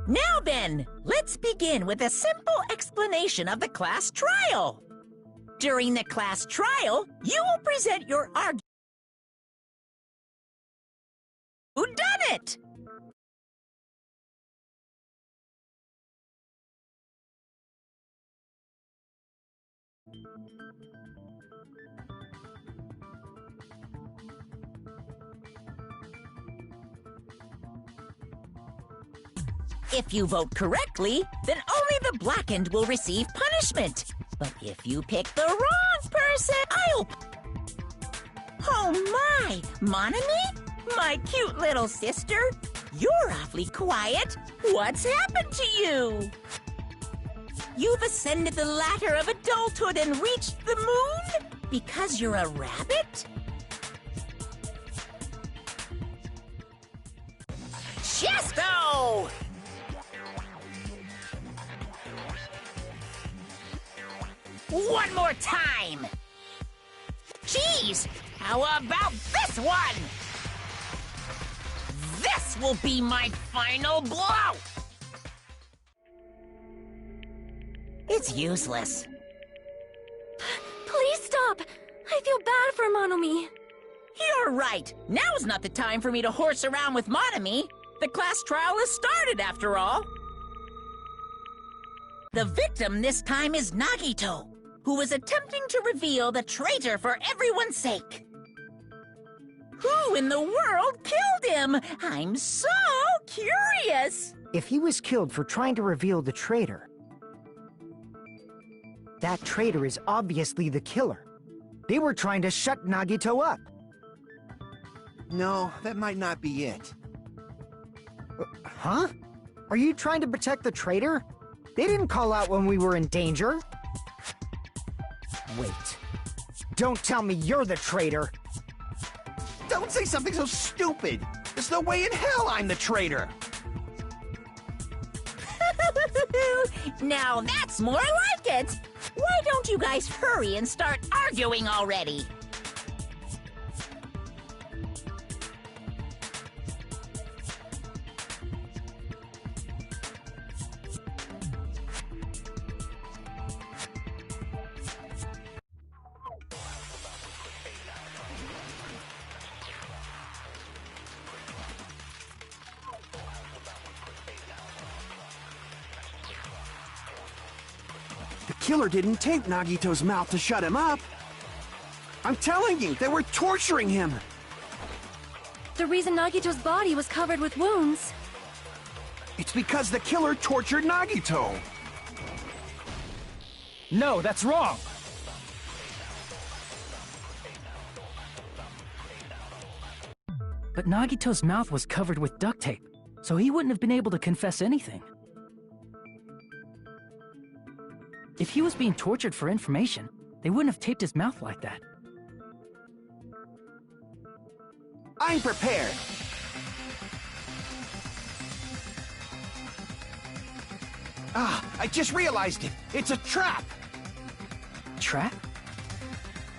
Now then, let's begin with a simple explanation of the class trial. During the class trial, you will present your argument. Who done it? If you vote correctry, then only the blackened will receive punishment. But if you pick the wrong person, Oh my! Monami? My cute little sister? You're awfully quiet. What's happened to you? You've ascended the ladder of adulthood and reached the moon? Because you're a rabbit? Chesto! One more time! Geez, how about this one? This will be my final blow! It's useless. Please stop! I feel bad for Monomi. You're right. Now's not the time for me to horse around with Monami. The class trial has started, after all. The victim this time is Nagito, who was attempting to reveal the traitor for everyone's sake. Who in the world killed him? I'm so curious. If he was killed for trying to reveal the traitor, that traitor is obviously the killer. They were trying to shut Nagito up. No, that might not be it. Huh? Are you trying to protect the traitor? They didn't call out when we were in danger. Wait. Don't tell me you're the traitor. Don't say something so stupid. There's no way in hell I'm the traitor. Now that's more like it. Why don't you guys hurry and start arguing already? The killer didn't tape Nagito's mouth to shut him up. I'm telling you, they were torturing him. The reason Nagito's body was covered with wounds. It's because the killer tortured Nagito. No, that's wrong! But Nagito's mouth was covered with duct tape, so he wouldn't have been able to confess anything. If he was being tortured for information, they wouldn't have taped his mouth like that. I'm prepared. I just realized it. It's a trap. Trap?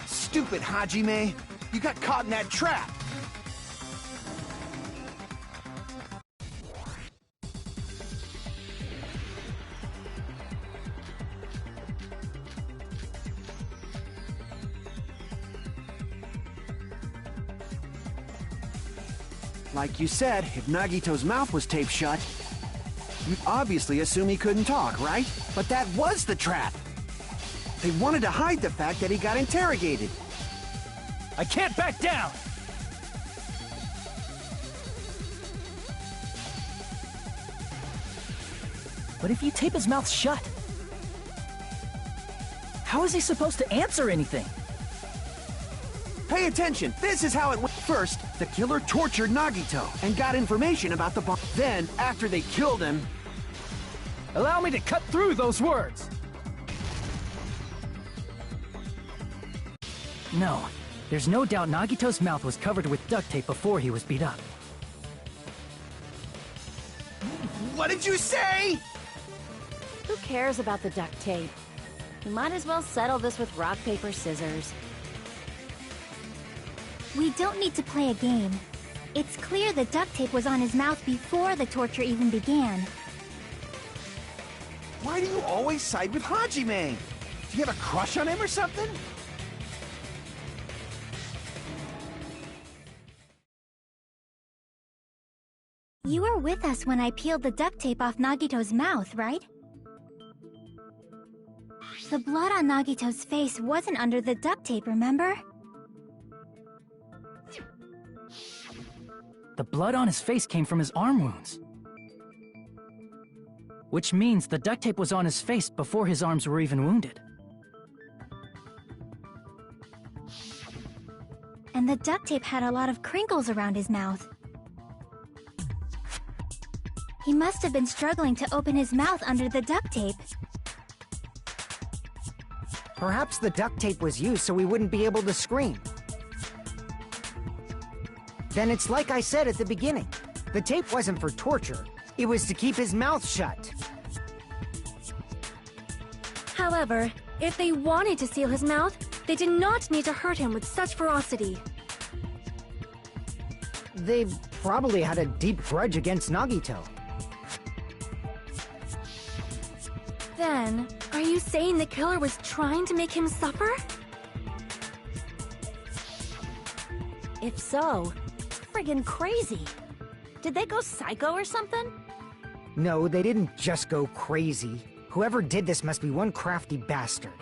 Stupid Hajime. You got caught in that trap. Like you said, if Nagito's mouth was taped shut, you'd obviously assume he couldn't talk, right? But that was the trap! They wanted to hide the fact that he got interrogated. I can't back down! But if you tape his mouth shut, how is he supposed to answer anything? Pay attention, this is how it went. First, the killer tortured Nagito and got information about the bomb. Then, after they killed him... Allow me to cut through those words! No, there's no doubt Nagito's mouth was covered with duct tape before he was beat up. What did you say? Who cares about the duct tape? We might as well settle this with rock, paper, scissors. We don't need to play a game. It's clear the duct tape was on his mouth before the torture even began. Why do you always side with Hajime? Do you have a crush on him or something? You were with us when I peeled the duct tape off Nagito's mouth, right? The blood on Nagito's face wasn't under the duct tape, remember? The blood on his face came from his arm wounds. Which means the duct tape was on his face before his arms were even wounded. And the duct tape had a lot of crinkles around his mouth. He must have been struggling to open his mouth under the duct tape. Perhaps the duct tape was used so we wouldn't be able to scream. Then it's like I said at the beginning. The tape wasn't for torture. It was to keep his mouth shut. However, if they wanted to seal his mouth, they did not need to hurt him with such ferocity. They probably had a deep grudge against Nagito. Then, are you saying the killer was trying to make him suffer? If so, it's friggin' crazy. Did they go psycho or something? No, they didn't just go crazy. Whoever did this must be one crafty bastard.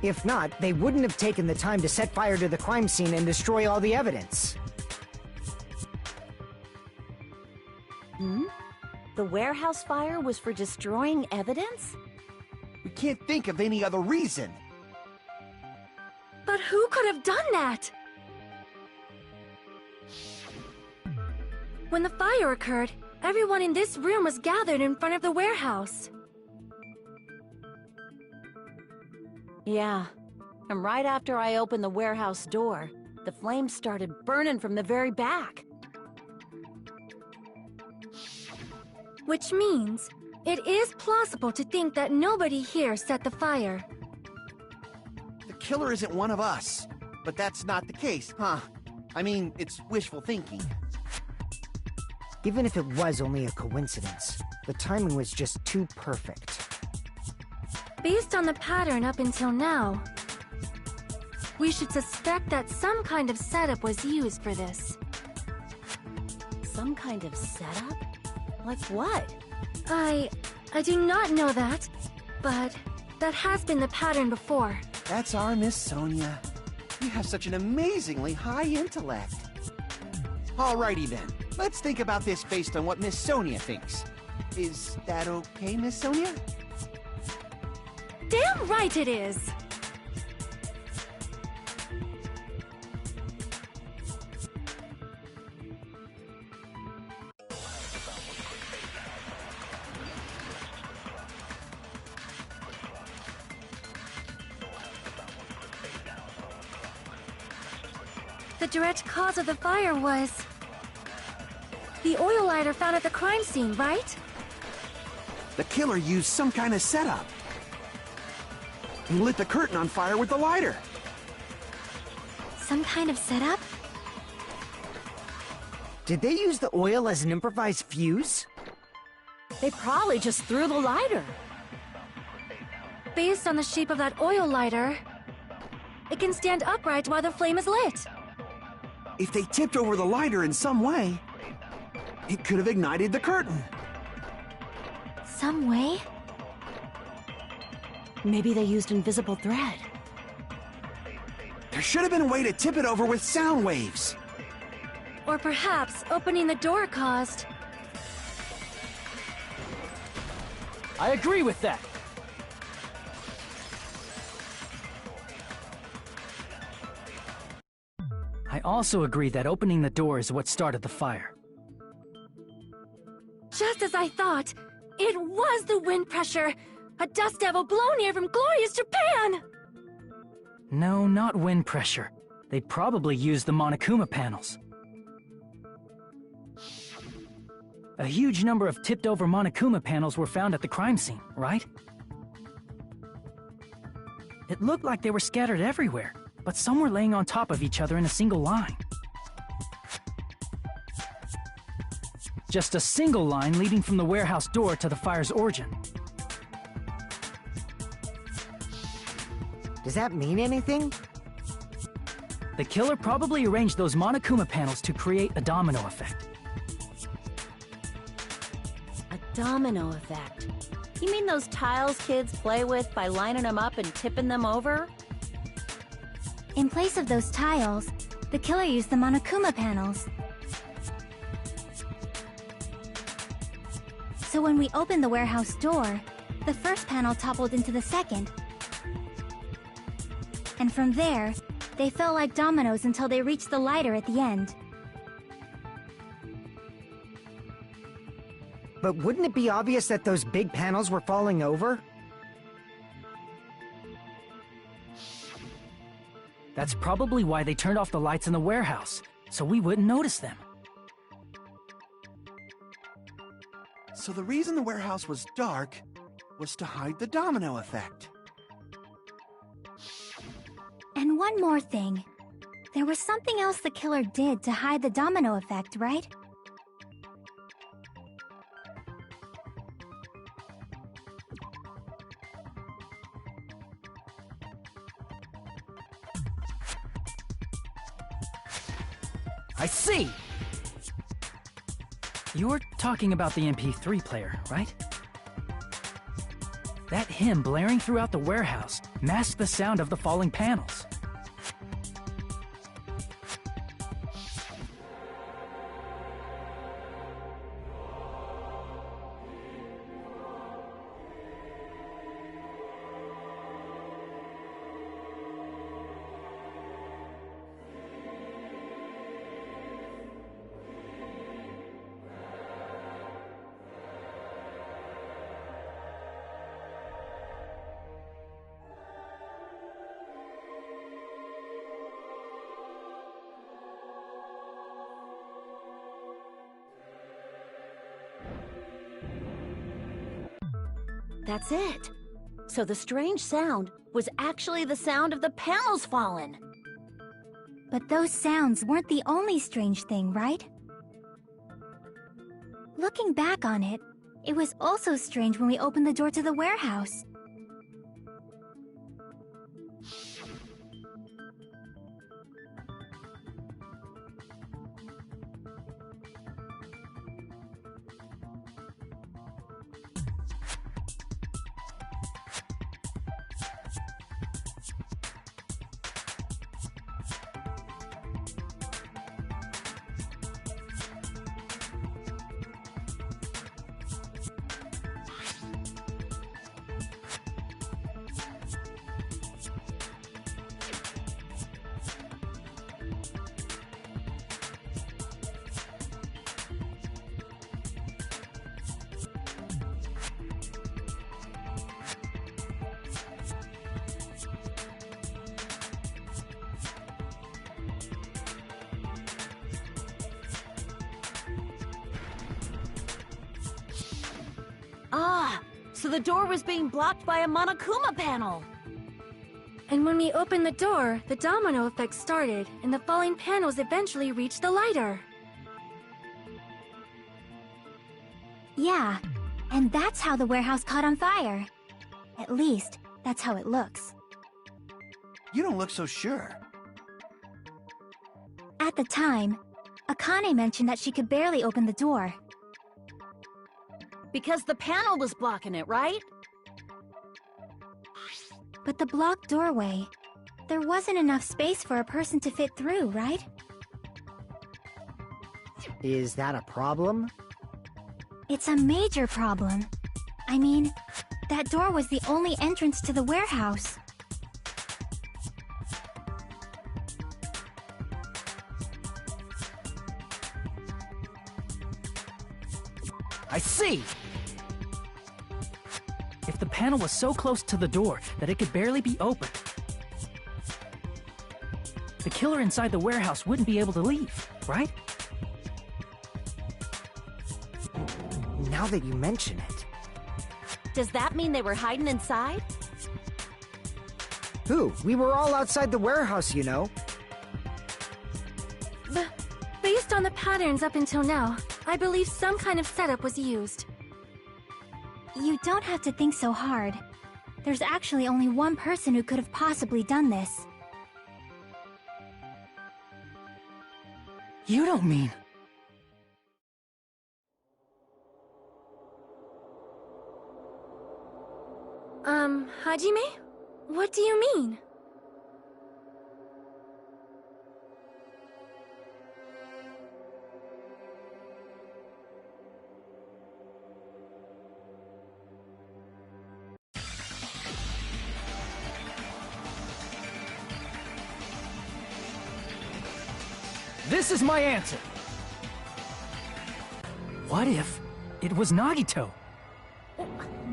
If not, they wouldn't have taken the time to set fire to the crime scene and destroy all the evidence. The warehouse fire was for destroying evidence? We can't think of any other reason. But who could have done that? When the fire occurred, everyone in this room was gathered in front of the warehouse. Yeah. And right after I opened the warehouse door, the flames started burning from the very back. Which means, it is plausible to think that nobody here set the fire. The killer isn't one of us. But that's not the case, huh? I mean, it's wishful thinking. Even if it was only a coincidence, the timing was just too perfect. Based on the pattern up until now, we should suspect that some kind of setup was used for this. Some kind of setup? Like what? I do not know that, but that has been the pattern before. That's our Miss Sonia. You have such an amazingly high intellect. Alrighty then, let's think about this based on what Miss Sonia thinks. Is that okay, Miss Sonia? Damn right it is! The direct cause of the fire was the oil lighter found at the crime scene, right? The killer used some kind of setup. He lit the curtain on fire with the lighter. Some kind of setup? Did they use the oil as an improvised fuse? They probably just threw the lighter. Based on the shape of that oil lighter, it can stand upright while the flame is lit. If they tipped over the lighter in some way, it could have ignited the curtain. Some way? Maybe they used invisible thread. There should have been a way to tip it over with sound waves. Or perhaps opening the door caused. I agree with that. I also agree that opening the door is what started the fire. Just as I thought, it was the wind pressure! A dust devil blown here from glorious Japan! No, not wind pressure. They probably used the Monokuma panels. A huge number of tipped-over Monokuma panels were found at the crime scene, right? It looked like they were scattered everywhere, but some were laying on top of each other in a single line. Just a single line leading from the warehouse door to the fire's origin. Does that mean anything? The killer probably arranged those Monokuma panels to create a domino effect. A domino effect? You mean those tiles kids play with by lining them up and tipping them over? In place of those tiles, the killer used the Monokuma panels. So when we opened the warehouse door, the first panel toppled into the second. And from there, they fell like dominoes until they reached the lighter at the end. But wouldn't it be obvious that those big panels were falling over? That's probably why they turned off the lights in the warehouse, so we wouldn't notice them. So the reason the warehouse was dark was to hide the domino effect. And one more thing. There was something else the killer did to hide the domino effect, right? I see! You're talking about the MP3 player, right? That hymn blaring throughout the warehouse masked the sound of the falling panels. That's it. So the strange sound was actually the sound of the panels falling. But those sounds weren't the only strange thing, right? Looking back on it, it was also strange when we opened the door to the warehouse. Ah, so the door was being blocked by a Monokuma panel. And when we opened the door, the domino effect started, and the falling panels eventually reached the lighter. Yeah, and that's how the warehouse caught on fire. At least, that's how it looks. You don't look so sure. At the time, Akane mentioned that she could barely open the door. Because the panel was blocking it, right? But the blocked doorway, there wasn't enough space for a person to fit through, right? Is that a problem? It's a major problem. I mean, that door was the only entrance to the warehouse. I see! If the panel was so close to the door that it could barely be opened, the killer inside the warehouse wouldn't be able to leave, right? Now that you mention it. Does that mean they were hiding inside? Who? We were all outside the warehouse, you know. Based on the patterns up until now, I believe some kind of setup was used. You don't have to think so hard. There's actually only one person who could have possibly done this. You don't mean... Hajime? What do you mean? This is my answer! What if it was Nagito?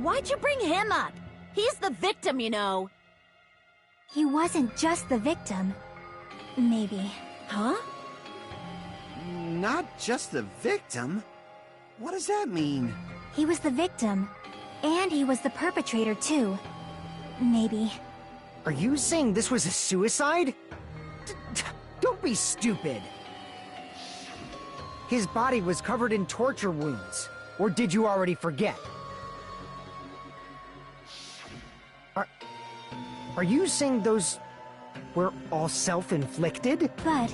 Why'd you bring him up? He's the victim, you know. He wasn't just the victim. Maybe. Huh? Not just the victim? What does that mean? He was the victim. And he was the perpetrator, too. Maybe. Are you saying this was a suicide? Don't be stupid. His body was covered in torture wounds. Or did you already forget? Are you saying those were all self-inflicted? But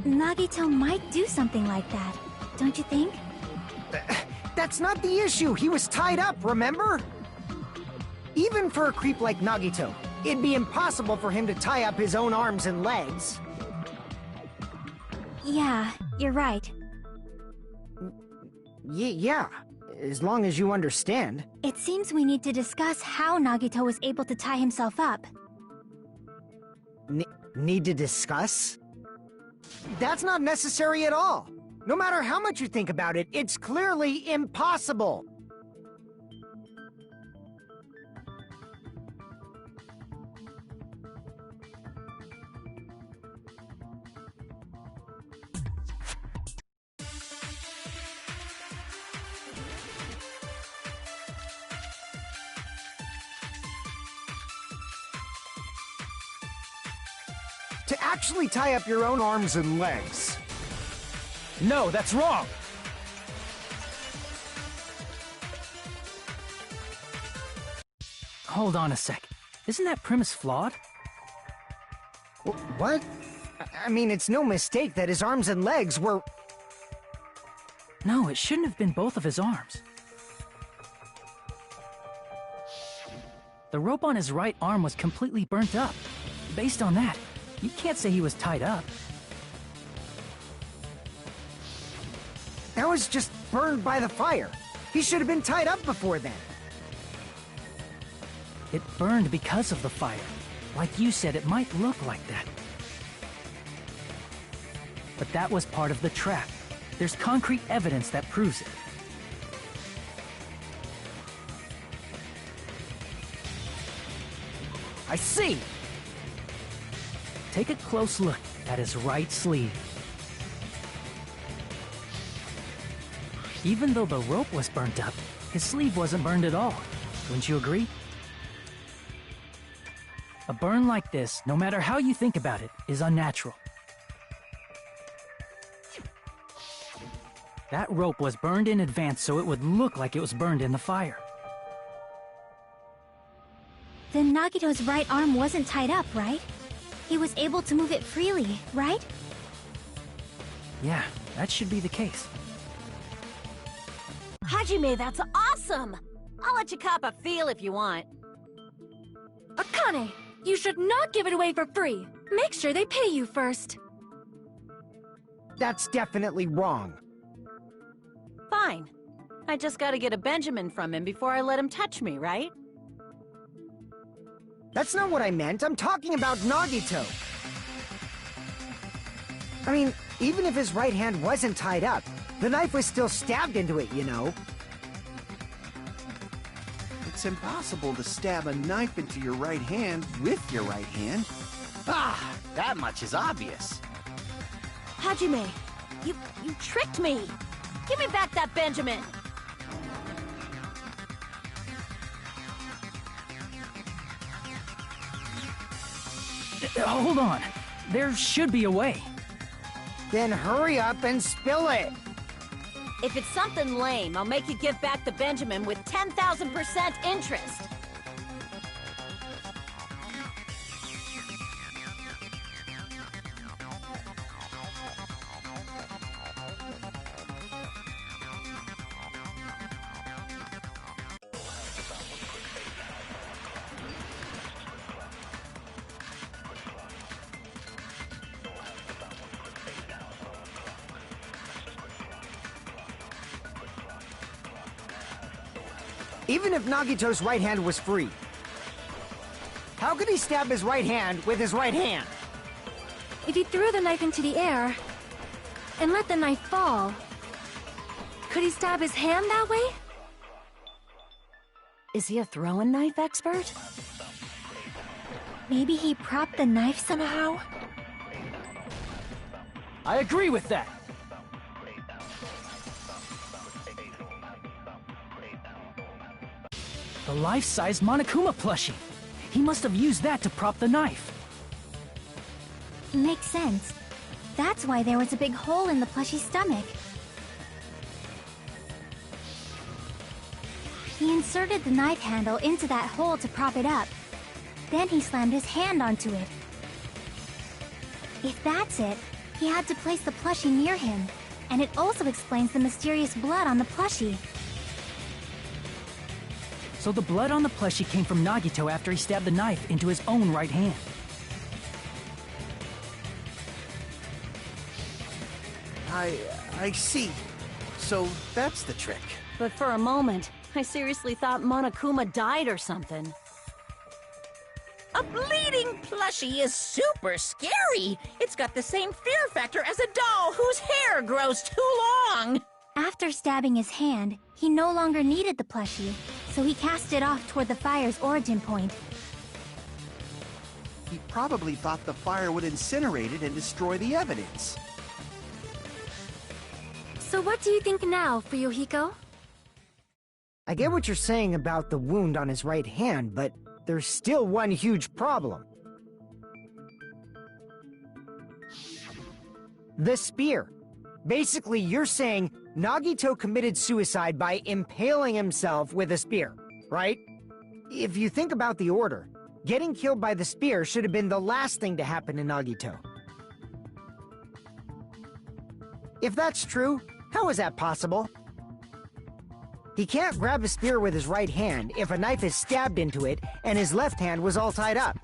Nagito might do something like that, don't you think? That's not the issue. He was tied up, remember? Even for a creep like Nagito, it'd be impossible for him to tie up his own arms and legs. Yeah, you're right. Yeah, as long as you understand. It seems we need to discuss how Nagito was able to tie himself up. Need to discuss? That's not necessary at all. No matter how much you think about it, it's clearly impossible. To actually tie up your own arms and legs. No, that's wrong! Hold on a sec. Isn't that premise flawed? What? I mean, it's no mistake that his arms and legs were... No, it shouldn't have been both of his arms. The rope on his right arm was completely burnt up. Based on that, you can't say he was tied up. That was just burned by the fire. He should have been tied up before then. It burned because of the fire. Like you said, it might look like that. But that was part of the trap. There's concrete evidence that proves it. I see. Take a close look at his right sleeve. Even though the rope was burnt up, his sleeve wasn't burned at all. Wouldn't you agree? A burn like this, no matter how you think about it, is unnatural. That rope was burned in advance so it would look like it was burned in the fire. Then Nagito's right arm wasn't tied up, right? He was able to move it freely, right? Yeah, that should be the case. Hajime, that's awesome! I'll let you cop a feel if you want. Akane, you should not give it away for free. Make sure they pay you first. That's definitely wrong. Fine. I just gotta get a Benjamin from him before I let him touch me, right? That's not what I meant. I'm talking about Nagito. I mean, even if his right hand wasn't tied up, the knife was still stabbed into it, you know? It's impossible to stab a knife into your right hand with your right hand. Ah, that much is obvious. Hajime, you tricked me! Give me back that Benjamin! Hold on. There should be a way. Then hurry up and spill it! If it's something lame, I'll make you give back the Benjamin with 10,000% interest! Even if Nagito's right hand was free, how could he stab his right hand with his right hand? If he threw the knife into the air and let the knife fall, could he stab his hand that way? Is he a throwing knife expert? Maybe he propped the knife somehow? I agree with that. The life-size Monokuma plushie. He must have used that to prop the knife. Makes sense. That's why there was a big hole in the plushie's stomach. He inserted the knife handle into that hole to prop it up. Then he slammed his hand onto it. If that's it, he had to place the plushie near him. And it also explains the mysterious blood on the plushie. So the blood on the plushie came from Nagito after he stabbed the knife into his own right hand. I see. So that's the trick. But for a moment, I seriously thought Monokuma died or something. A bleeding plushie is super scary. It's got the same fear factor as a doll whose hair grows too long. After stabbing his hand, he no longer needed the plushie, so he cast it off toward the fire's origin point. He probably thought the fire would incinerate it and destroy the evidence. So what do you think now, Fuyuhiko? I get what you're saying about the wound on his right hand, but there's still one huge problem. The spear. Basically, you're saying Nagito committed suicide by impaling himself with a spear, right? If you think about the order, getting killed by the spear should have been the last thing to happen to Nagito. If that's true, how is that possible? He can't grab a spear with his right hand if a knife is stabbed into it and his left hand was all tied up.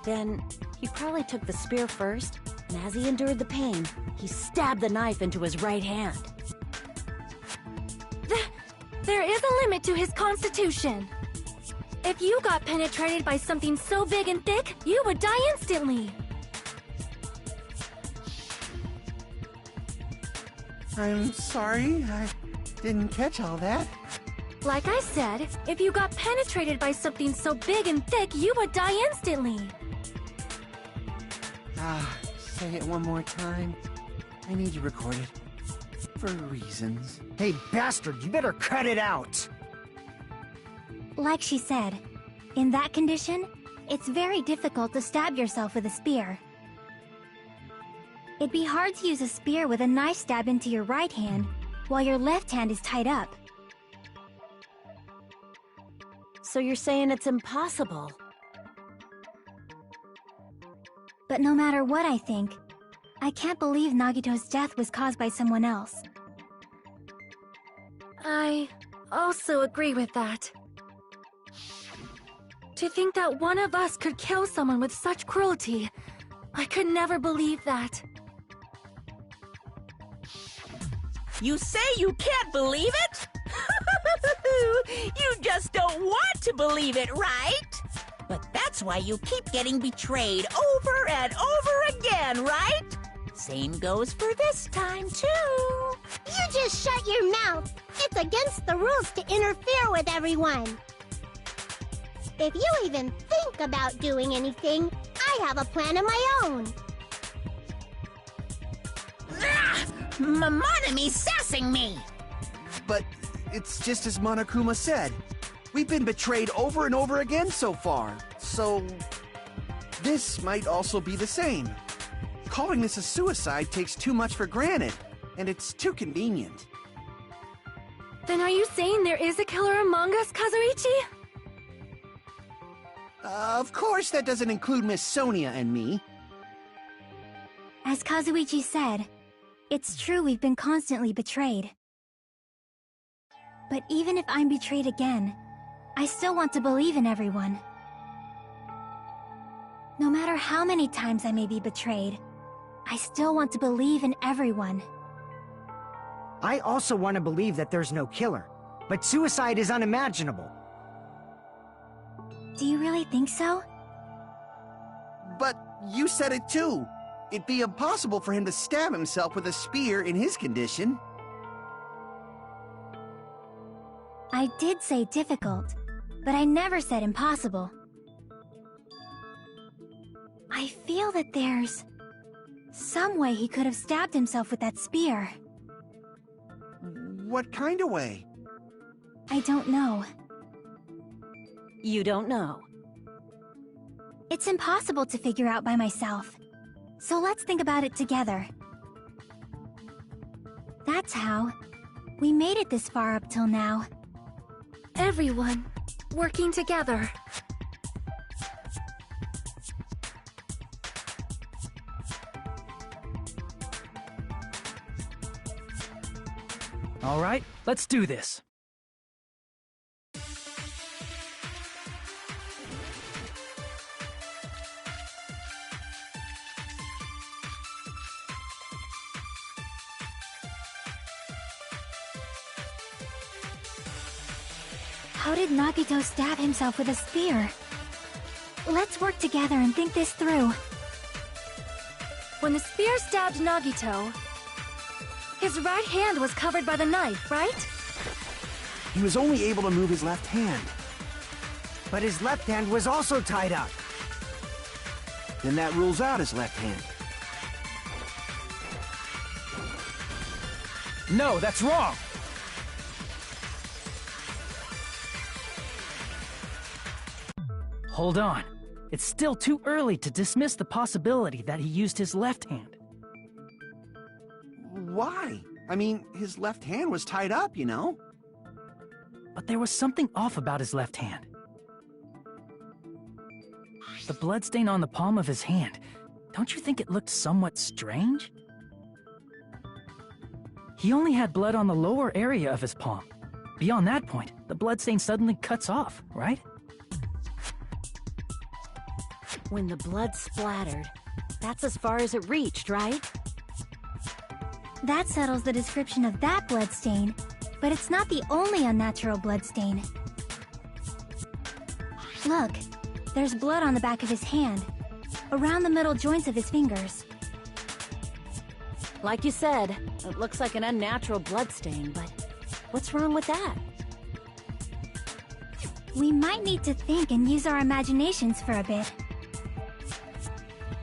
Then, he probably took the spear first, and as he endured the pain, he stabbed the knife into his right hand. There is a limit to his constitution. If you got penetrated by something so big and thick, you would die instantly. I'm sorry, I didn't catch all that. Like I said, if you got penetrated by something so big and thick, you would die instantly. Say it one more time. I need you recorded. For reasons. Hey, bastard, you better cut it out! Like she said, in that condition, it's very difficult to stab yourself with a spear. It'd be hard to use a spear with a knife stabbed into your right hand, while your left hand is tied up. So you're saying it's impossible? But no matter what I think, I can't believe Nagito's death was caused by someone else. I also agree with that. To think that one of us could kill someone with such cruelty, I could never believe that. You say you can't believe it? You just don't want to believe it, right? But that's why you keep getting betrayed over and over again, right? Same goes for this time, too. You just shut your mouth. It's against the rules to interfere with everyone. If you even think about doing anything, I have a plan of my own. Monomi's sassing me! But it's just as Monokuma said. We've been betrayed over and over again so far. So this might also be the same. Calling this a suicide takes too much for granted, and it's too convenient. Then are you saying there is a killer among us, Kazuichi? Of course that doesn't include Miss Sonia and me. As Kazuichi said, it's true we've been constantly betrayed. But even if I'm betrayed again, I still want to believe in everyone. No matter how many times I may be betrayed, I still want to believe in everyone. I also want to believe that there's no killer, but suicide is unimaginable. Do you really think so? But you said it too. It'd be impossible for him to stab himself with a spear in his condition. I did say difficult, but I never said impossible. I feel that there's some way he could have stabbed himself with that spear. What kind of way? I don't know. You don't know. It's impossible to figure out by myself. So let's think about it together. That's how we made it this far up till now. Everyone working together. All right, let's do this. How did Nagito stab himself with a spear? Let's work together and think this through. When the spear stabbed Nagito, his right hand was covered by the knife, right? He was only able to move his left hand. But his left hand was also tied up. Then that rules out his left hand. No, that's wrong! Hold on. It's still too early to dismiss the possibility that he used his left hand. Why? I mean, his left hand was tied up, you know? But there was something off about his left hand. The bloodstain on the palm of his hand, don't you think it looked somewhat strange? He only had blood on the lower area of his palm. Beyond that point, the bloodstain suddenly cuts off, right? When the blood splattered, that's as far as it reached, right? That settles the description of that bloodstain, but it's not the only unnatural bloodstain. Look, there's blood on the back of his hand, around the middle joints of his fingers. Like you said, it looks like an unnatural bloodstain, but what's wrong with that? We might need to think and use our imaginations for a bit.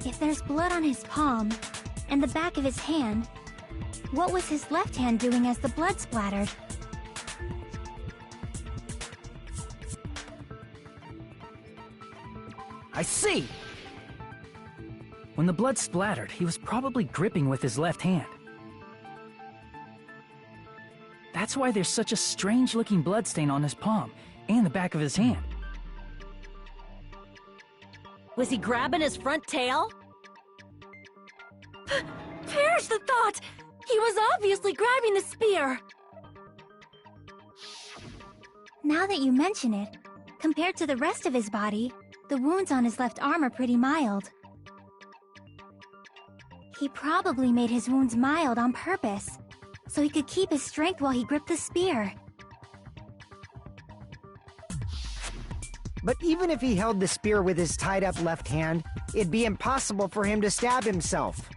If there's blood on his palm and the back of his hand, what was his left hand doing as the blood splattered? I see! When the blood splattered, he was probably gripping with his left hand. That's why there's such a strange-looking bloodstain on his palm and the back of his hand. Was he grabbing his front tail? Perish the thought! He was obviously grabbing the spear! Now that you mention it, compared to the rest of his body, the wounds on his left arm are pretty mild. He probably made his wounds mild on purpose, so he could keep his strength while he gripped the spear. But even if he held the spear with his tied-up left hand, it'd be impossible for him to stab himself.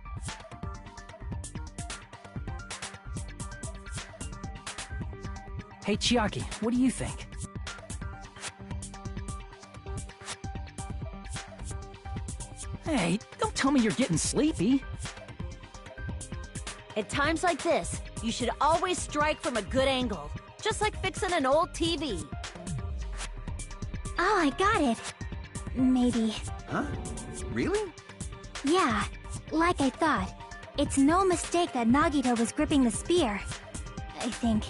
Hey, Chiaki, what do you think? Hey, don't tell me you're getting sleepy. At times like this, you should always strike from a good angle, just like fixing an old TV. Oh, I got it. Maybe. Huh? Really? Yeah, like I thought. It's no mistake that Nagito was gripping the spear, I think.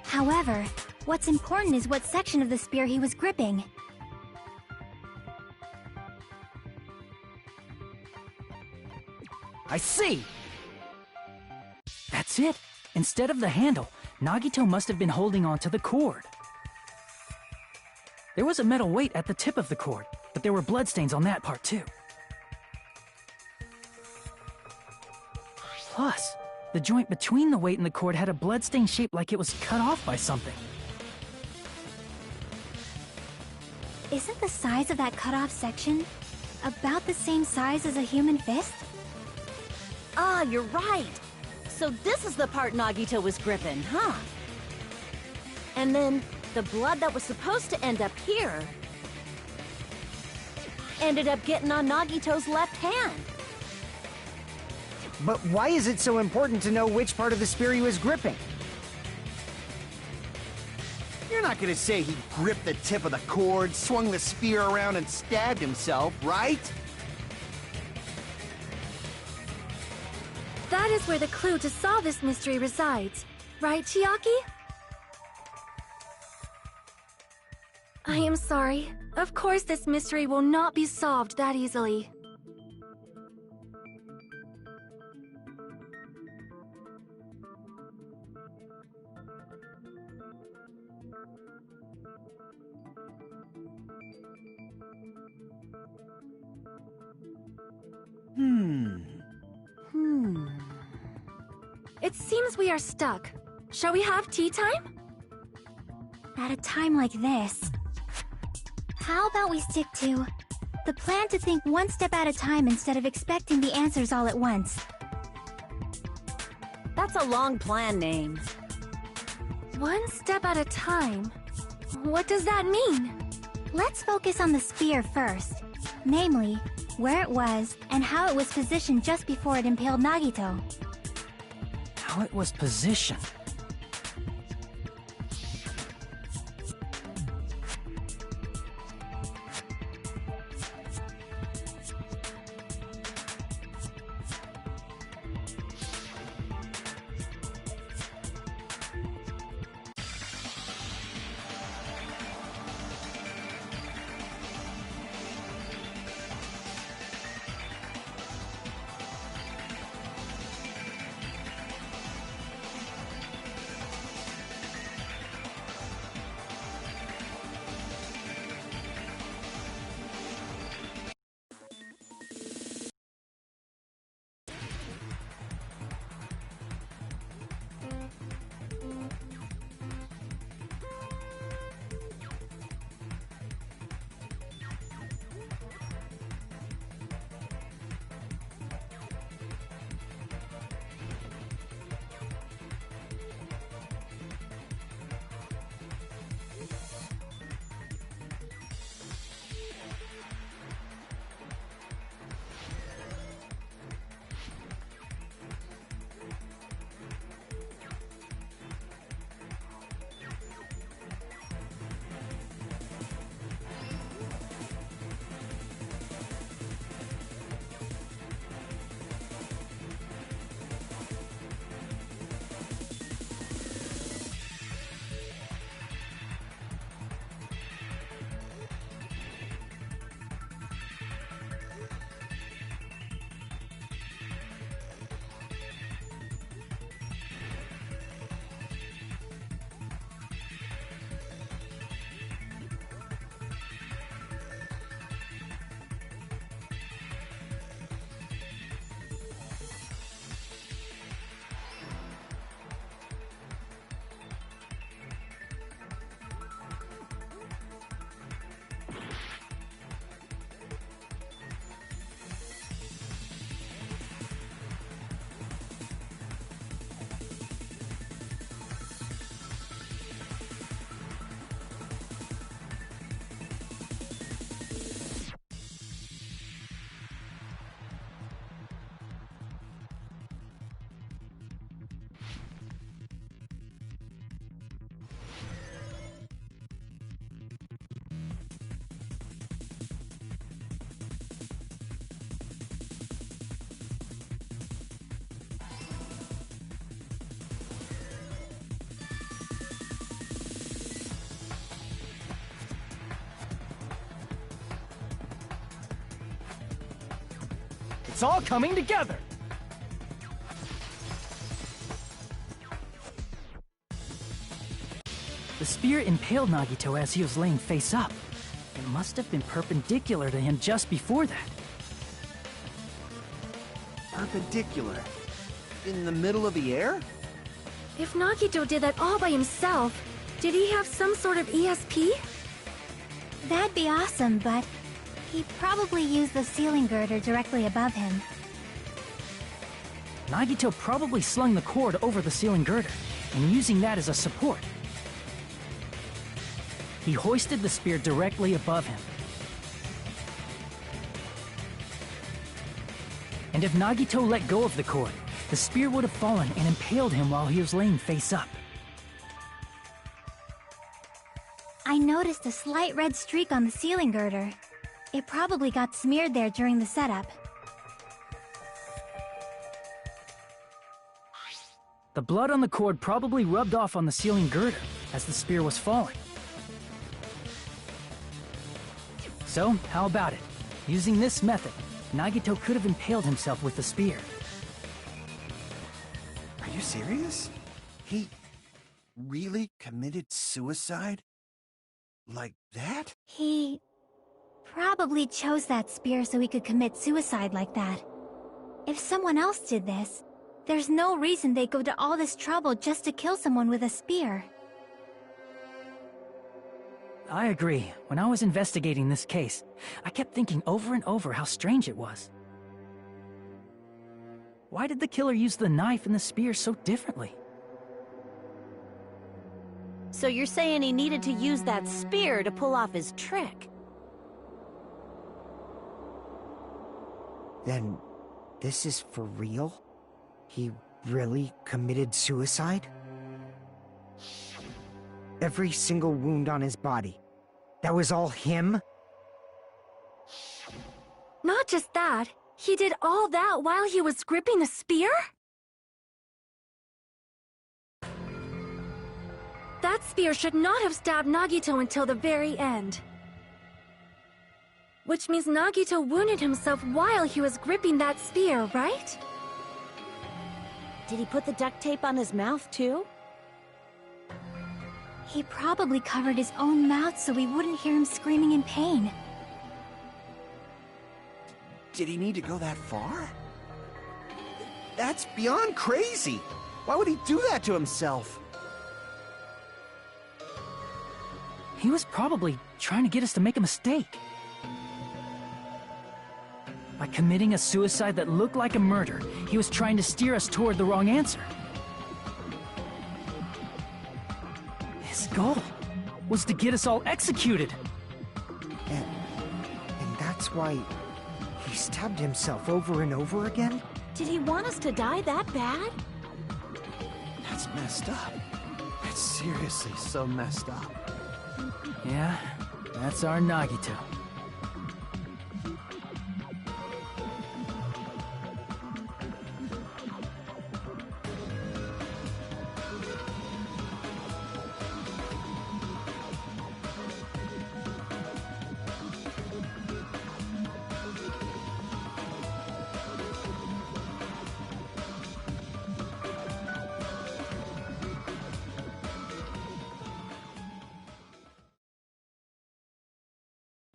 However, what's important is what section of the spear he was gripping. I see! That's it. Instead of the handle, Nagito must have been holding on to the cord. There was a metal weight at the tip of the cord, but there were bloodstains on that part too. Plus, the joint between the weight and the cord had a bloodstain shaped like it was cut off by something. Isn't the size of that cut-off section about the same size as a human fist? Ah, you're right. So this is the part Nagito was gripping, huh? And then, the blood that was supposed to end up here ended up getting on Nagito's left hand. But why is it so important to know which part of the spear he was gripping? You're not gonna say he gripped the tip of the cord, swung the spear around, and stabbed himself, right? That is where the clue to solve this mystery resides, right, Chiaki? I am sorry. Of course this mystery will not be solved that easily. It seems we are stuck. Shall we have tea time? At a time like this, how about we stick to the plan to think one step at a time instead of expecting the answers all at once? That's a long plan name. One step at a time? What does that mean? Let's focus on the spear first. Namely, where it was and how it was positioned just before it impaled Nagito. How it was positioned. It's all coming together! The spear impaled Nagito as he was laying face up. It must have been perpendicular to him just before that. Perpendicular? In the middle of the air? If Nagito did that all by himself, did he have some sort of ESP? That'd be awesome, but he probably used the ceiling girder directly above him. Nagito probably slung the cord over the ceiling girder, and using that as a support. He hoisted the spear directly above him. And if Nagito let go of the cord, the spear would have fallen and impaled him while he was laying face up. I noticed a slight red streak on the ceiling girder. It probably got smeared there during the setup. The blood on the cord probably rubbed off on the ceiling girder as the spear was falling. So, how about it? Using this method, Nagito could have impaled himself with the spear. Are you serious? He really committed suicide? Like that? He probably chose that spear so he could commit suicide like that. If someone else did this, there's no reason they'd go to all this trouble just to kill someone with a spear. I agree. When I was investigating this case, I kept thinking over and over how strange it was. Why did the killer use the knife and the spear so differently? So you're saying he needed to use that spear to pull off his trick? Then, this is for real? He really committed suicide? Every single wound on his body. That was all him? Not just that, he did all that while he was gripping the spear? That spear should not have stabbed Nagito until the very end. Which means Nagito wounded himself while he was gripping that spear, right? Did he put the duct tape on his mouth, too? He probably covered his own mouth so we wouldn't hear him screaming in pain. Did he need to go that far? That's beyond crazy. Why would he do that to himself? He was probably trying to get us to make a mistake. By committing a suicide that looked like a murder, he was trying to steer us toward the wrong answer. His goal was to get us all executed. And that's why he stabbed himself over and over again? Did he want us to die that bad? That's messed up. That's seriously so messed up. Yeah, that's our Nagito.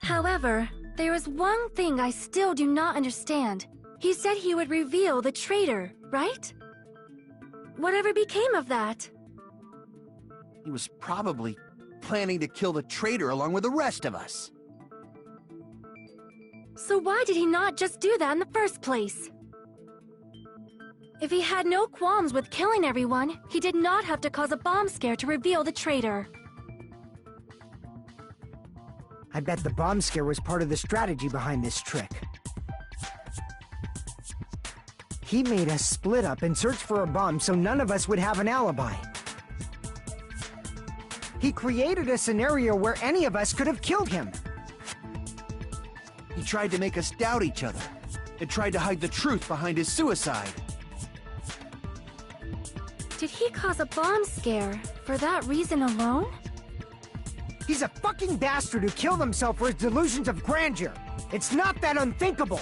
However, there is one thing I still do not understand. He said he would reveal the traitor, right? Whatever became of that? He was probably planning to kill the traitor along with the rest of us. So why did he not just do that in the first place? If he had no qualms with killing everyone, he did not have to cause a bomb scare to reveal the traitor. I bet the bomb scare was part of the strategy behind this trick. He made us split up and search for a bomb so none of us would have an alibi. He created a scenario where any of us could have killed him. He tried to make us doubt each other and tried to hide the truth behind his suicide. Did he cause a bomb scare for that reason alone? He's a fucking bastard who killed himself for his delusions of grandeur. It's not that unthinkable.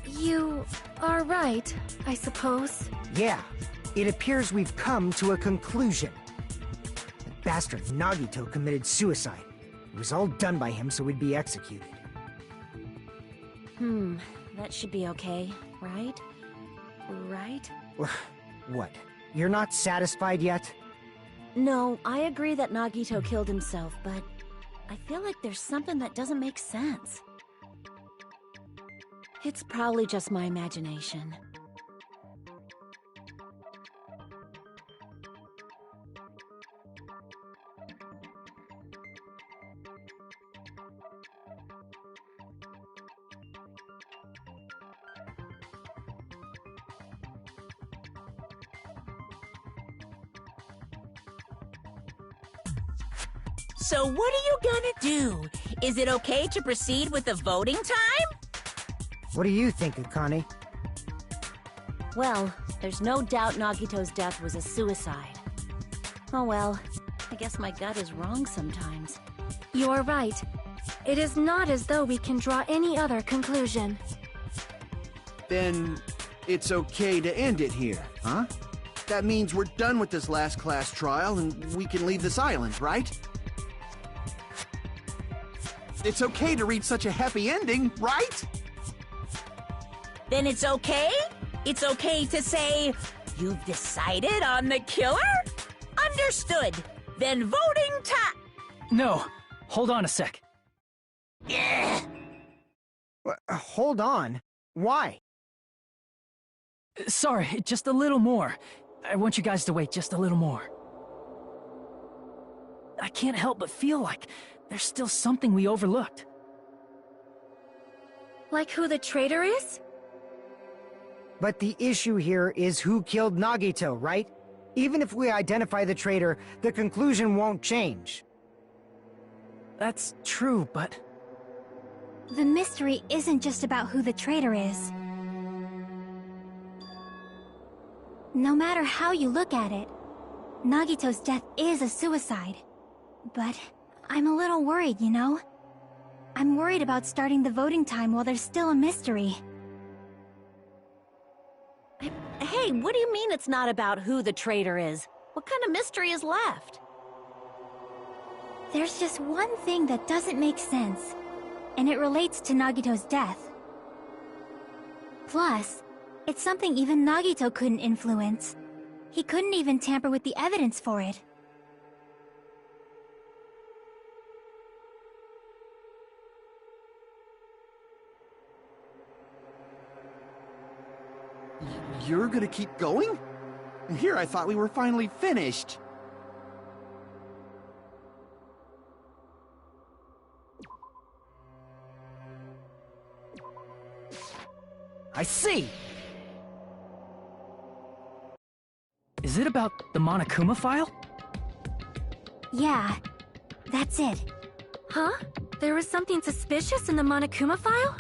You are right, I suppose. Yeah, it appears we've come to a conclusion. The bastard Nagito committed suicide. It was all done by him so we'd be executed. That should be okay, right? Right? What? You're not satisfied yet? No, I agree that Nagito killed himself, but I feel like there's something that doesn't make sense. It's probably just my imagination. So what are you gonna do? Is it okay to proceed with the voting time? What do you think, Akane? Well, there's no doubt Nagito's death was a suicide. Oh well, I guess my gut is wrong sometimes. You're right. It is not as though we can draw any other conclusion. Then it's okay to end it here, huh? That means we're done with this last class trial and we can leave this island, right? It's okay to reach such a happy ending, right? Then it's okay? It's okay to say, you've decided on the killer? Understood. Then voting time. No, hold on a sec. Hold on. Why? Sorry, just a little more. I want you guys to wait just a little more. I can't help but feel like there's still something we overlooked. Like who the traitor is? But the issue here is who killed Nagito, right? Even if we identify the traitor, the conclusion won't change. That's true, but... The mystery isn't just about who the traitor is. No matter how you look at it, Nagito's death is a suicide. But I'm a little worried, you know? I'm worried about starting the voting time while there's still a mystery. Hey, what do you mean it's not about who the traitor is? What kind of mystery is left? There's just one thing that doesn't make sense, and it relates to Nagito's death. Plus, it's something even Nagito couldn't influence. He couldn't even tamper with the evidence for it. You're gonna keep going? Here, I thought we were finally finished. I see! Is it about the Monokuma file? Yeah, that's it. Huh? There was something suspicious in the Monokuma file?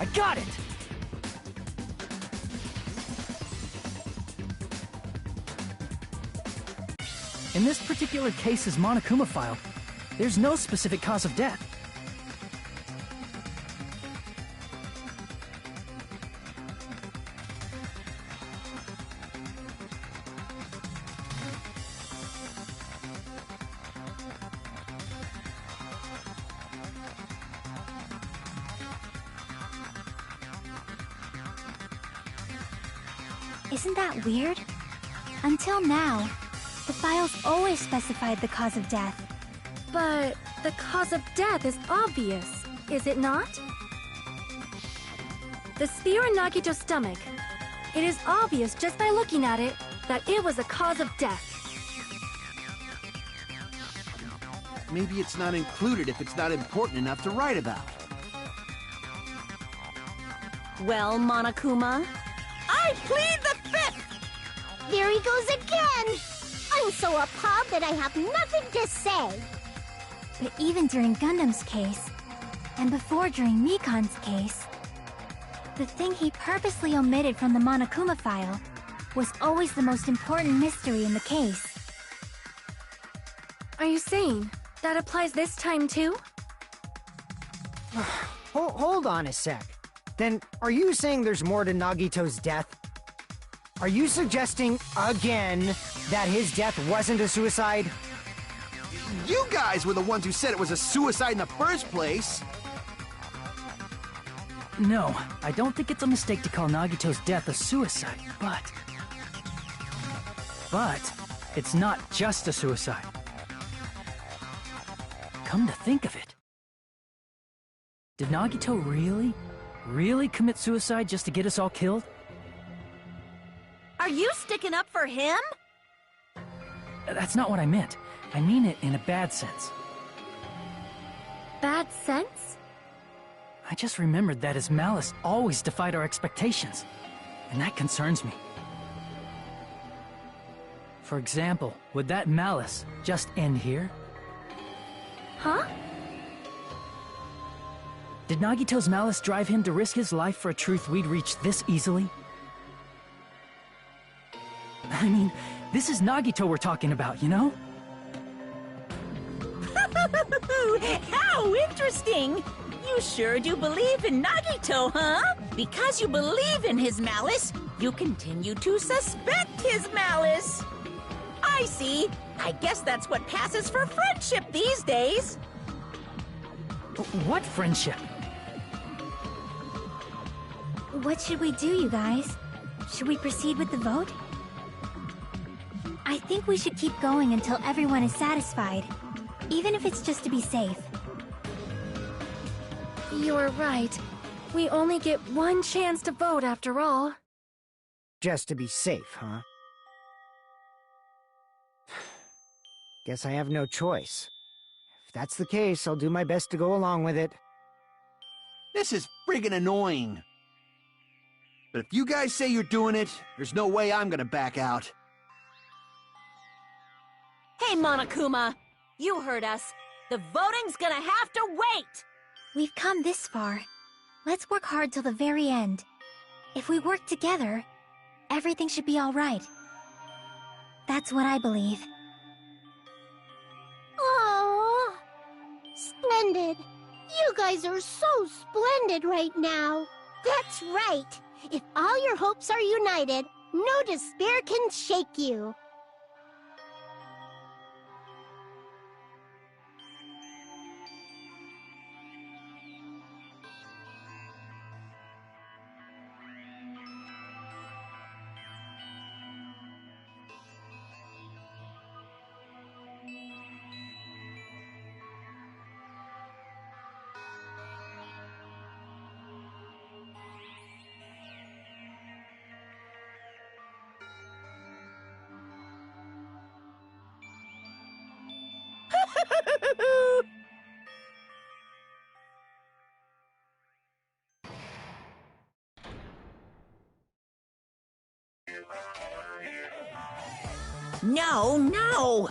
I got it! In this particular case's Monokuma file, there's no specific cause of death. Isn't that weird? Until now, The files always specified the cause of death. But the cause of death is obvious, is it not? The spear in Nagito's stomach. It is obvious just by looking at it that it was a cause of death. Maybe it's not included if it's not important enough to write about. Well, Monokuma? I plead the fifth! There he goes again! I'm so appalled that I have nothing to say. But even during Gundam's case, and before during Mikan's case, the thing he purposely omitted from the Monokuma file was always the most important mystery in the case. Are you saying that applies this time too? Hold on a sec. Then, are you saying there's more to Nagito's death? Are you suggesting, again, that his death wasn't a suicide? You guys were the ones who said it was a suicide in the first place! No, I don't think it's a mistake to call Nagito's death a suicide, but it's not just a suicide. Come to think of it, did Nagito really commit suicide just to get us all killed? Are you sticking up for him? That's not what I meant. I mean it in a bad sense. Bad sense? I just remembered that his malice always defied our expectations, and that concerns me. For example, would that malice just end here? Huh? Did Nagito's malice drive him to risk his life for a truth we'd reach this easily? I mean, this is Nagito we're talking about, you know? How interesting! You sure do believe in Nagito, huh? Because you believe in his malice, you continue to suspect his malice. I see. I guess that's what passes for friendship these days. What friendship? What should we do, you guys? Should we proceed with the vote? I think we should keep going until everyone is satisfied, even if it's just to be safe. You're right. We only get one chance to vote after all. Just to be safe, huh? Guess I have no choice. If that's the case, I'll do my best to go along with it. This is friggin' annoying. But if you guys say you're doing it, there's no way I'm gonna back out. Hey, Monokuma! You heard us. The voting's gonna have to wait! We've come this far. Let's work hard till the very end. If we work together, everything should be all right. That's what I believe. Oh, splendid. You guys are so splendid right now. That's right. If all your hopes are united, no despair can shake you. No, no!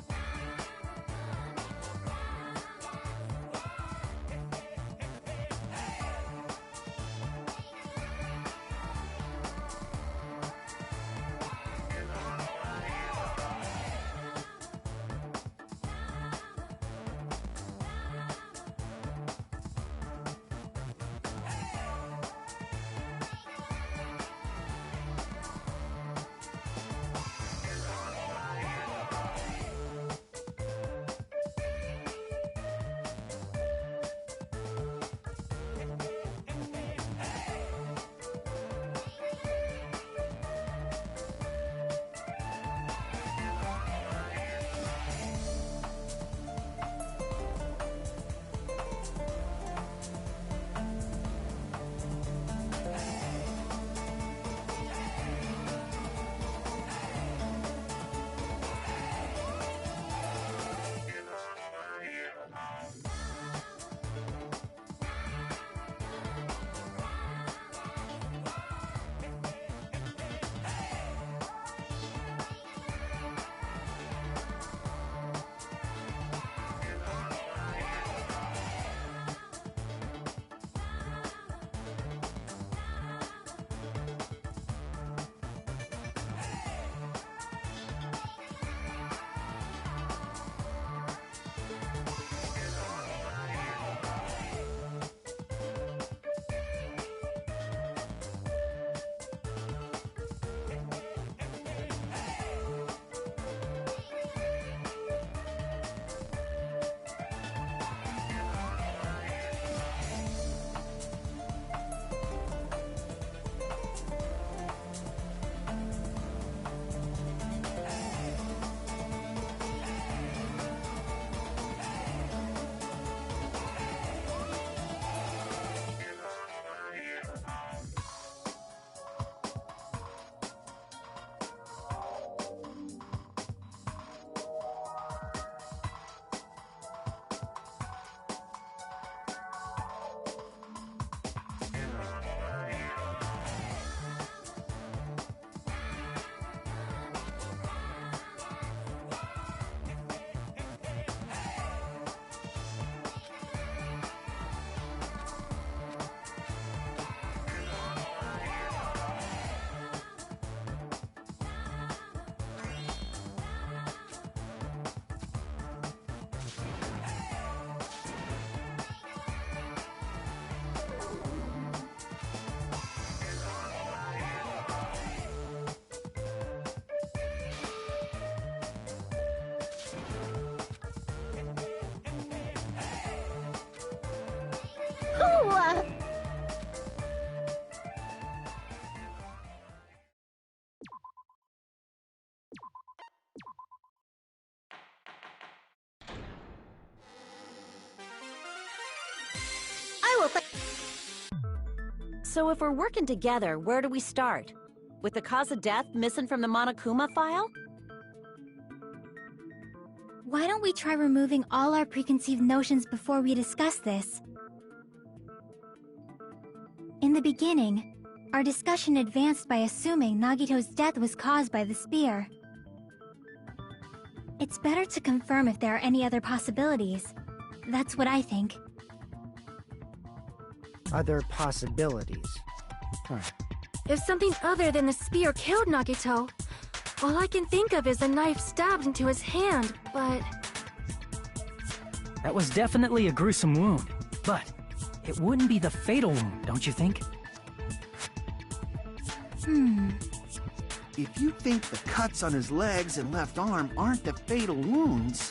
I will find... So if we're working together, where do we start? With the cause of death missing from the Monokuma file? Why don't we try removing all our preconceived notions before we discuss this? In the beginning, our discussion advanced by assuming Nagito's death was caused by the spear. It's better to confirm if there are any other possibilities. That's what I think. Other possibilities. Huh. If something other than the spear killed Nagito, all I can think of is a knife stabbed into his hand, but... That was definitely a gruesome wound, but it wouldn't be the fatal wound, don't you think? If you think the cuts on his legs and left arm aren't the fatal wounds...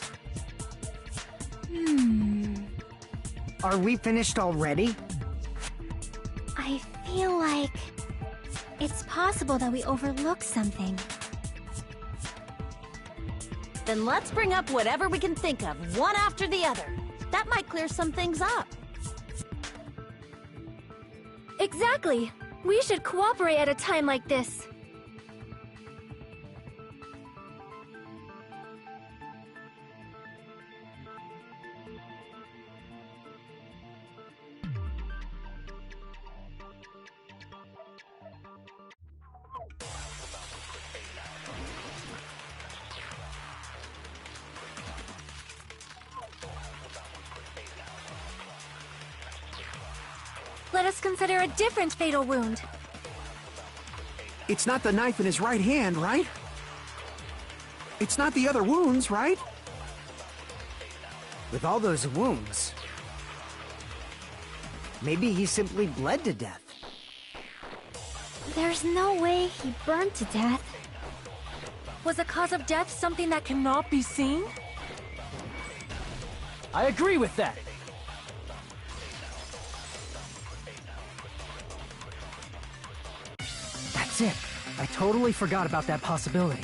Are we finished already? I feel like... it's possible that we overlooked something. Then let's bring up whatever we can think of, one after the other. That might clear some things up. Exactly! We should cooperate at a time like this. Let us consider a different fatal wound. It's not the knife in his right hand, right? It's not the other wounds, right? With all those wounds, maybe he simply bled to death. There's no way he burned to death. Was the cause of death something that cannot be seen? I agree with that. That's it. I totally forgot about that possibility.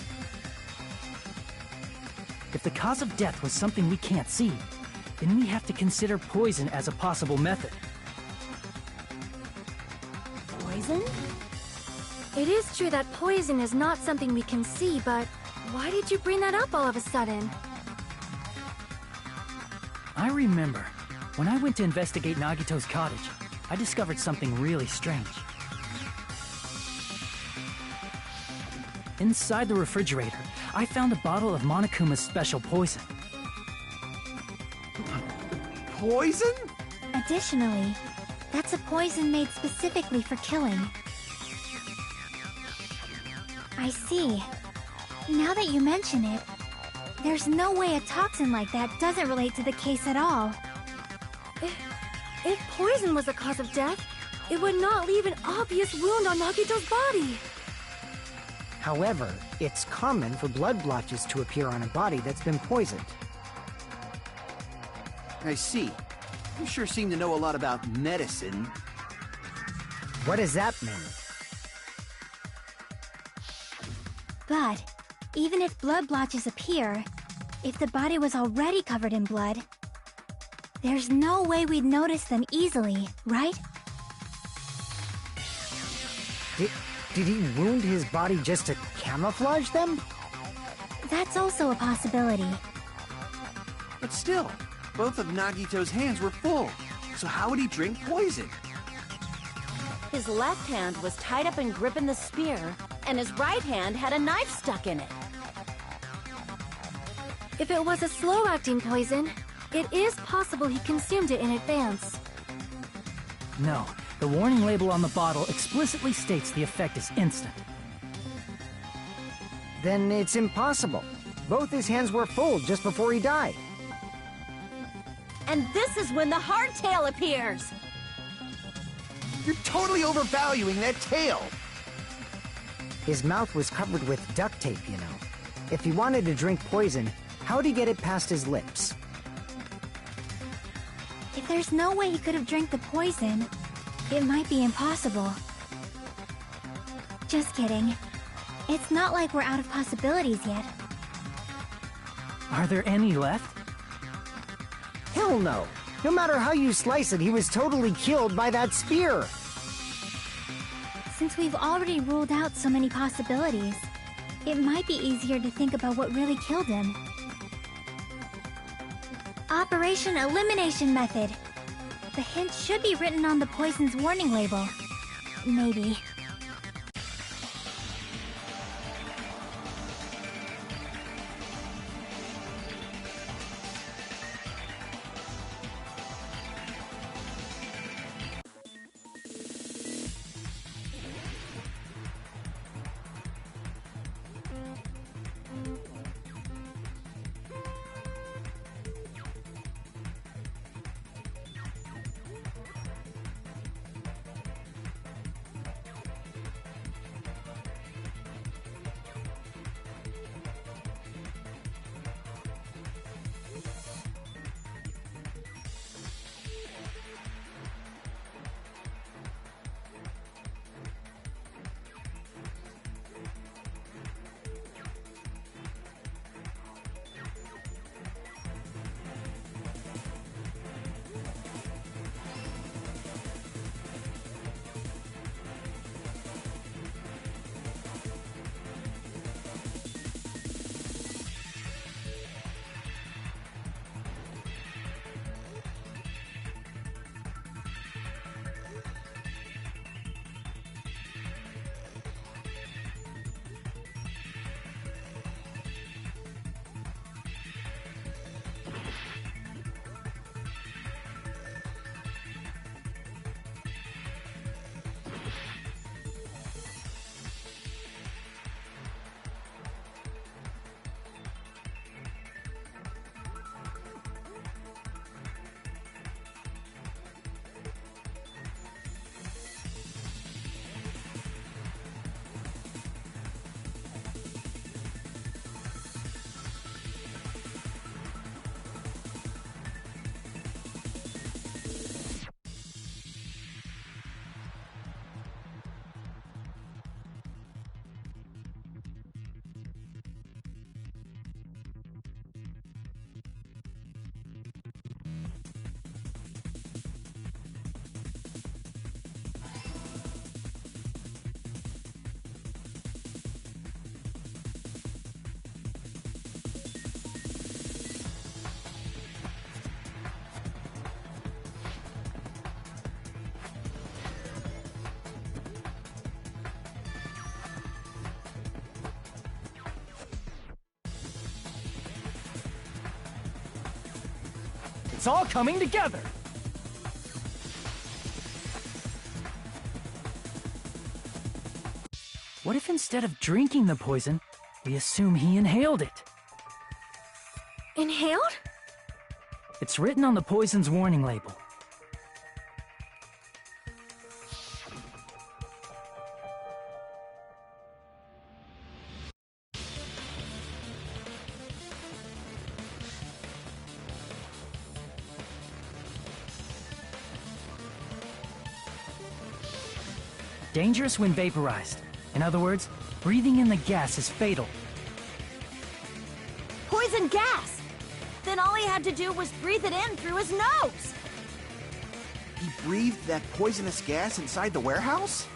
If the cause of death was something we can't see, then we have to consider poison as a possible method. Poison? It is true that poison is not something we can see, but why did you bring that up all of a sudden? I remember, when I went to investigate Nagito's cottage, I discovered something really strange. Inside the refrigerator, I found a bottle of Monokuma's special poison. Poison? Additionally, that's a poison made specifically for killing. I see. Now that you mention it, there's no way a toxin like that doesn't relate to the case at all. If poison was the cause of death, it would not leave an obvious wound on Nagito's body. However, it's common for blood blotches to appear on a body that's been poisoned. I see. You sure seem to know a lot about medicine. What does that mean? But, even if blood blotches appear, if the body was already covered in blood, there's no way we'd notice them easily, right? Did he wound his body just to camouflage them? That's also a possibility. But still, both of Nagito's hands were full. So how would he drink poison? His left hand was tied up and gripping the spear, and his right hand had a knife stuck in it. If it was a slow-acting poison, it is possible he consumed it in advance. No, the warning label on the bottle explicitly states the effect is instant. Then it's impossible. Both his hands were full just before he died. And this is when the hardtail appears! You're totally overvaluing that tail! His mouth was covered with duct tape, you know. If he wanted to drink poison, how'd he get it past his lips? If there's no way he could have drank the poison, it might be impossible. Just kidding. It's not like we're out of possibilities yet. Are there any left? Hell no. No matter how you slice it, he was totally killed by that spear. Since we've already ruled out so many possibilities, it might be easier to think about what really killed him. Operation Elimination Method. The hint should be written on the poison's warning label. Maybe. It's all coming together! What if instead of drinking the poison, we assume he inhaled it? Inhaled? It's written on the poison's warning label. Dangerous when vaporized. In other words, breathing in the gas is fatal. Poison gas! Then all he had to do was breathe it in through his nose! He breathed that poisonous gas inside the warehouse?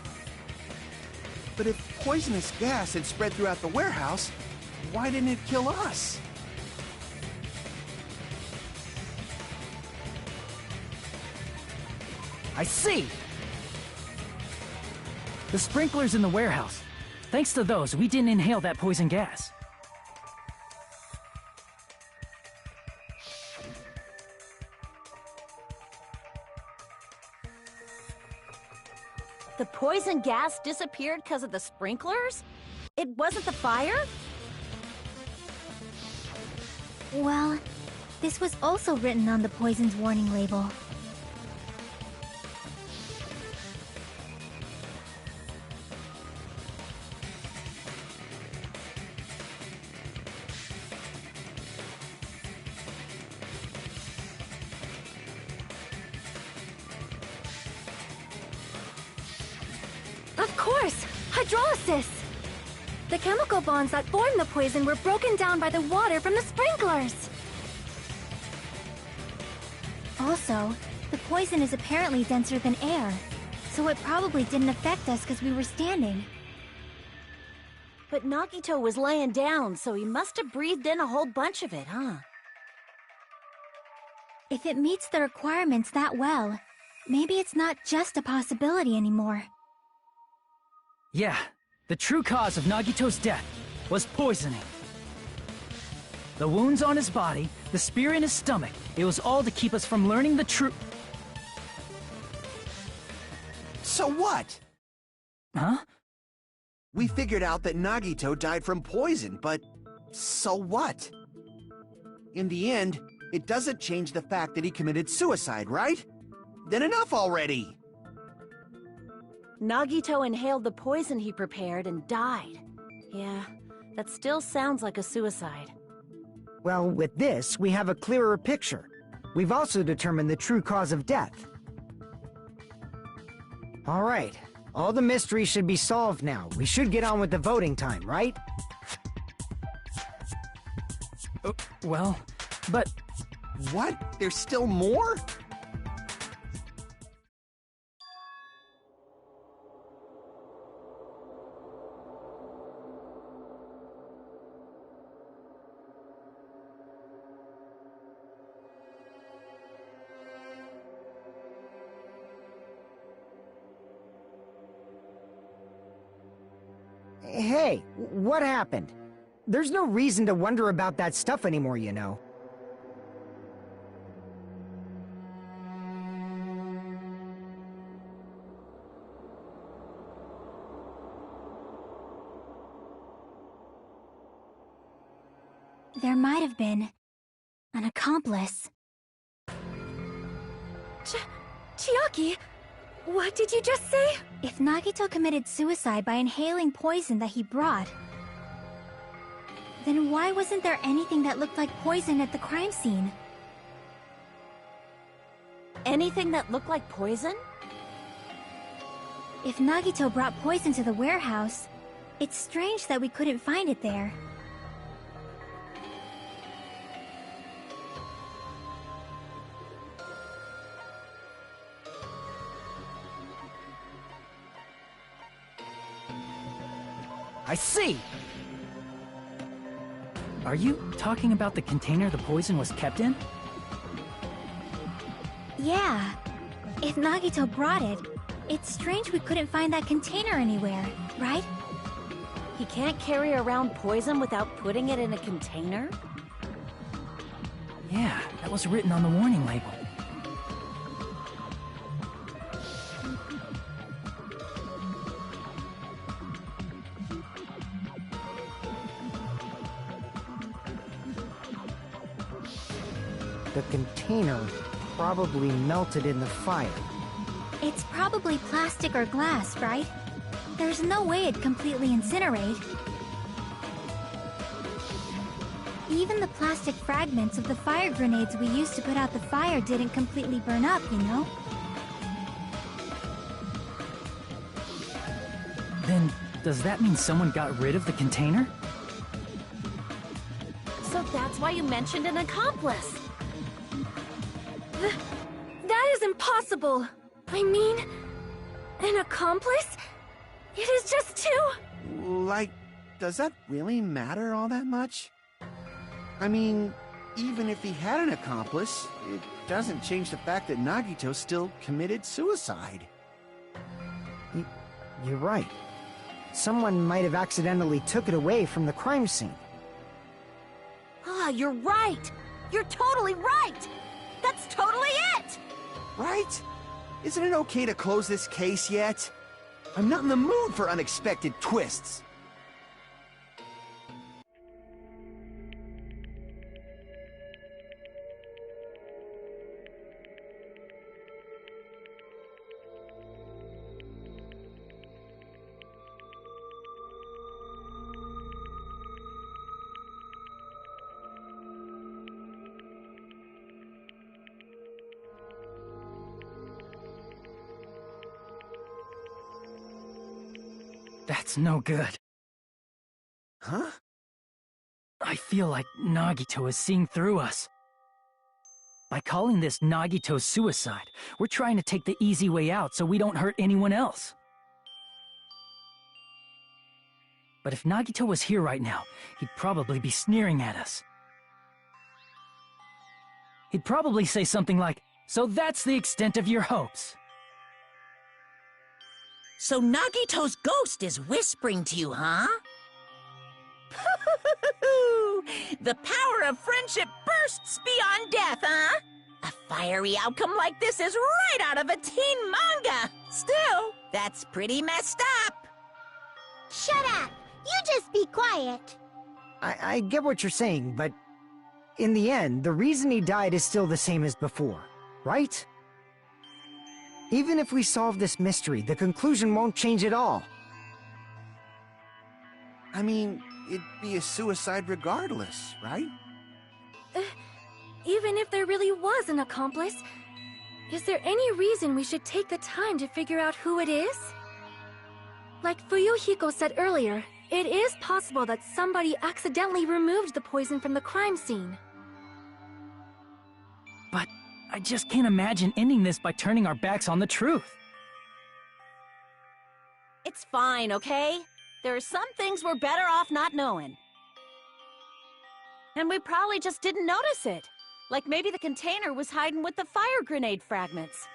But if poisonous gas had spread throughout the warehouse, why didn't it kill us? I see! The sprinklers in the warehouse. Thanks to those, we didn't inhale that poison gas. The poison gas disappeared because of the sprinklers? It wasn't the fire? Well, this was also written on the poison's warning label. course! Hydrolysis! The chemical bonds that formed the poison were broken down by the water from the sprinklers! Also, the poison is apparently denser than air, so it probably didn't affect us because we were standing. But Nagito was laying down, so he must have breathed in a whole bunch of it, huh? If it meets the requirements that well, maybe it's not just a possibility anymore. Yeah, the true cause of Nagito's death was poisoning. The wounds on his body, the spear in his stomach, it was all to keep us from learning the truth. So what? Huh? We figured out that Nagito died from poison, but so what? In the end, it doesn't change the fact that he committed suicide, right? Then enough already! Nagito inhaled the poison he prepared and died. Yeah, that still sounds like a suicide. Well, with this, we have a clearer picture. We've also determined the true cause of death. All right, all the mysteries should be solved now. We should get on with the voting time, right? Well, but... What? There's still more? Hey, what happened? There's no reason to wonder about that stuff anymore, you know. There might have been an accomplice. Chiaki, what did you just say? If Nagito committed suicide by inhaling poison that he brought, then why wasn't there anything that looked like poison at the crime scene? Anything that looked like poison? If Nagito brought poison to the warehouse, it's strange that we couldn't find it there. I see! Are you talking about the container the poison was kept in? Yeah. If Nagito brought it, it's strange we couldn't find that container anywhere, right? He can't carry around poison without putting it in a container? Yeah, that was written on the warning label. The container probably melted in the fire. It's probably plastic or glass, right? There's no way it'd completely incinerate. Even the plastic fragments of the fire grenades we used to put out the fire didn't completely burn up, you know? Then, does that mean someone got rid of the container? So that's why you mentioned an accomplice. That is impossible! I mean, an accomplice? It is just too... Like, does that really matter all that much? I mean, even if he had an accomplice, it doesn't change the fact that Nagito still committed suicide. You're right. Someone might have accidentally took it away from the crime scene. Ah, you're right! You're totally right! That's totally it! Right? Isn't it okay to close this case yet? I'm not in the mood for unexpected twists. That's no good. Huh? I feel like Nagito is seeing through us. By calling this Nagito's suicide, we're trying to take the easy way out so we don't hurt anyone else. But if Nagito was here right now, he'd probably be sneering at us. He'd probably say something like, "So that's the extent of your hopes." So Nagito's ghost is whispering to you, huh? The power of friendship bursts beyond death, huh? A fiery outcome like this is right out of a teen manga. Still, that's pretty messed up. Shut up! You just be quiet. I get what you're saying, but in the end, the reason he died is still the same as before, right? Even if we solve this mystery, the conclusion won't change at all. I mean, it'd be a suicide regardless, right? Even if there really was an accomplice, is there any reason we should take the time to figure out who it is? Like Fuyuhiko said earlier, it is possible that somebody accidentally removed the poison from the crime scene. But I just can't imagine ending this by turning our backs on the truth. It's fine, okay? There are some things we're better off not knowing. And we probably just didn't notice it. Like maybe the container was hiding with the fire grenade fragments.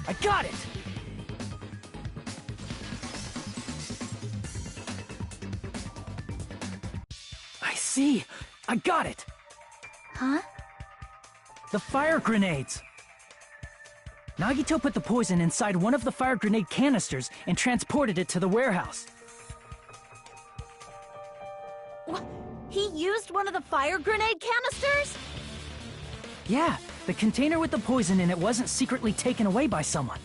I got it! I see! I got it! Huh? The fire grenades! Nagito put the poison inside one of the fire grenade canisters and transported it to the warehouse. What? He used one of the fire grenade canisters? Yeah, the container with the poison in it wasn't secretly taken away by someone.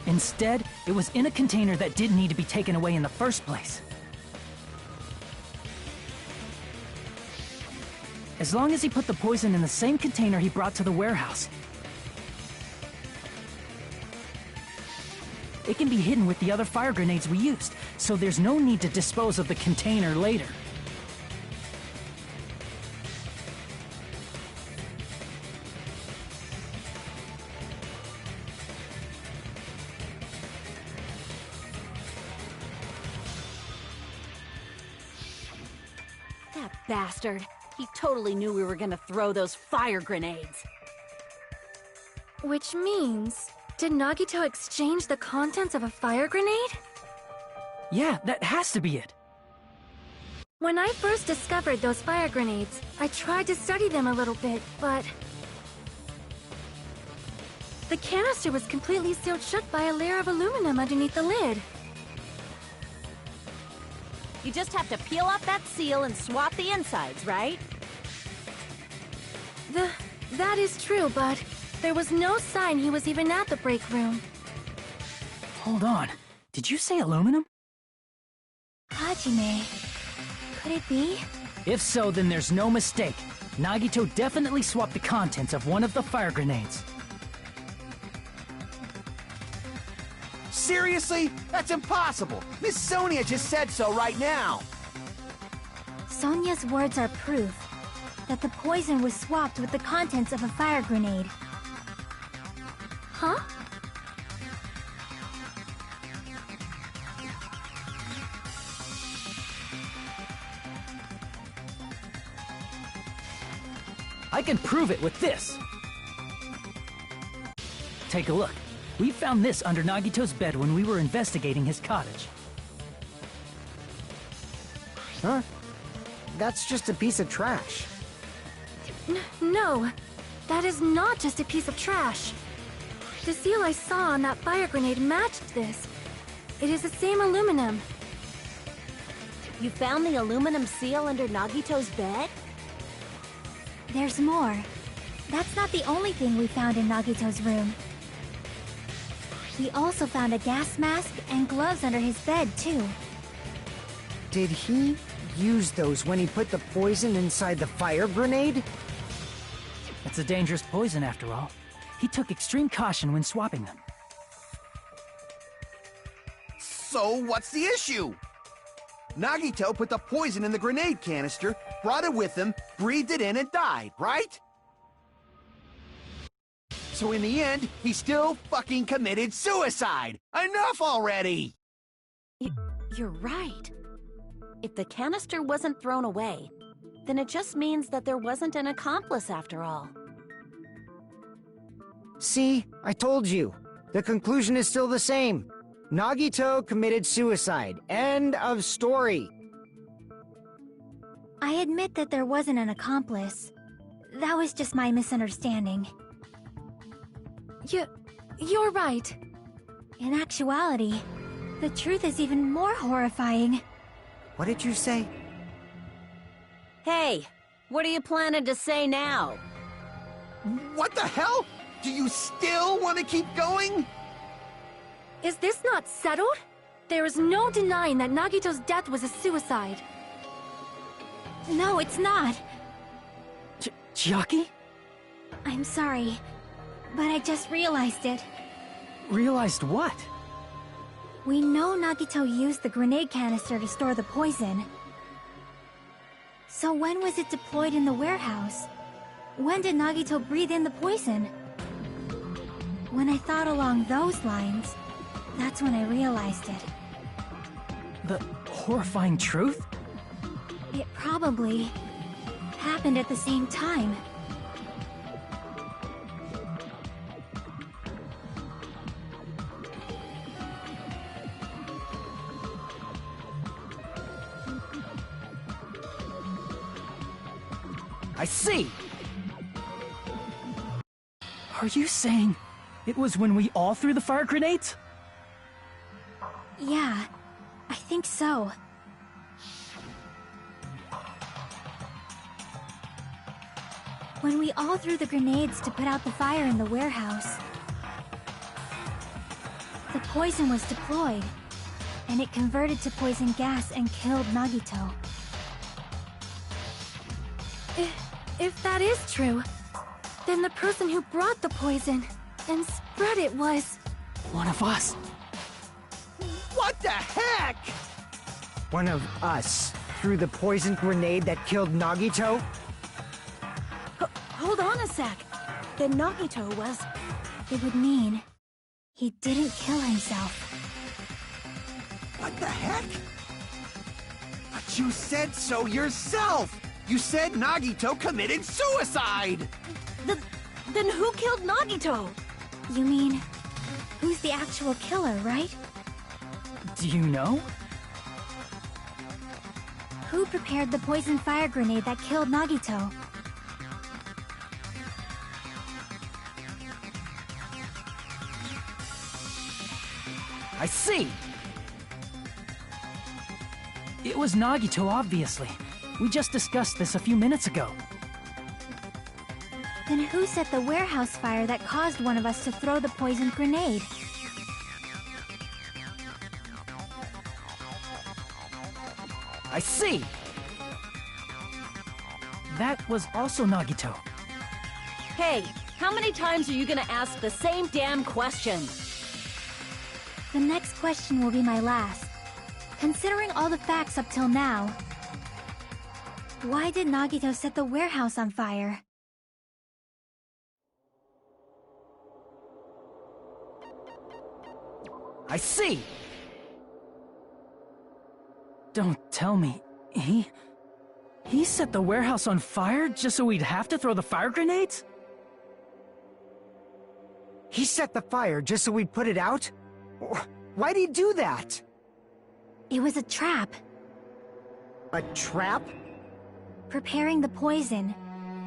Instead, it was in a container that didn't need to be taken away in the first place. As long as he put the poison in the same container he brought to the warehouse, it can be hidden with the other fire grenades we used, so there's no need to dispose of the container later. That bastard. He totally knew we were gonna throw those fire grenades. Which means, did Nagito exchange the contents of a fire grenade? Yeah, that has to be it. When I first discovered those fire grenades, I tried to study them a little bit, but... the canister was completely sealed shut by a layer of aluminum underneath the lid. You just have to peel off that seal and swap the insides, right? That is true, but there was no sign he was even at the break room. Hold on. Did you say aluminum? Hajime, could it be? If so, then there's no mistake. Nagito definitely swapped the contents of one of the fire grenades. Seriously? That's impossible! Miss Sonia just said so right now! Sonia's words are proof that the poison was swapped with the contents of a fire grenade. Huh? I can prove it with this! Take a look. We found this under Nagito's bed when we were investigating his cottage. Huh? That's just a piece of trash. No, that is not just a piece of trash. The seal I saw on that fire grenade matched this. It is the same aluminum. You found the aluminum seal under Nagito's bed? There's more. That's not the only thing we found in Nagito's room. We also found a gas mask and gloves under his bed, too. Did he use those when he put the poison inside the fire grenade? It's a dangerous poison, after all. He took extreme caution when swapping them. So what's the issue? Nagito put the poison in the grenade canister, brought it with him, breathed it in, and died, right? So in the end, he still fucking committed suicide! Enough already! You're right. If the canister wasn't thrown away, then it just means that there wasn't an accomplice after all. See, I told you. The conclusion is still the same. Nagito committed suicide. End of story. I admit that there wasn't an accomplice. That was just my misunderstanding. You're right. In actuality, the truth is even more horrifying. What did you say? Hey, what are you planning to say now? What the hell? Do you still want to keep going? Is this not settled? There is no denying that Nagito's death was a suicide. No, it's not. Chiaki? I'm sorry, but I just realized it. Realized what? We know Nagito used the grenade canister to store the poison. So when was it deployed in the warehouse? When did Nagito breathe in the poison? When I thought along those lines, that's when I realized it. The horrifying truth? It probably happened at the same time. I see! Are you saying it was when we all threw the fire grenades? Yeah, I think so. When we all threw the grenades to put out the fire in the warehouse, the poison was deployed, and it converted to poison gas and killed Nagito. If that is true, then the person who brought the poison and spread it was... one of us. What the heck? One of us threw the poison grenade that killed Nagito? Hold on a sec. Then Nagito was... It would mean he didn't kill himself. What the heck? But you said so yourself! You said Nagito committed suicide! Then who killed Nagito? You mean, who's the actual killer, right? Do you know? Who prepared the poison fire grenade that killed Nagito? I see! It was Nagito, obviously. We just discussed this a few minutes ago. Then who set the warehouse fire that caused one of us to throw the poison grenade? I see! That was also Nagito. Hey, how many times are you gonna ask the same damn question? The next question will be my last. Considering all the facts up till now, why did Nagito set the warehouse on fire? I see! Don't tell me, he set the warehouse on fire just so we'd have to throw the fire grenades? He set the fire just so we'd put it out? Why'd he do that? It was a trap. A trap? Preparing the poison.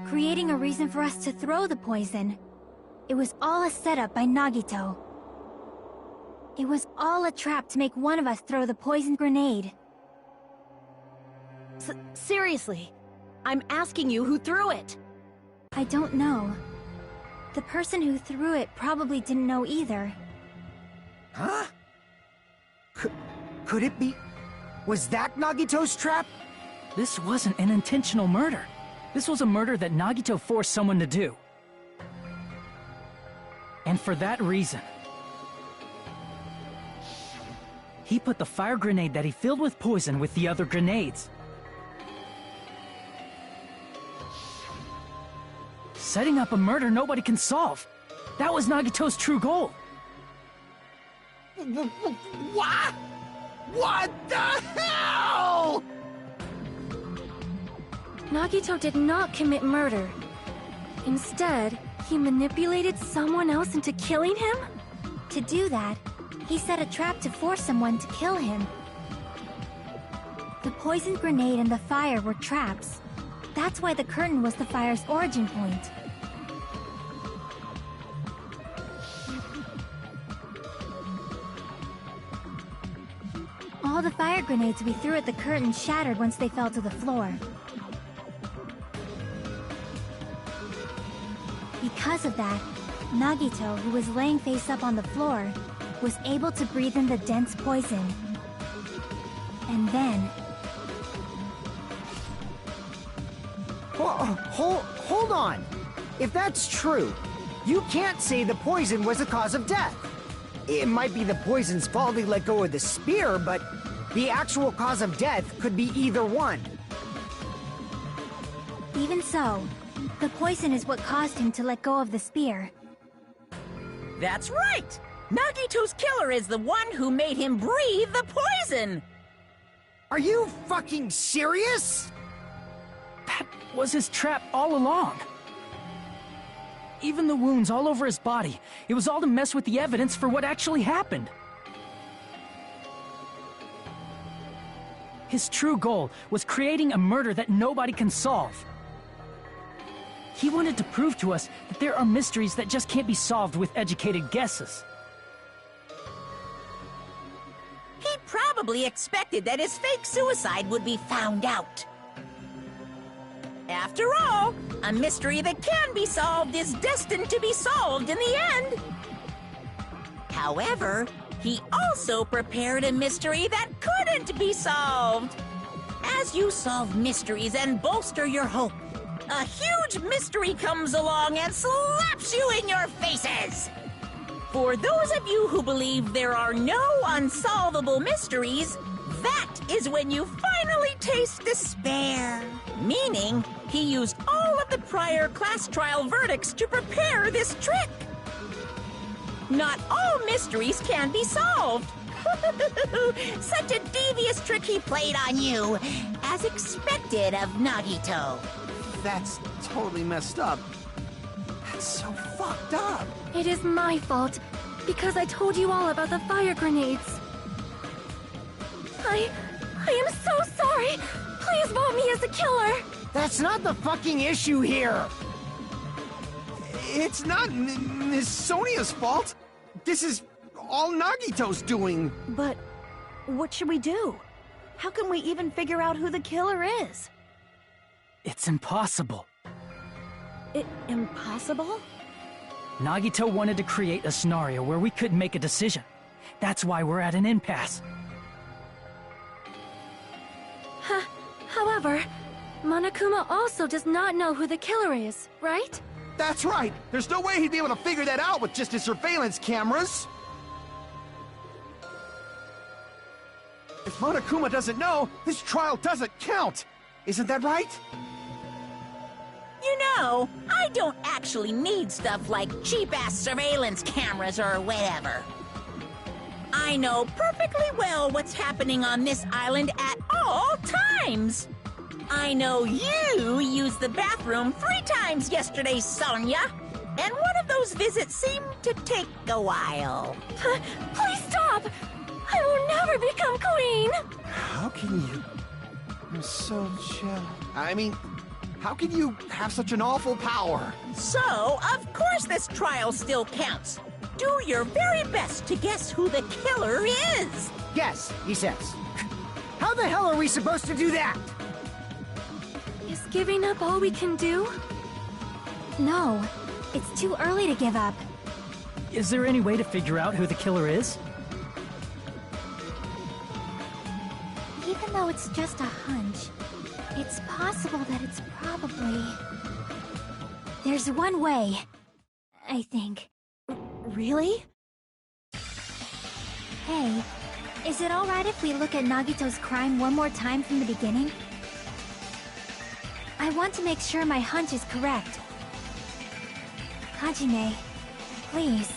Creating a reason for us to throw the poison. It was all a setup by Nagito. It was all a trap to make one of us throw the poison grenade. Seriously, I'm asking you who threw it. I don't know. The person who threw it probably didn't know either. Huh? Could it be... Was that Nagito's trap? This wasn't an intentional murder. This was a murder that Nagito forced someone to do. And for that reason, he put the fire grenade that he filled with poison with the other grenades. Setting up a murder nobody can solve. That was Nagito's true goal. What? What the hell? Nagito did not commit murder. Instead, he manipulated someone else into killing him? To do that, he set a trap to force someone to kill him. The poison grenade and the fire were traps. That's why the curtain was the fire's origin point. All the fire grenades we threw at the curtain shattered once they fell to the floor. Because of that, Nagito, who was laying face up on the floor, was able to breathe in the dense poison. And then... Hold on! If that's true, you can't say the poison was the cause of death. It might be the poison's fault he let go of the spear, but the actual cause of death could be either one. Even so, the poison is what caused him to let go of the spear. That's right! Nagito's killer is the one who made him breathe the poison! Are you fucking serious? That was his trap all along. Even the wounds all over his body, it was all to mess with the evidence for what actually happened. His true goal was creating a murder that nobody can solve. He wanted to prove to us that there are mysteries that just can't be solved with educated guesses. He probably expected that his fake suicide would be found out. After all, a mystery that can be solved is destined to be solved in the end. However, he also prepared a mystery that couldn't be solved. As you solve mysteries and bolster your hope, a huge mystery comes along and slaps you in your faces. For those of you who believe there are no unsolvable mysteries, that is when you finally taste despair. Meaning, he used all of the prior class trial verdicts to prepare this trick. Not all mysteries can be solved, Such a devious trick he played on you, as expected of Nagito. That's totally messed up. That's so fucked up. It is my fault, because I told you all about the fire grenades. I am so sorry. Please vote me as the killer. That's not the fucking issue here! It's not Miss Sonia's fault. This is all Nagito's doing. But what should we do? How can we even figure out who the killer is? It's impossible. Impossible? Nagito wanted to create a scenario where we couldn't make a decision. That's why we're at an impasse. However, Monokuma also does not know who the killer is, right? That's right. There's no way he'd be able to figure that out with just his surveillance cameras. If Monokuma doesn't know, this trial doesn't count. Isn't that right? You know, I don't actually need stuff like cheap-ass surveillance cameras or whatever. I know perfectly well what's happening on this island at all times. I know you used the bathroom 3 times yesterday, Sonia. And one of those visits seemed to take a while. Please stop! I will never become queen! How can you? I'm so jealous. I mean, how can you have such an awful power? So, of course this trial still counts. Do your very best to guess who the killer is. Yes, he says. How the hell are we supposed to do that? Is giving up all we can do? No, it's too early to give up. Is there any way to figure out who the killer is? Even though it's just a hunch, it's possible that it's probably... There's one way, I think. Really? Hey, is it alright if we look at Nagito's crime one more time from the beginning? I want to make sure my hunch is correct. Hajime, please.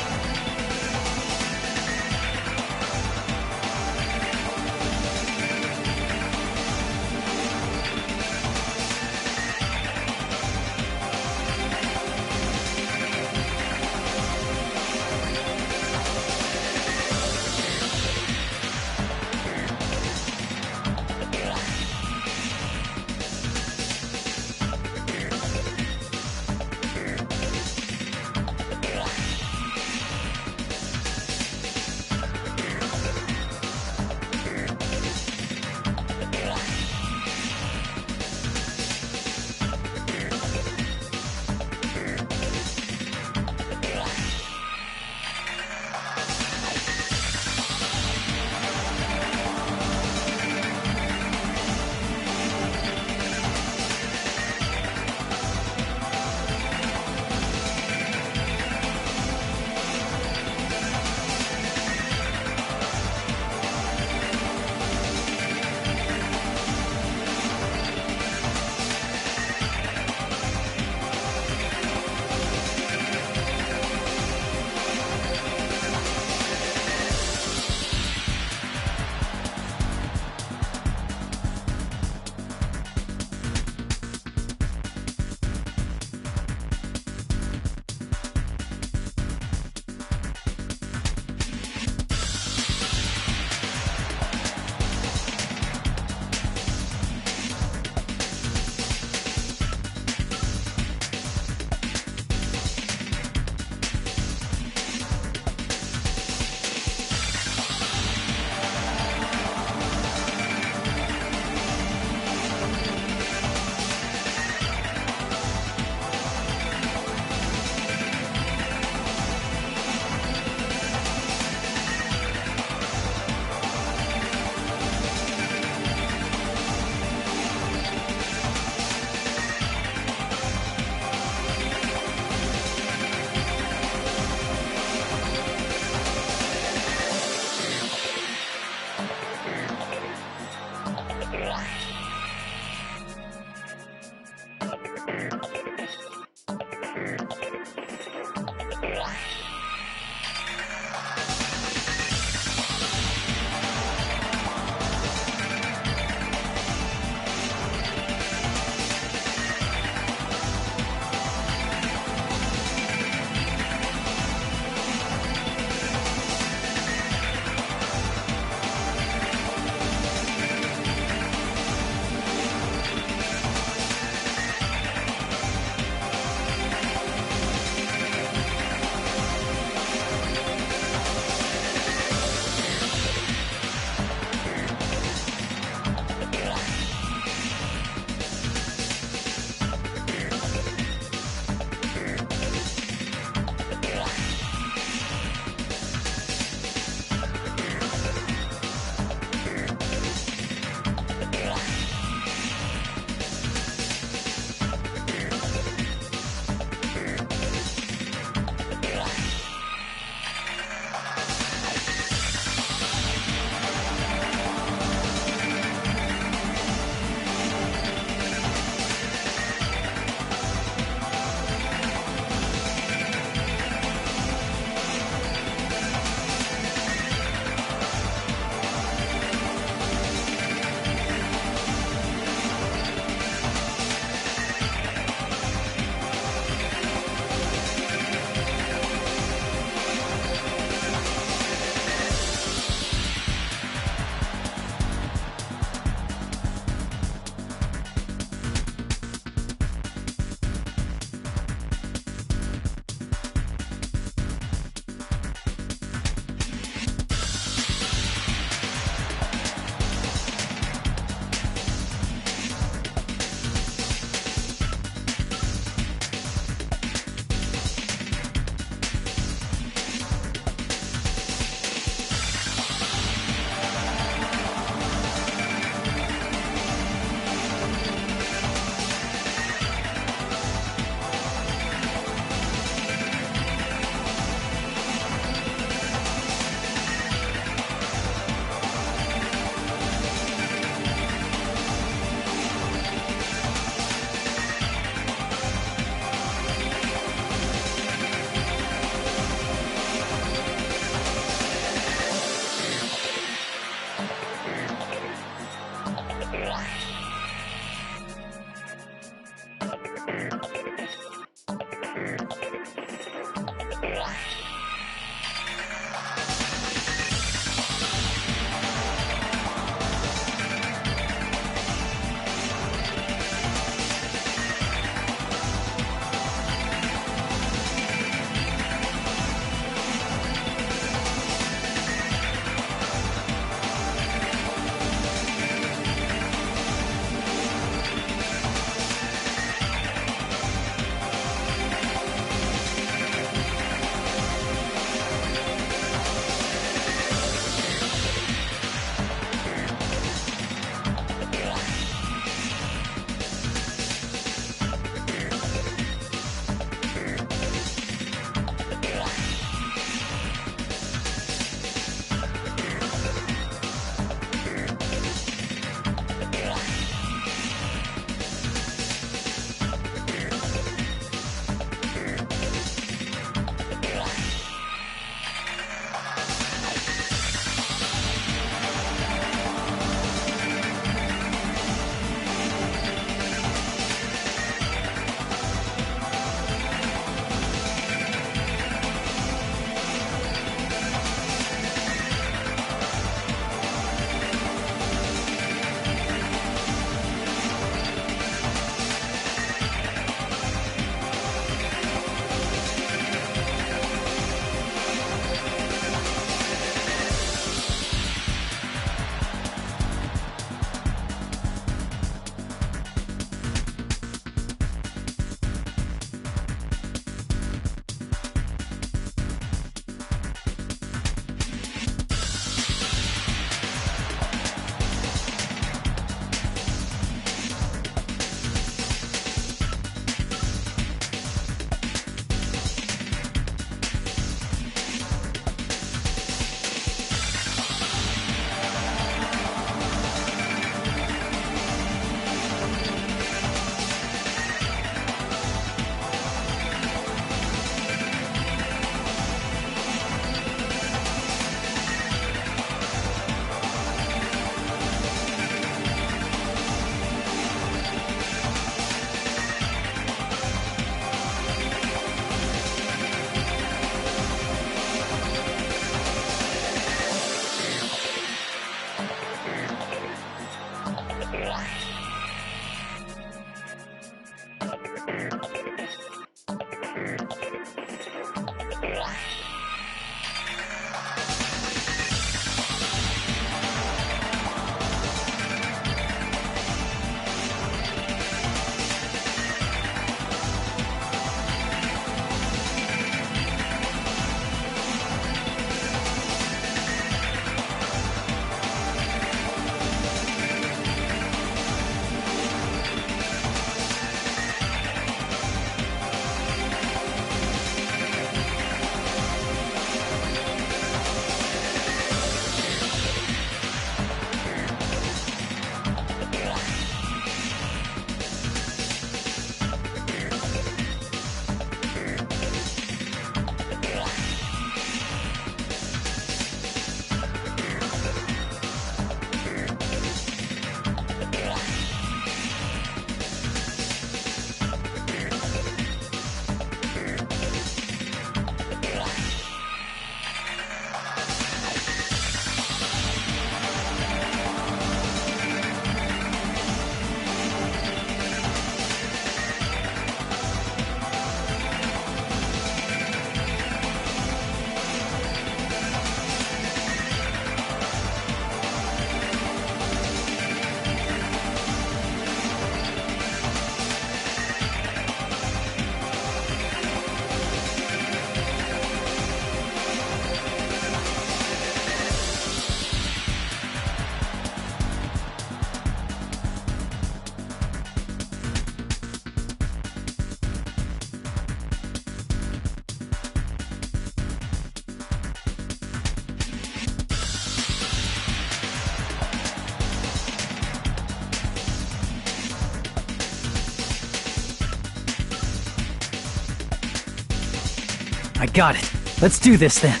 I got it. Let's do this then.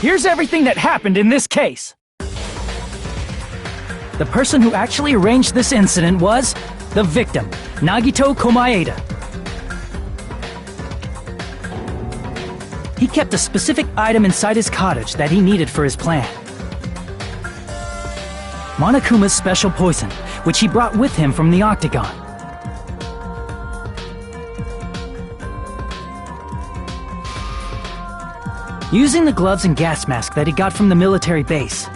Here's everything that happened in this case. The person who actually arranged this incident was the victim, Nagito Komaeda. He kept a specific item inside his cottage that he needed for his plan. Monokuma's special poison, which he brought with him from the Octagon. Using the gloves and gas mask that he got from the military base,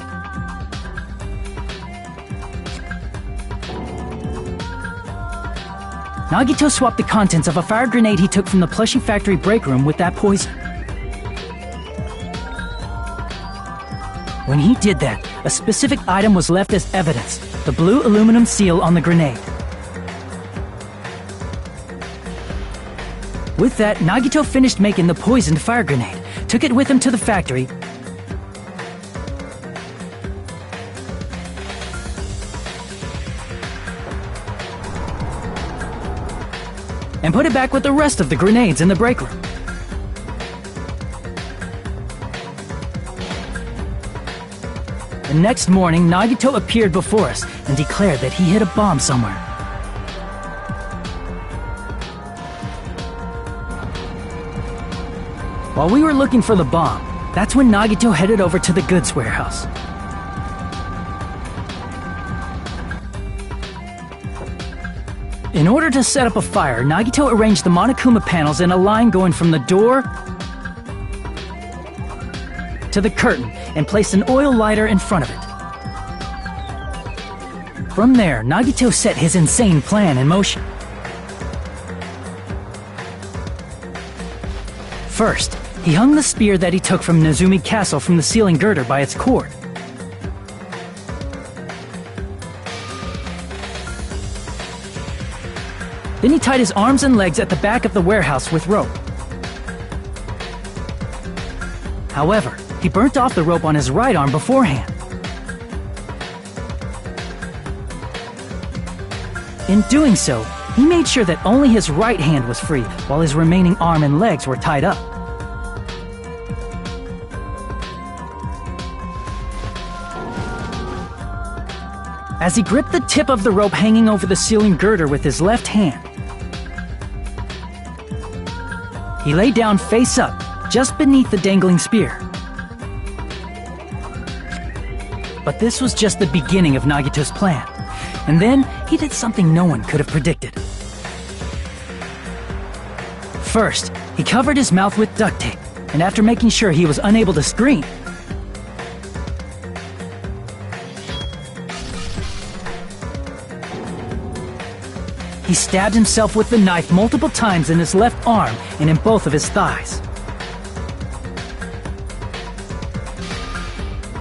Nagito swapped the contents of a fire grenade he took from the plushie factory break room with that poison. When he did that, a specific item was left as evidence, the blue aluminum seal on the grenade. With that, Nagito finished making the poisoned fire grenade, took it with him to the factory, and put it back with the rest of the grenades in the break room. The next morning, Nagito appeared before us and declared that he hid a bomb somewhere. While we were looking for the bomb, that's when Nagito headed over to the goods warehouse. In order to set up a fire, Nagito arranged the Monokuma panels in a line going from the door to the curtain and placed an oil lighter in front of it. From there, Nagito set his insane plan in motion. First, he hung the spear that he took from Nezumi Castle from the ceiling girder by its cord. Then he tied his arms and legs at the back of the warehouse with rope. However, he burnt off the rope on his right arm beforehand. In doing so, he made sure that only his right hand was free, while his remaining arm and legs were tied up. As he gripped the tip of the rope hanging over the ceiling girder with his left hand, he lay down face up, just beneath the dangling spear. But this was just the beginning of Nagito's plan. And then, he did something no one could have predicted. First, he covered his mouth with duct tape, and after making sure he was unable to scream, he stabbed himself with the knife multiple times in his left arm and in both of his thighs.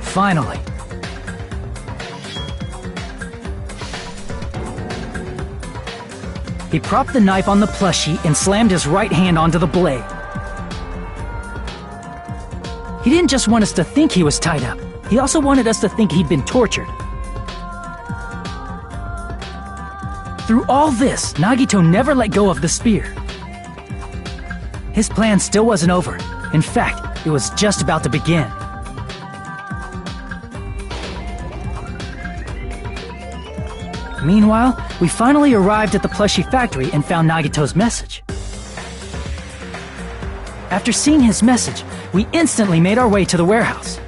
Finally, he propped the knife on the plushie and slammed his right hand onto the blade. He didn't just want us to think he was tied up. He also wanted us to think he'd been tortured. Through all this, Nagito never let go of the spear. His plan still wasn't over. In fact, it was just about to begin. Meanwhile, we finally arrived at the plushie factory and found Nagito's message. After seeing his message, we instantly made our way to the warehouse.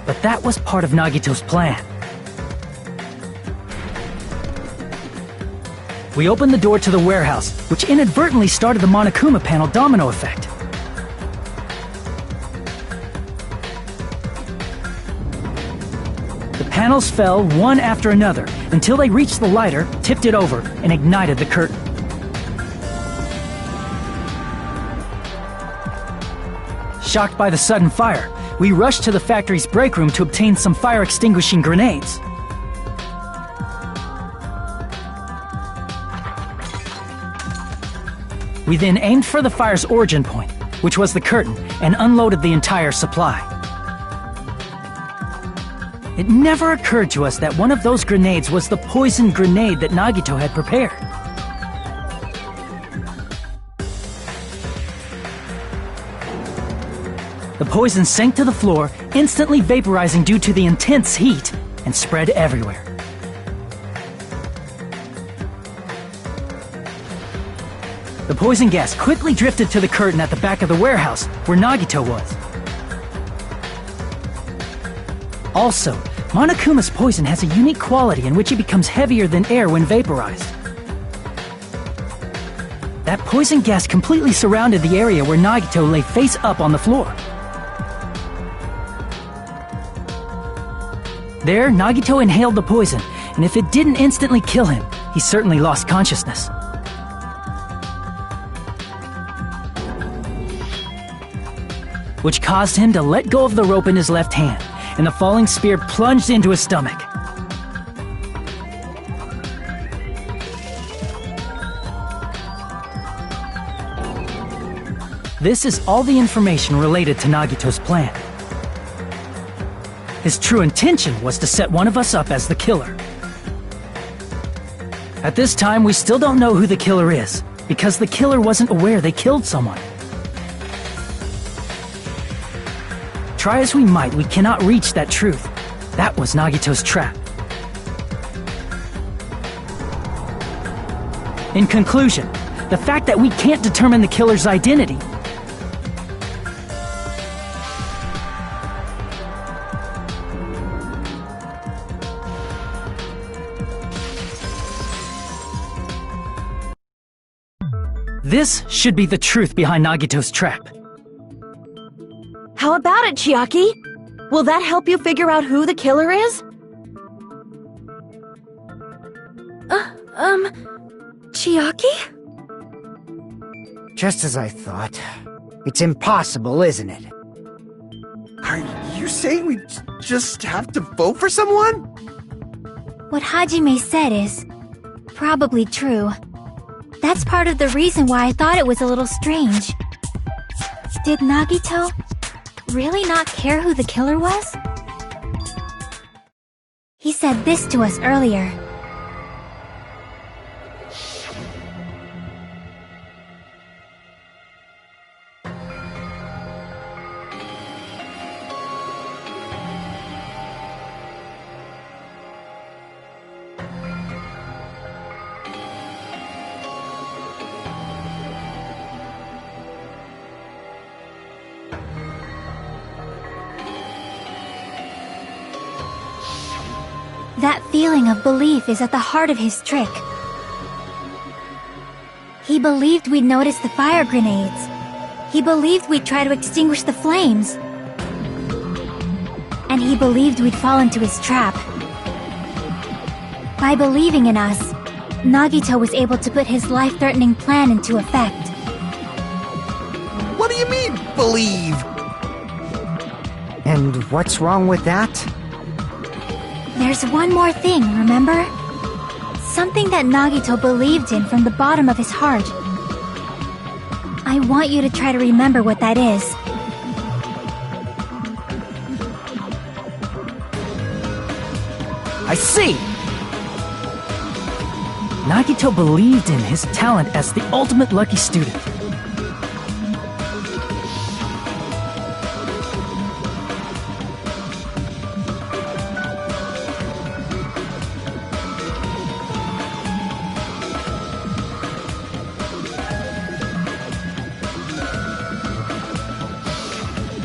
But that was part of Nagito's plan. We opened the door to the warehouse, which inadvertently started the Monokuma panel domino effect. The panels fell one after another until they reached the lighter, tipped it over, and ignited the curtain. Shocked by the sudden fire, we rushed to the factory's break room to obtain some fire-extinguishing grenades. We then aimed for the fire's origin point, which was the curtain, and unloaded the entire supply. It never occurred to us that one of those grenades was the poison grenade that Nagito had prepared. poison sank to the floor, instantly vaporizing due to the intense heat, and spread everywhere. The poison gas quickly drifted to the curtain at the back of the warehouse, where Nagito was. Also, Monokuma's poison has a unique quality in which it becomes heavier than air when vaporized. That poison gas completely surrounded the area where Nagito lay face up on the floor. There, Nagito inhaled the poison, and if it didn't instantly kill him, he certainly lost consciousness. Which caused him to let go of the rope in his left hand, and the falling spear plunged into his stomach. This is all the information related to Nagito's plan. His true intention was to set one of us up as the killer. At this time, we still don't know who the killer is, because the killer wasn't aware they killed someone. Try as we might, we cannot reach that truth. That was Nagito's trap. In conclusion, the fact that we can't determine the killer's identity this should be the truth behind Nagito's trap. How about it, Chiaki? Will that help you figure out who the killer is? Chiaki? Just as I thought. It's impossible, isn't it? Are you saying we just have to vote for someone? What Hajime said is probably true. That's part of the reason why I thought it was a little strange. Did Nagito really not care who the killer was? He said this to us earlier. That feeling of belief is at the heart of his trick. He believed we'd notice the fire grenades. He believed we'd try to extinguish the flames. And he believed we'd fall into his trap. By believing in us, Nagito was able to put his life-threatening plan into effect. What do you mean, believe? And what's wrong with that? There's one more thing, remember? Something that Nagito believed in from the bottom of his heart. I want you to try to remember what that is. I see! Nagito believed in his talent as the ultimate lucky student.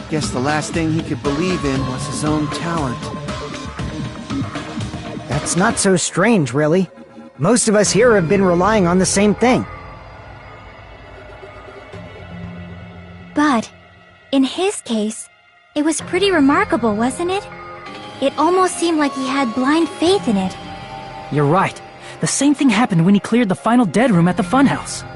Guess the last thing he could believe in was his own talent. That's not so strange, really. Most of us here have been relying on the same thing. But, in his case, it was pretty remarkable, wasn't it? It almost seemed like he had blind faith in it. You're right. The same thing happened when he cleared the final dead room at the funhouse.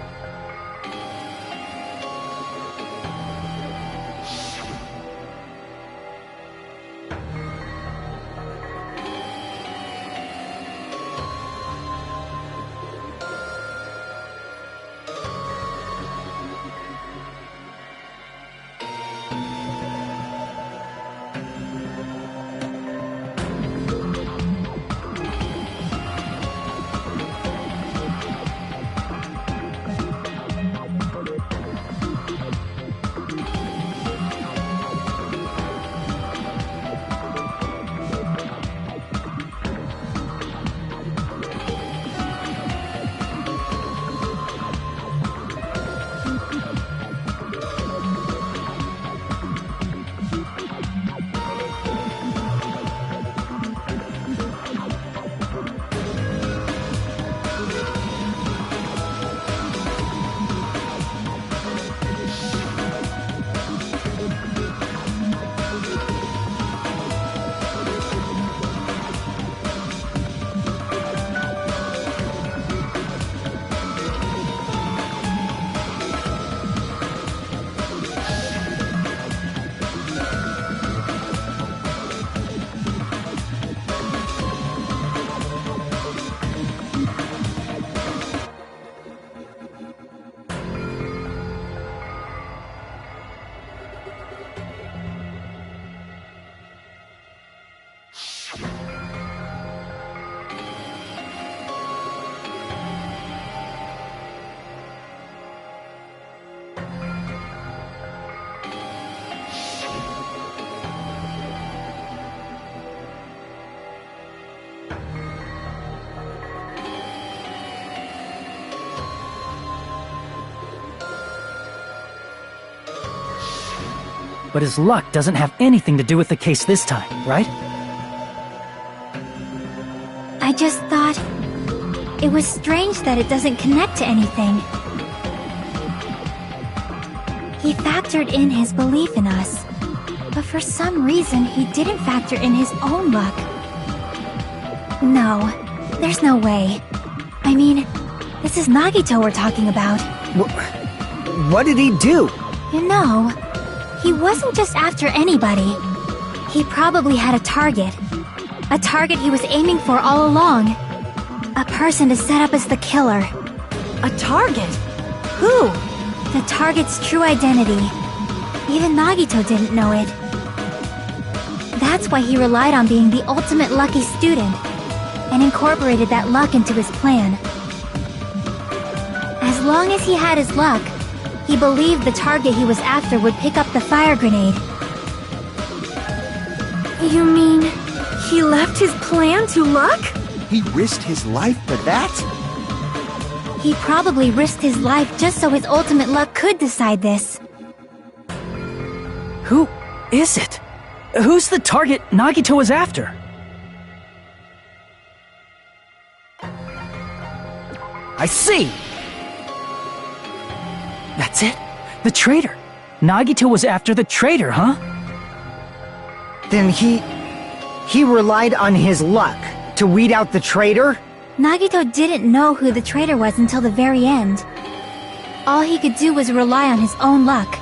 But his luck doesn't have anything to do with the case this time, right? I just thought it was strange that it doesn't connect to anything. He factored in his belief in us, but for some reason he didn't factor in his own luck. No, there's no way. I mean, this is Nagito we're talking about. What did he do? You know, he wasn't just after anybody. He probably had a target. A target he was aiming for all along. A person to set up as the killer. A target? Who? The target's true identity. Even Nagito didn't know it. That's why he relied on being the ultimate lucky student, and incorporated that luck into his plan. As long as he had his luck, he believed the target he was after would pick up the fire grenade. You mean, he left his plan to luck? He risked his life for that? He probably risked his life just so his ultimate luck could decide this. Who is it? Who's the target Nagito was after? I see! That's it? The traitor! Nagito was after the traitor, huh? Then he relied on his luck to weed out the traitor? Nagito didn't know who the traitor was until the very end. All he could do was rely on his own luck.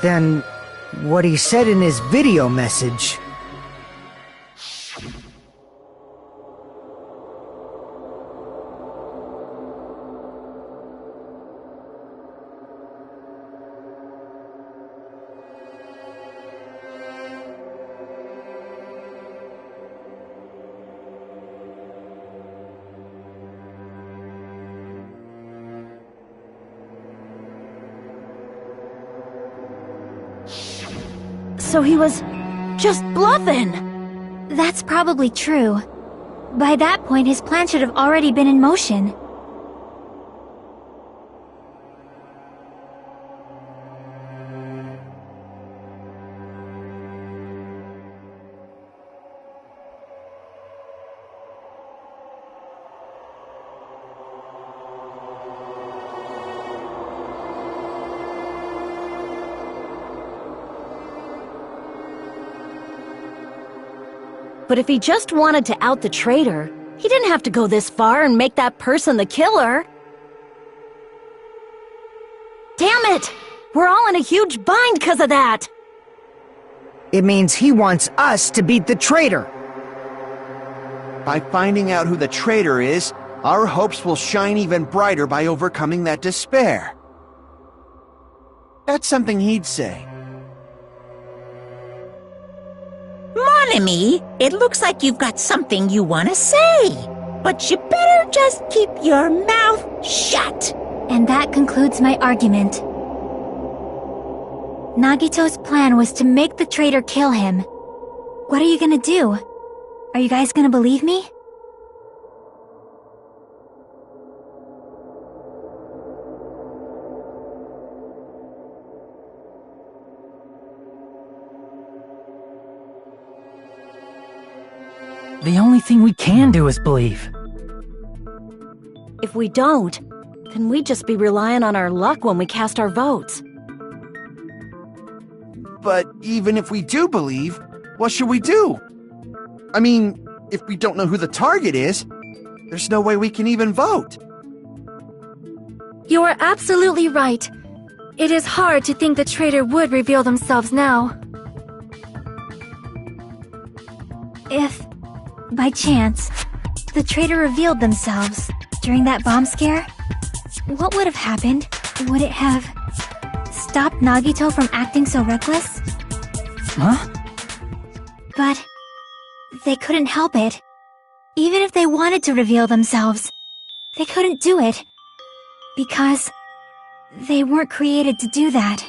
Then what he said in his video message... So he was just bluffing. That's probably true. By that point, his plan should have already been in motion. But if he just wanted to out the traitor, he didn't have to go this far and make that person the killer. Damn it! We're all in a huge bind because of that! It means he wants us to beat the traitor. By finding out who the traitor is, our hopes will shine even brighter by overcoming that despair. That's something he'd say. Mon ami, it looks like you've got something you want to say. But you better just keep your mouth shut. And that concludes my argument. Nagito's plan was to make the traitor kill him. What are you gonna do? Are you guys gonna believe me? The only thing we can do is believe. If we don't, then we'd just be relying on our luck when we cast our votes. But even if we do believe, what should we do? I mean, if we don't know who the target is, there's no way we can even vote. You are absolutely right. It is hard to think the traitor would reveal themselves now. If, by chance, the traitor revealed themselves during that bomb scare, what would have happened? Would it have stopped Nagito from acting so reckless? Huh? But they couldn't help it. Even if they wanted to reveal themselves, they couldn't do it. Because they weren't created to do that.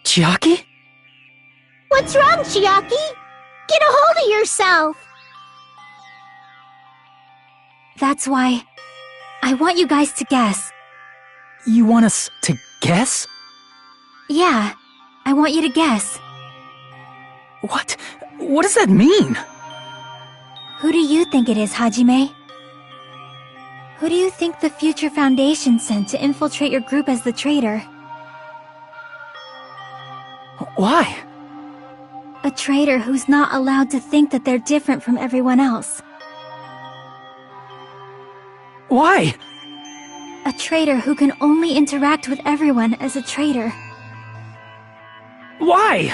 Chiaki? What's wrong, Chiaki? Get a hold of yourself! That's why I want you guys to guess. You want us to guess? Yeah, I want you to guess. What? What does that mean? Who do you think it is, Hajime? Who do you think the Future Foundation sent to infiltrate your group as the traitor? Why? A traitor who's not allowed to think that they're different from everyone else. Why? A traitor who can only interact with everyone as a traitor. Why?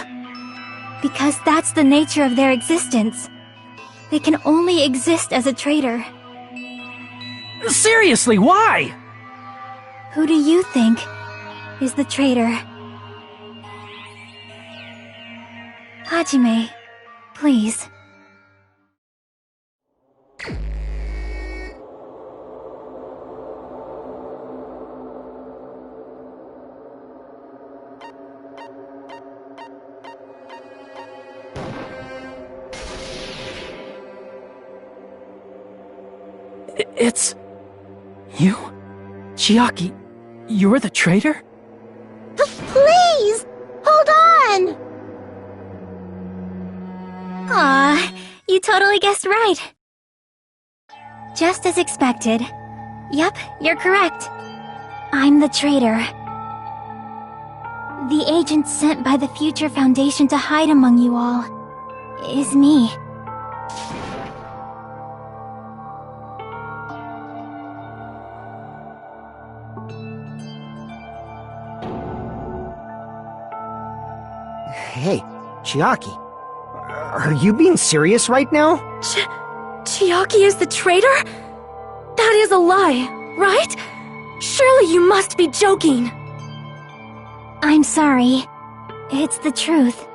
Because that's the nature of their existence. They can only exist as a traitor. Seriously, why? Who do you think is the traitor? Hajime, please. It's... you? Chiaki, you're the traitor? Please! Hold on! Aw, you totally guessed right. Just as expected. Yup, you're correct. I'm the traitor. The agent sent by the Future Foundation to hide among you all is me. Hey, Chiaki. Are you being serious right now? Chiaki is the traitor? That is a lie, right? Surely you must be joking. I'm sorry. It's the truth.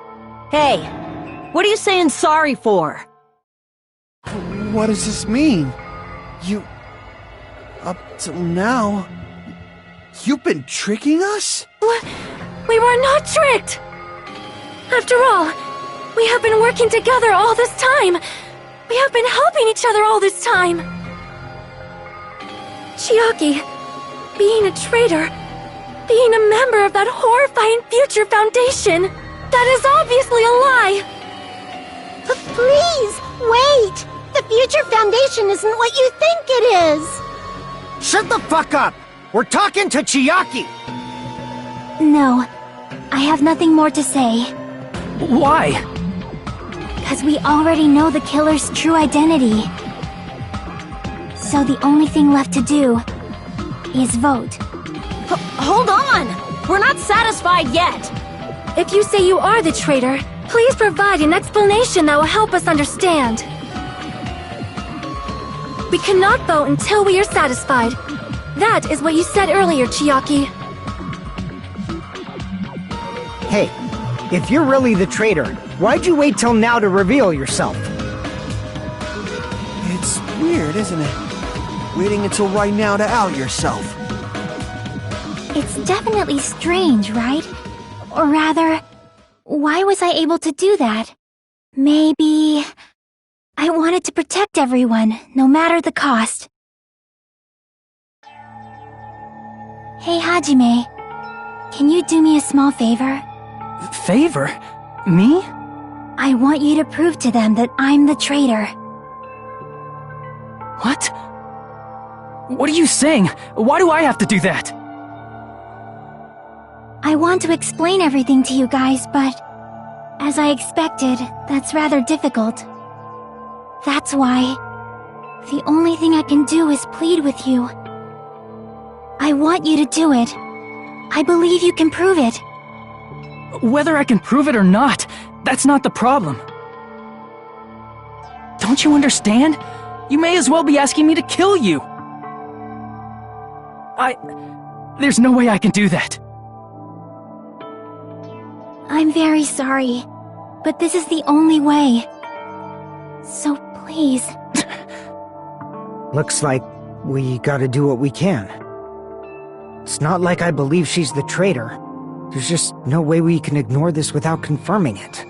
Hey, what are you saying sorry for? What does this mean? You... Up till now... You've been tricking us? We were not tricked! After all, we have been working together all this time. We have been helping each other all this time. Chiaki, being a traitor, being a member of that horrifying Future Foundation, that is obviously a lie. Please, wait! The Future Foundation isn't what you think it is! Shut the fuck up! We're talking to Chiaki! No, I have nothing more to say. Why? Because we already know the killer's true identity. So the only thing left to do is vote. Hold on! We're not satisfied yet! If you say you are the traitor, please provide an explanation that will help us understand. We cannot vote until we are satisfied. That is what you said earlier, Chiaki. Hey, if you're really the traitor, why'd you wait till now to reveal yourself? It's weird, isn't it? Waiting until right now to out yourself. It's definitely strange, right? Or rather, why was I able to do that? Maybe... I wanted to protect everyone, no matter the cost. Hey, Hajime. Can you do me a small favor? Favor? Me? I want you to prove to them that I'm the traitor. What? What are you saying? Why do I have to do that? I want to explain everything to you guys, but... as I expected, that's rather difficult. That's why... the only thing I can do is plead with you. I want you to do it. I believe you can prove it. Whether I can prove it or not, that's not the problem. Don't you understand? You may as well be asking me to kill you. There's no way I can do that. I'm very sorry, but this is the only way. So please. Looks like we gotta do what we can. It's not like I believe she's the traitor. There's just no way we can ignore this without confirming it.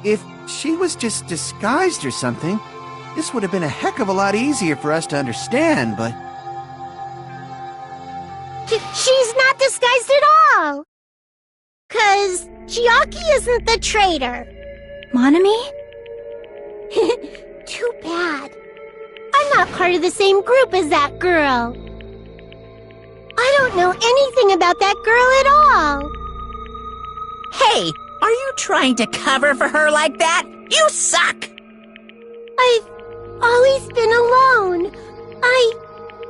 If she was just disguised or something, this would have been a heck of a lot easier for us to understand, but... She's not disguised at all! because Chiaki isn't the traitor. Monami? Too bad. I'm not part of the same group as that girl. I don't know anything about that girl at all. Hey, are you trying to cover for her like that? You suck! I've always been alone. I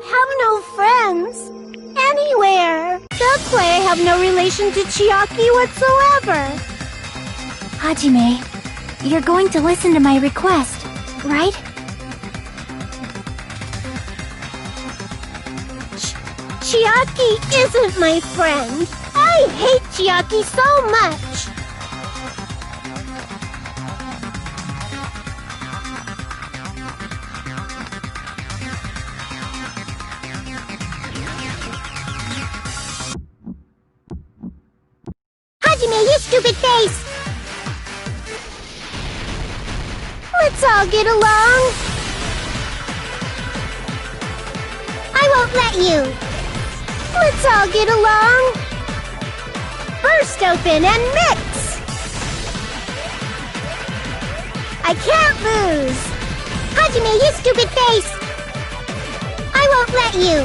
have no friends. Anywhere. That's why I have no relation to Chiaki whatsoever. Hajime, you're going to listen to my request, right? Chiaki isn't my friend. I hate Chiaki so much. Hajime, you stupid face! Let's all get along. I won't let you. Let's all get along. Burst open and mix. I can't lose. Hajime, you stupid face. I won't let you.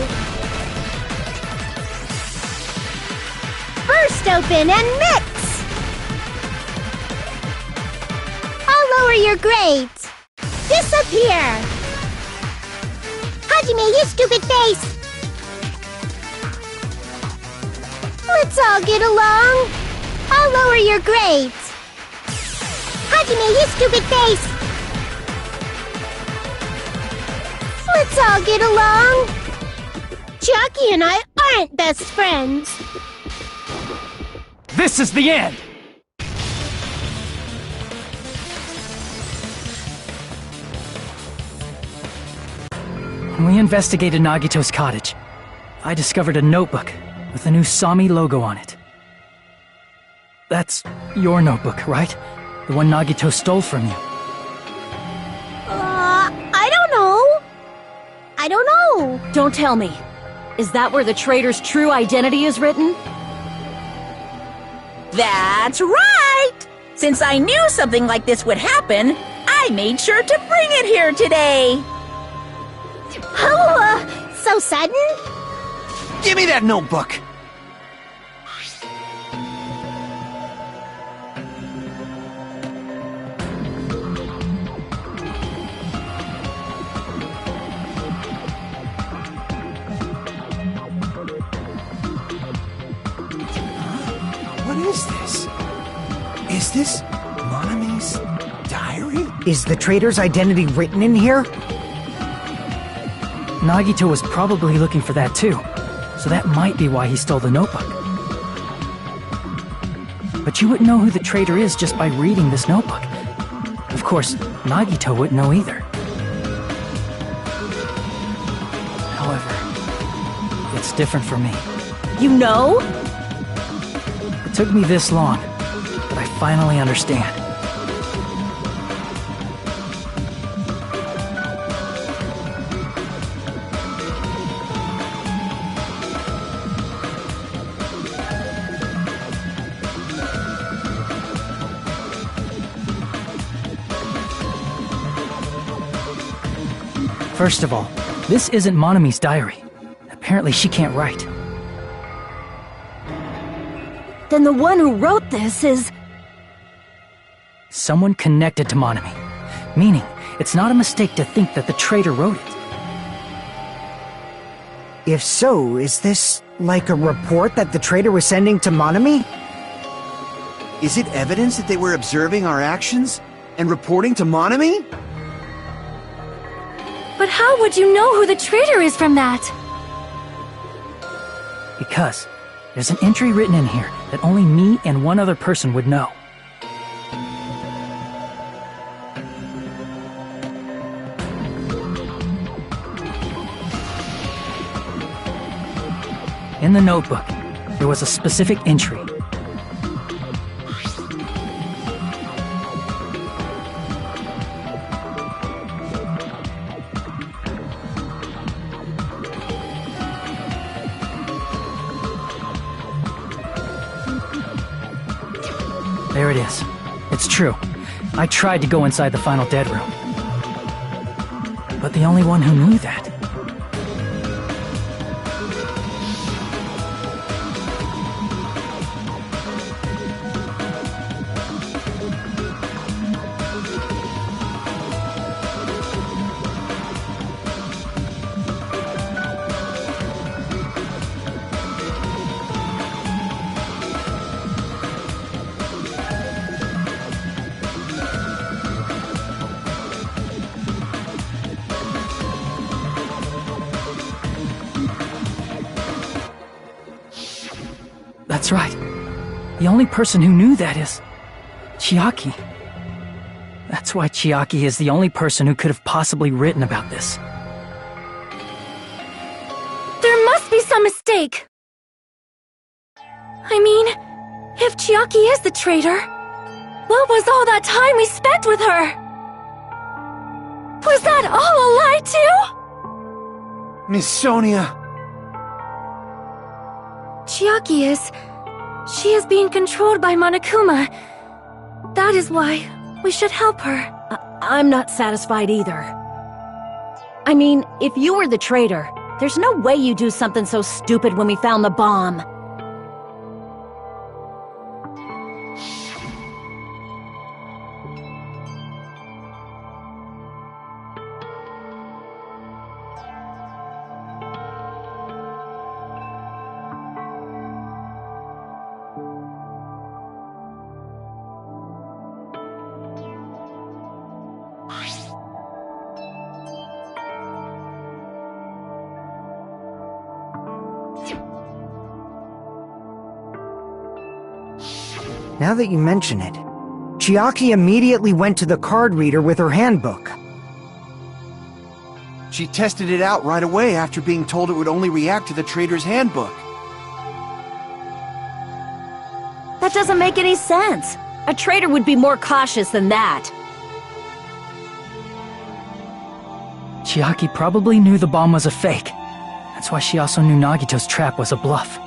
Burst open and mix. I'll lower your grades. Disappear. Hajime, you stupid face. Let's all get along. I'll lower your grades. Hajime, you stupid face. Let's all get along. Chiaki and I aren't best friends. This is the end! When we investigated Nagito's cottage, I discovered a notebook with the new Sami logo on it. That's your notebook, right? The one Nagito stole from you. I don't know. I don't know. Don't tell me. Is that where the traitor's true identity is written? That's right! Since I knew something like this would happen, I made sure to bring it here today. Oh, so sudden? Give me that notebook! What is this? Is this Monami's diary? Is the traitor's identity written in here? Nagito was probably looking for that too, so that might be why he stole the notebook. But you wouldn't know who the traitor is just by reading this notebook. Of course, Nagito wouldn't know either. However, it's different for me. You know? It took me this long, but I finally understand. First of all, this isn't Monami's diary. Apparently she can't write. Then the one who wrote this is... Someone connected to Monami. Meaning, it's not a mistake to think that the traitor wrote it. If so, is this like a report that the traitor was sending to Monami? Is it evidence that they were observing our actions and reporting to Monami? But how would you know who the traitor is from that? Because there's an entry written in here that only me and one other person would know. In the notebook, there was a specific entry. it is. It's true. I tried to go inside the final dead room. But the only one who knew that... That's right. The only person who knew that is... Chiaki. That's why Chiaki is the only person who could have possibly written about this. There must be some mistake! I mean, if Chiaki is the traitor, what was all that time we spent with her? Was that all a lie too? Miss Sonia... Chiaki is... She is being controlled by Monokuma. That is why we should help her. I'm not satisfied either. I mean, if you were the traitor, there's no way you'd do something so stupid when we found the bomb. Now that you mention it, Chiaki immediately went to the card reader with her handbook. She tested it out right away after being told it would only react to the trader's handbook. That doesn't make any sense. A traitor would be more cautious than that. Chiaki probably knew the bomb was a fake. That's why she also knew Nagito's trap was a bluff.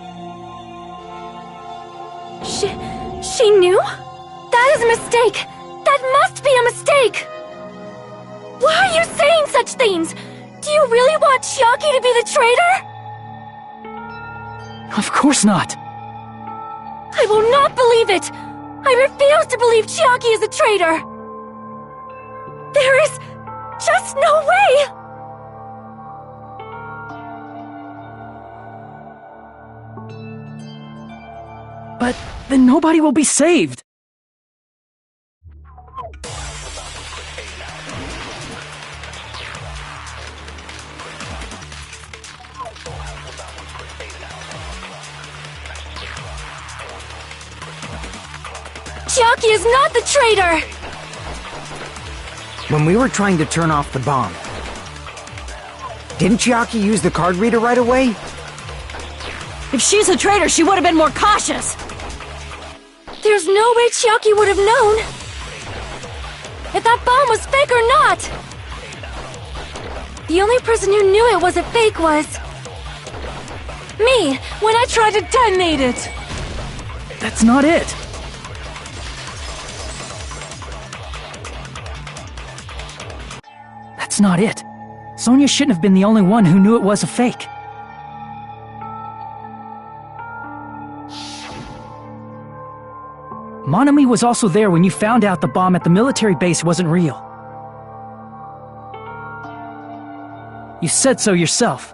She knew? That is a mistake! That must be a mistake! Why are you saying such things? Do you really want Chiaki to be the traitor? Of course not! I will not believe it! I refuse to believe Chiaki is a traitor! There is just no way! But then nobody will be saved! Chiaki is not the traitor! When we were trying to turn off the bomb, didn't Chiaki use the card reader right away? If she's a traitor, she would have been more cautious! There's no way Chiaki would have known if that bomb was fake or not! The only person who knew it wasn't fake was... me, when I tried to detonate it! That's not it! That's not it. Sonia shouldn't have been the only one who knew it was a fake. Monami was also there when you found out the bomb at the military base wasn't real. You said so yourself.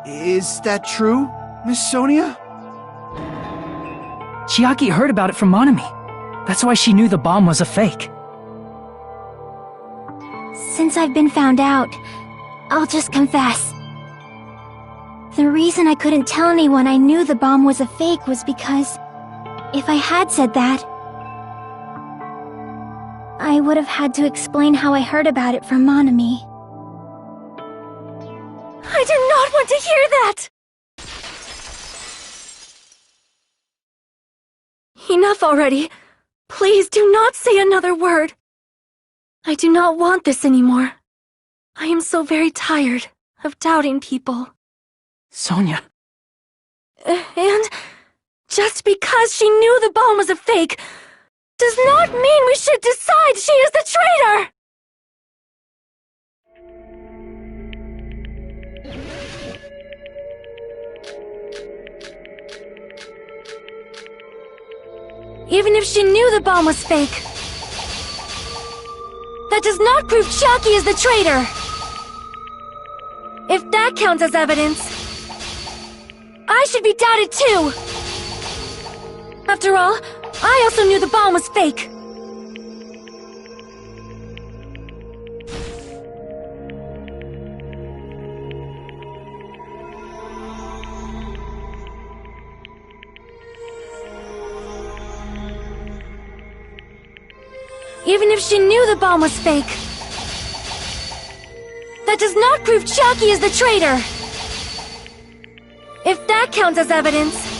Is that true, Miss Sonia? Chiaki heard about it from Monami. That's why she knew the bomb was a fake. Since I've been found out, I'll just confess. The reason I couldn't tell anyone I knew the bomb was a fake was because if I had said that, I would have had to explain how I heard about it from Monami. I do not want to hear that! Enough already. Please do not say another word. I do not want this anymore. I am so very tired of doubting people. Sonia. And Just because she knew the bomb was a fake does not mean we should decide she is the traitor! Even if she knew the bomb was fake, that does not prove Chiaki is the traitor! If that counts as evidence, I should be doubted too! After all, I also knew the bomb was fake. Even if she knew the bomb was fake, that does not prove Chiaki is the traitor! If that counts as evidence,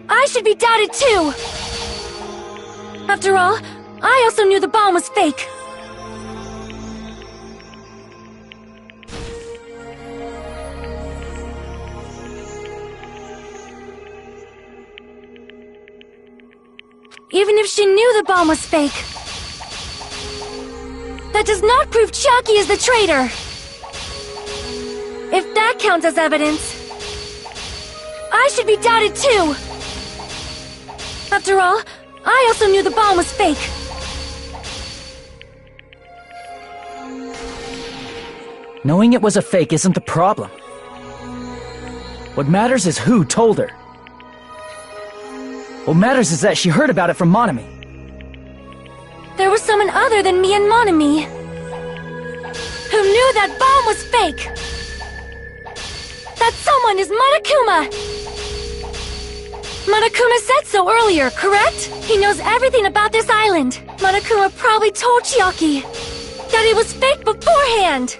I should be doubted too! After all, I also knew the bomb was fake. Even if she knew the bomb was fake, that does not prove Chiaki is the traitor! If that counts as evidence, I should be doubted too! After all, I also knew the bomb was fake. Knowing it was a fake isn't the problem. What matters is who told her. What matters is that she heard about it from Monami. There was someone other than me and Monami who knew that bomb was fake. That someone is Monokuma! Monokuma said so earlier, correct? He knows everything about this island. Monokuma probably told Chiaki that it was fake beforehand.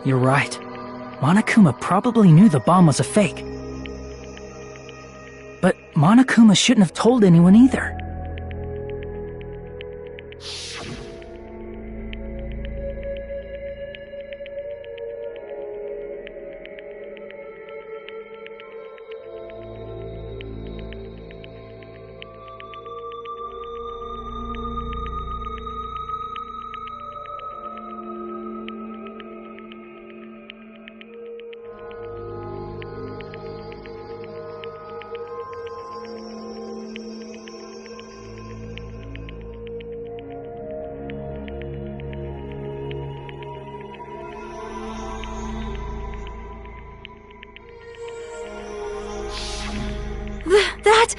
You're right. Monokuma probably knew the bomb was a fake. But Monokuma shouldn't have told anyone either. That...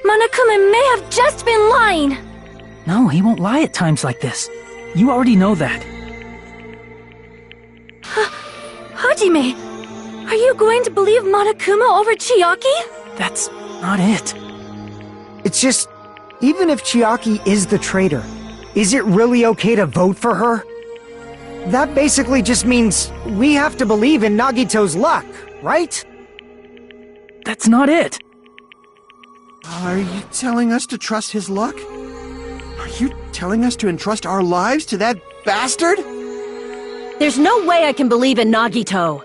Monokuma may have just been lying! No, he won't lie at times like this. You already know that. Hajime, are you going to believe Monokuma over Chiaki? That's not it. It's just, even if Chiaki is the traitor, is it really okay to vote for her? That basically just means we have to believe in Nagito's luck, right? That's not it. Are you telling us to trust his luck? Are you telling us to entrust our lives to that bastard? There's no way I can believe in Nagito.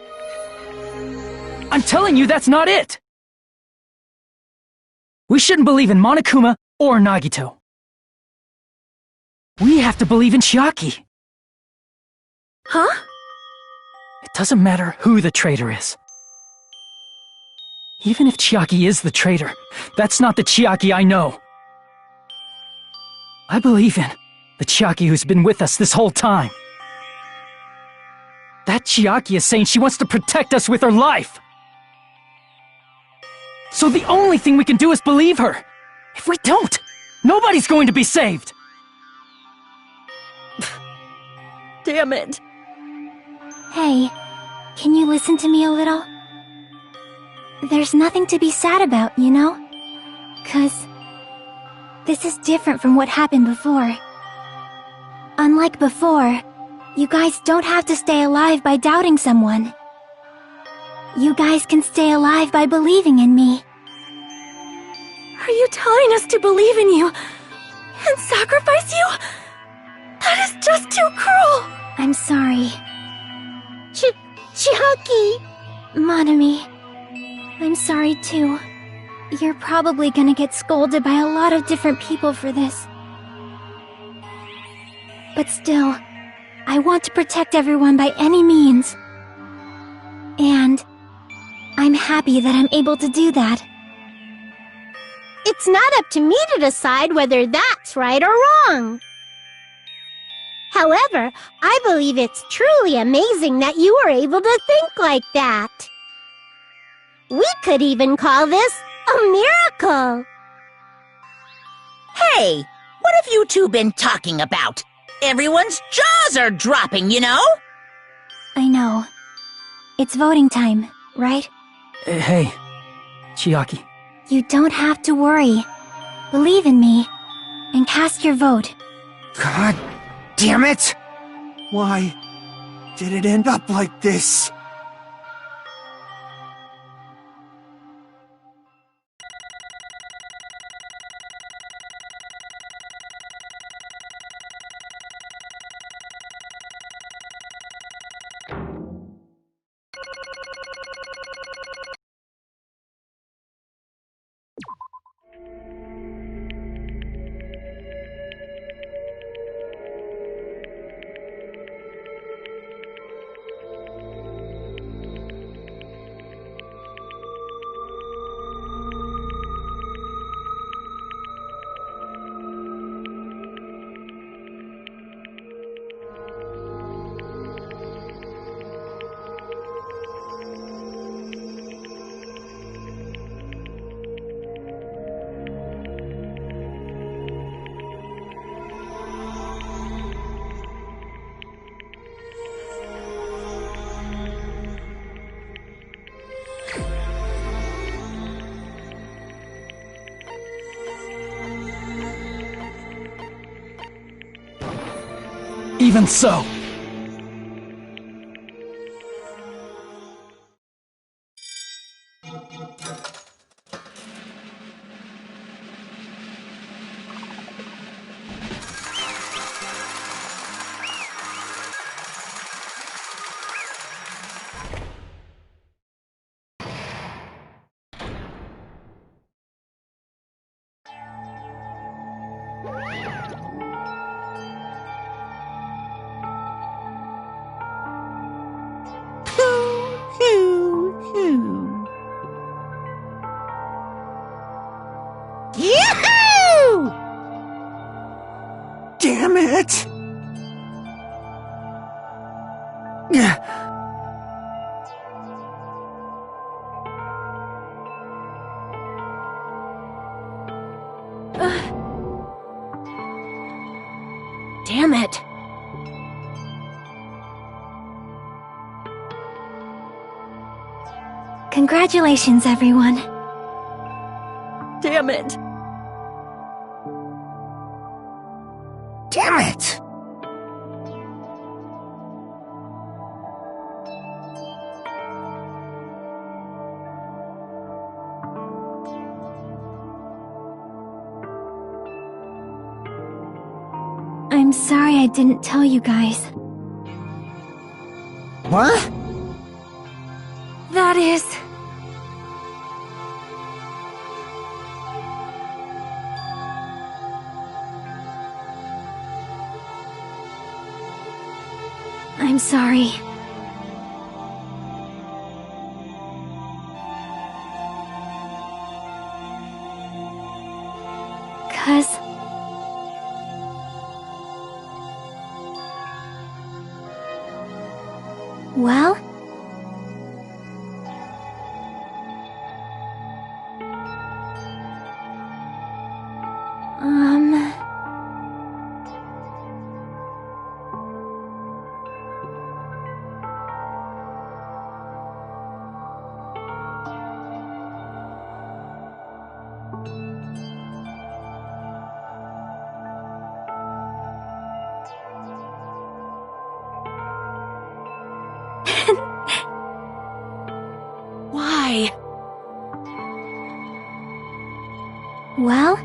I'm telling you that's not it! We shouldn't believe in Monokuma or Nagito. We have to believe in Chiaki. Huh? It doesn't matter who the traitor is. Even if Chiaki is the traitor, that's not the Chiaki I know. I believe in the Chiaki who's been with us this whole time. That Chiaki is saying she wants to protect us with her life. So the only thing we can do is believe her. If we don't, nobody's going to be saved. Damn it. Hey, can you listen to me a little? There's nothing to be sad about, you know? 'Cause this is different from what happened before. Unlike before, you guys don't have to stay alive by doubting someone. You guys can stay alive by believing in me. Are you telling us to believe in you and sacrifice you? That is just too cruel! I'm sorry. Chucky! Monami, I'm sorry too. You're probably gonna get scolded by a lot of different people for this. But still, I want to protect everyone by any means. And I'm happy that I'm able to do that. It's not up to me to decide whether that's right or wrong. However, I believe it's truly amazing that you were able to think like that. We could even call this a miracle. Hey, what have you two been talking about? Everyone's jaws are dropping, you know? I know. It's voting time, right? Hey, Chiaki. You don't have to worry. Believe in me, and cast your vote. God damn it! Why did it end up like this? Even so. Yahoo! Damn it! Damn it. Congratulations, everyone. Damn it. Damn it! I'm sorry I didn't tell you guys. What? That is... I'm sorry. Well? Why? Well?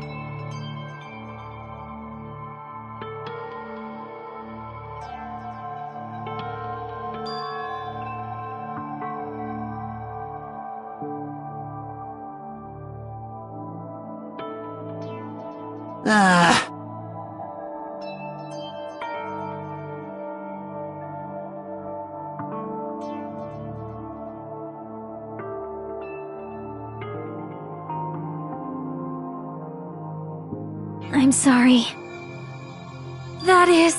I'm sorry. That is...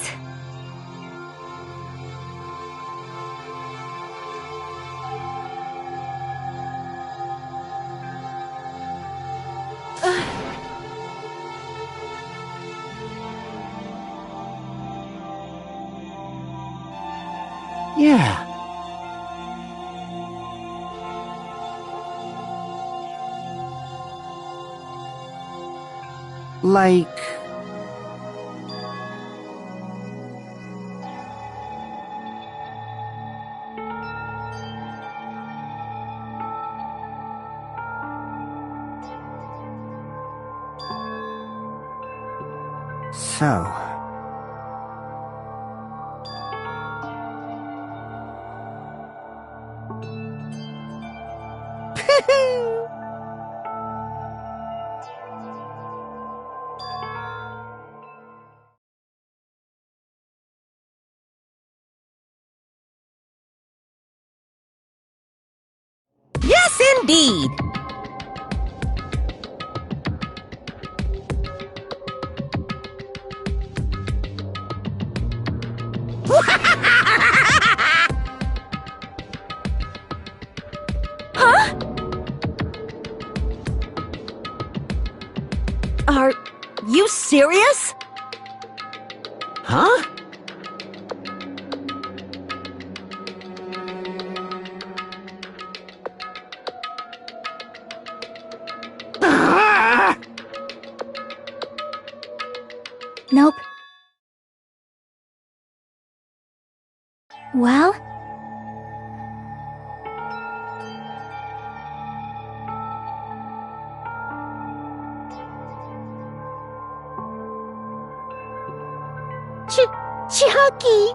Yeah. Like... So... Yes, indeed. Huh? Are you serious? Huh? Nope. Well? Chucky!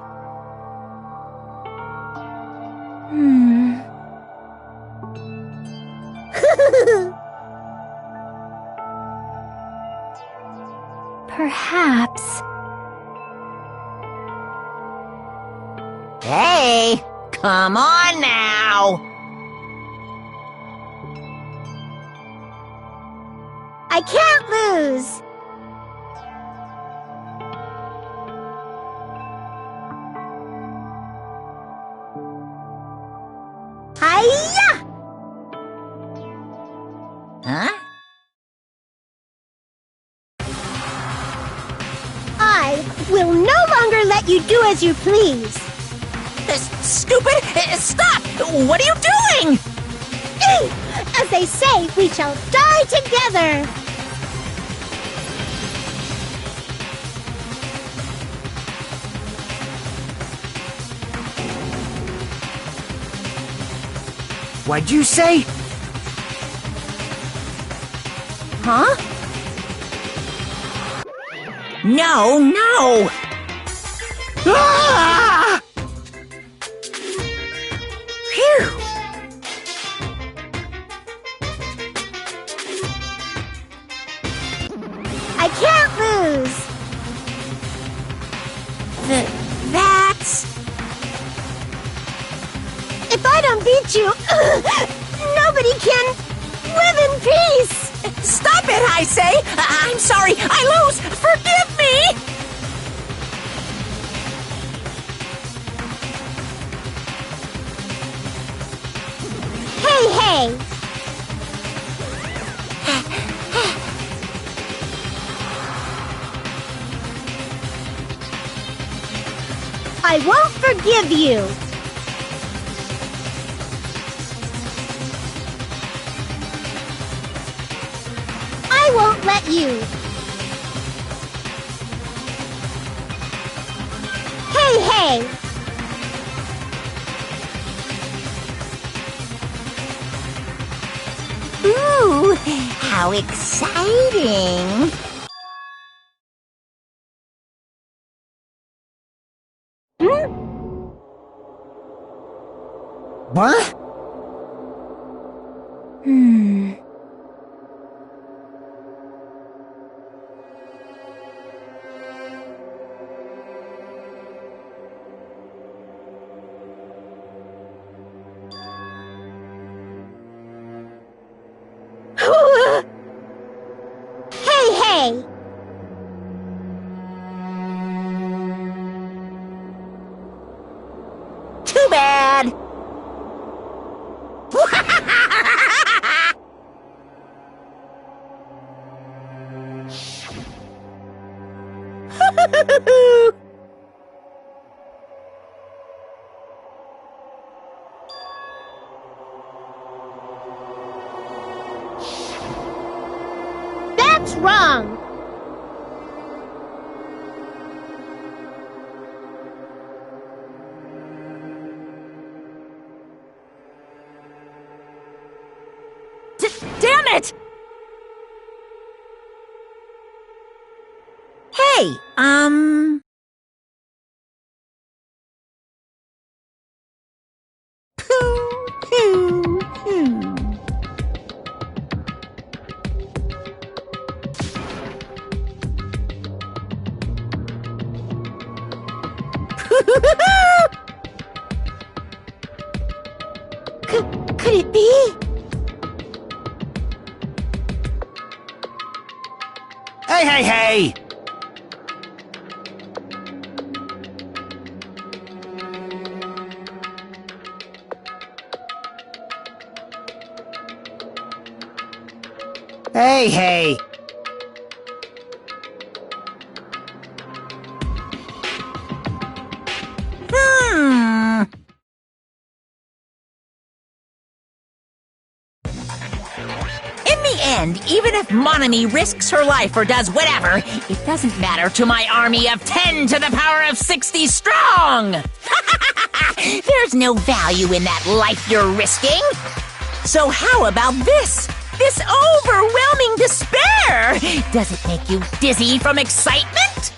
Perhaps. Hey, come on now. I can't lose! Hiya! Huh? I will no longer let you do as you please. Stupid! Stop! What are you doing? As they say, we shall die together. What'd you say? Huh? No, no! Ah! Phew! I can't lose. That's... If I don't beat you, nobody can live in peace. Stop it, I say! I'm sorry, I lose! Forgive me! Hey, hey! I won't forgive you. I won't let you. Hey, hey! Ooh, how exciting! What? way. Too bad. That's wrong. Damn it! Hey, Could it be? Hey, hey, hey! Hey, hey! hmm. In the end, even if Monami risks her life or does whatever, it doesn't matter to my army of 10 to the power of 60 strong! There's no value in that life you're risking. So how about this? This overwhelming despair! Does it make you dizzy from excitement?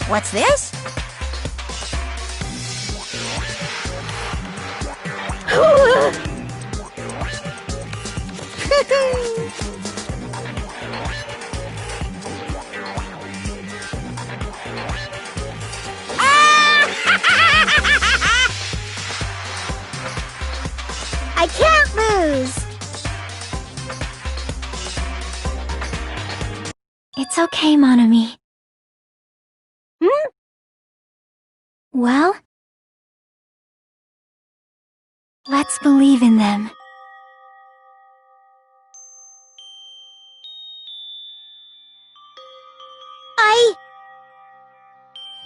What's this? I can't lose. It's okay, Monami. Hmm? Well, let's believe in them.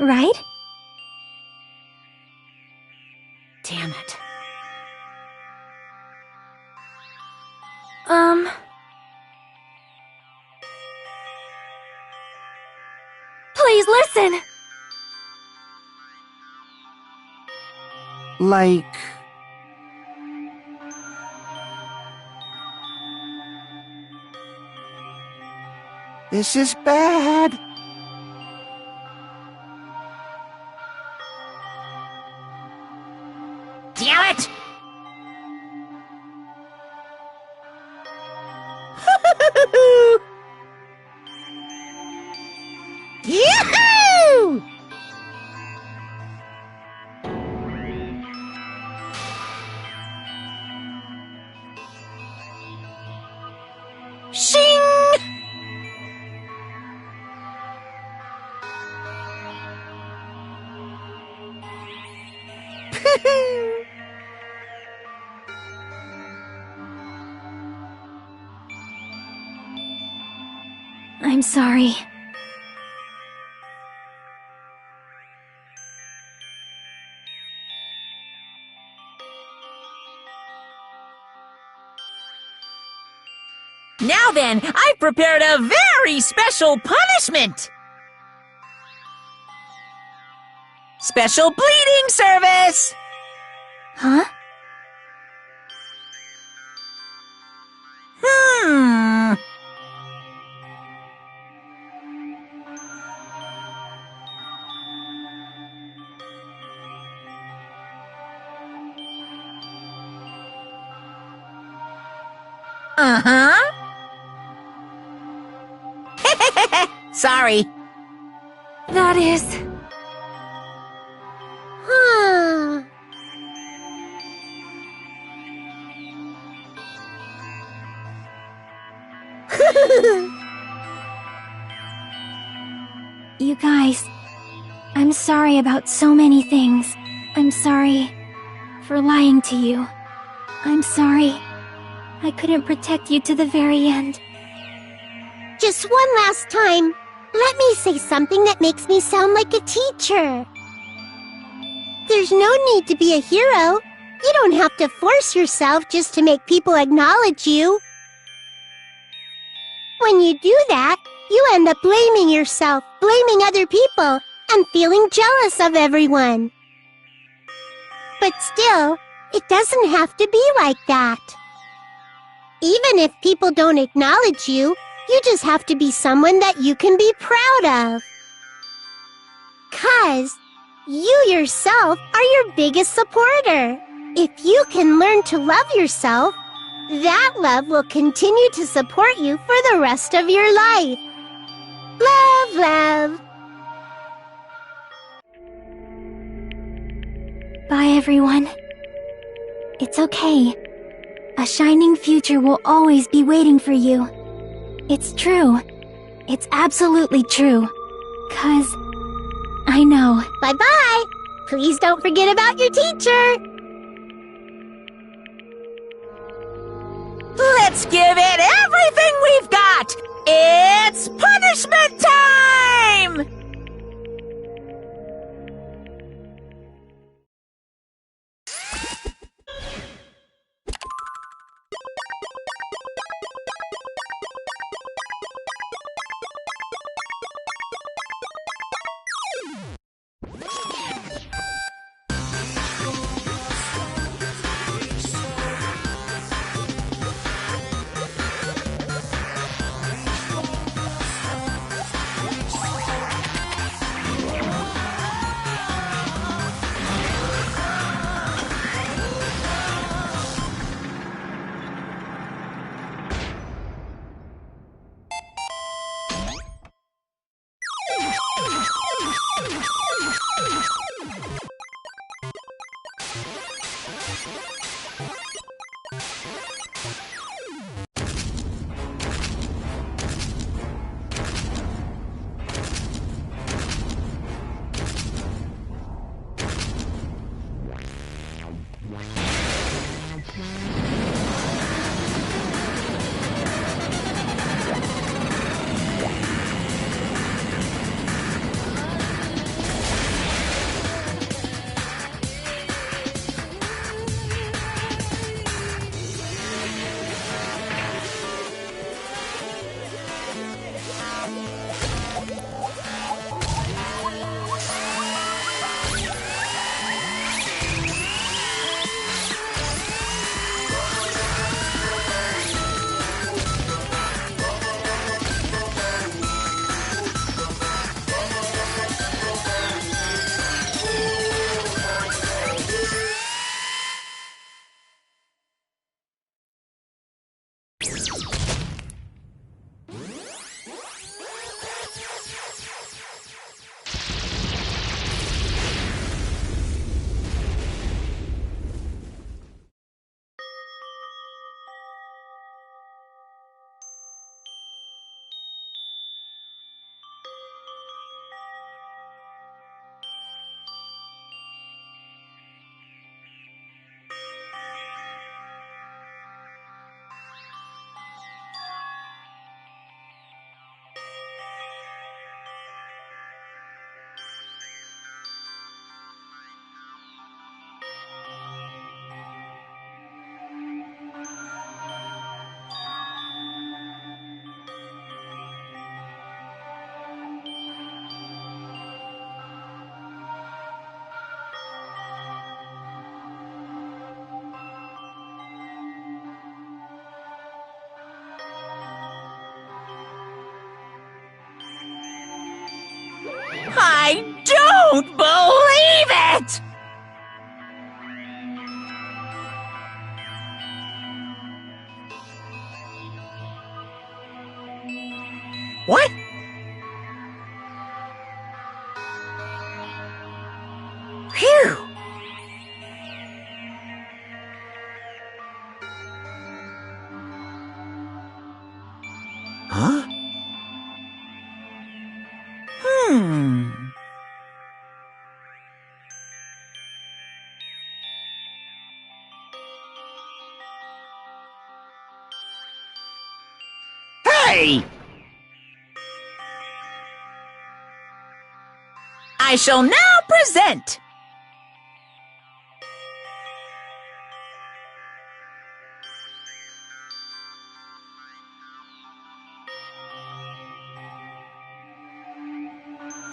Right? Damn it. Please listen! Like... This is bad. Damn it! Yahoo! Shing! I'm sorry. Now then, I've prepared a very special punishment! Special bleeding service! Huh? Hmm... Uh-huh. Sorry. That is... Huh. You guys, I'm sorry about so many things. I'm sorry for lying to you. I'm sorry I couldn't protect you to the very end. Just one last time, let me say something that makes me sound like a teacher. There's no need to be a hero. You don't have to force yourself just to make people acknowledge you. When you do that, you end up blaming yourself, blaming other people, and feeling jealous of everyone. But still, it doesn't have to be like that. Even if people don't acknowledge you, you just have to be someone that you can be proud of. 'Cause you yourself are your biggest supporter. If you can learn to love yourself, that love will continue to support you for the rest of your life. Love, love. Bye, everyone. It's okay. A shining future will always be waiting for you. It's true. It's absolutely true. 'Cause I know. Bye-bye. Please don't forget about your teacher. Let's give it everything we've got! It's punishment time! I don't believe it! What? Phew! Huh? Hey! I shall now present.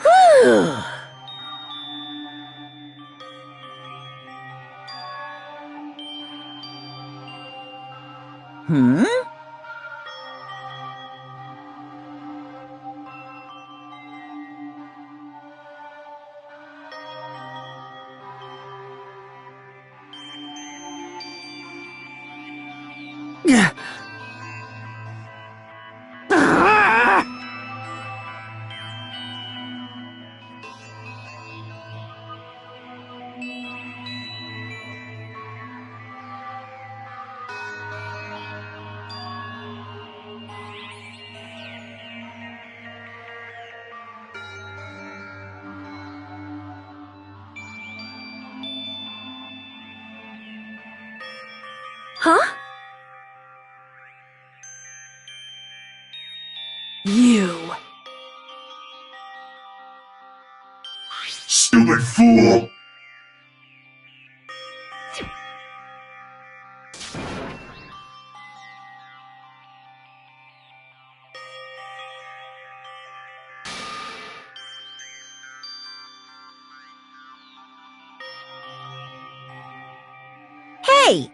Whew. Hmm? Huh? You. Stupid fool! Hey,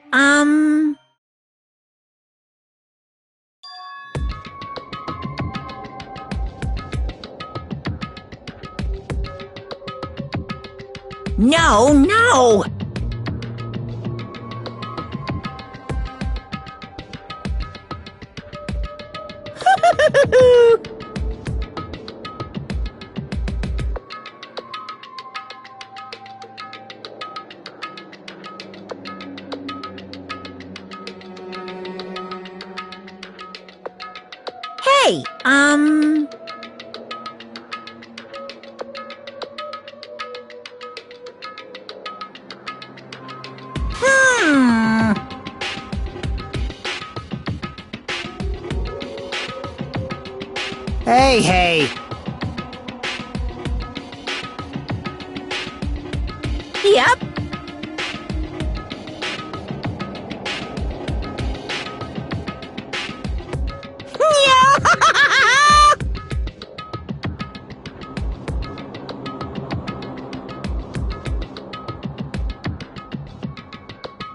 No, no! Hey, Hey, hey. Yep.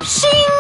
Shing!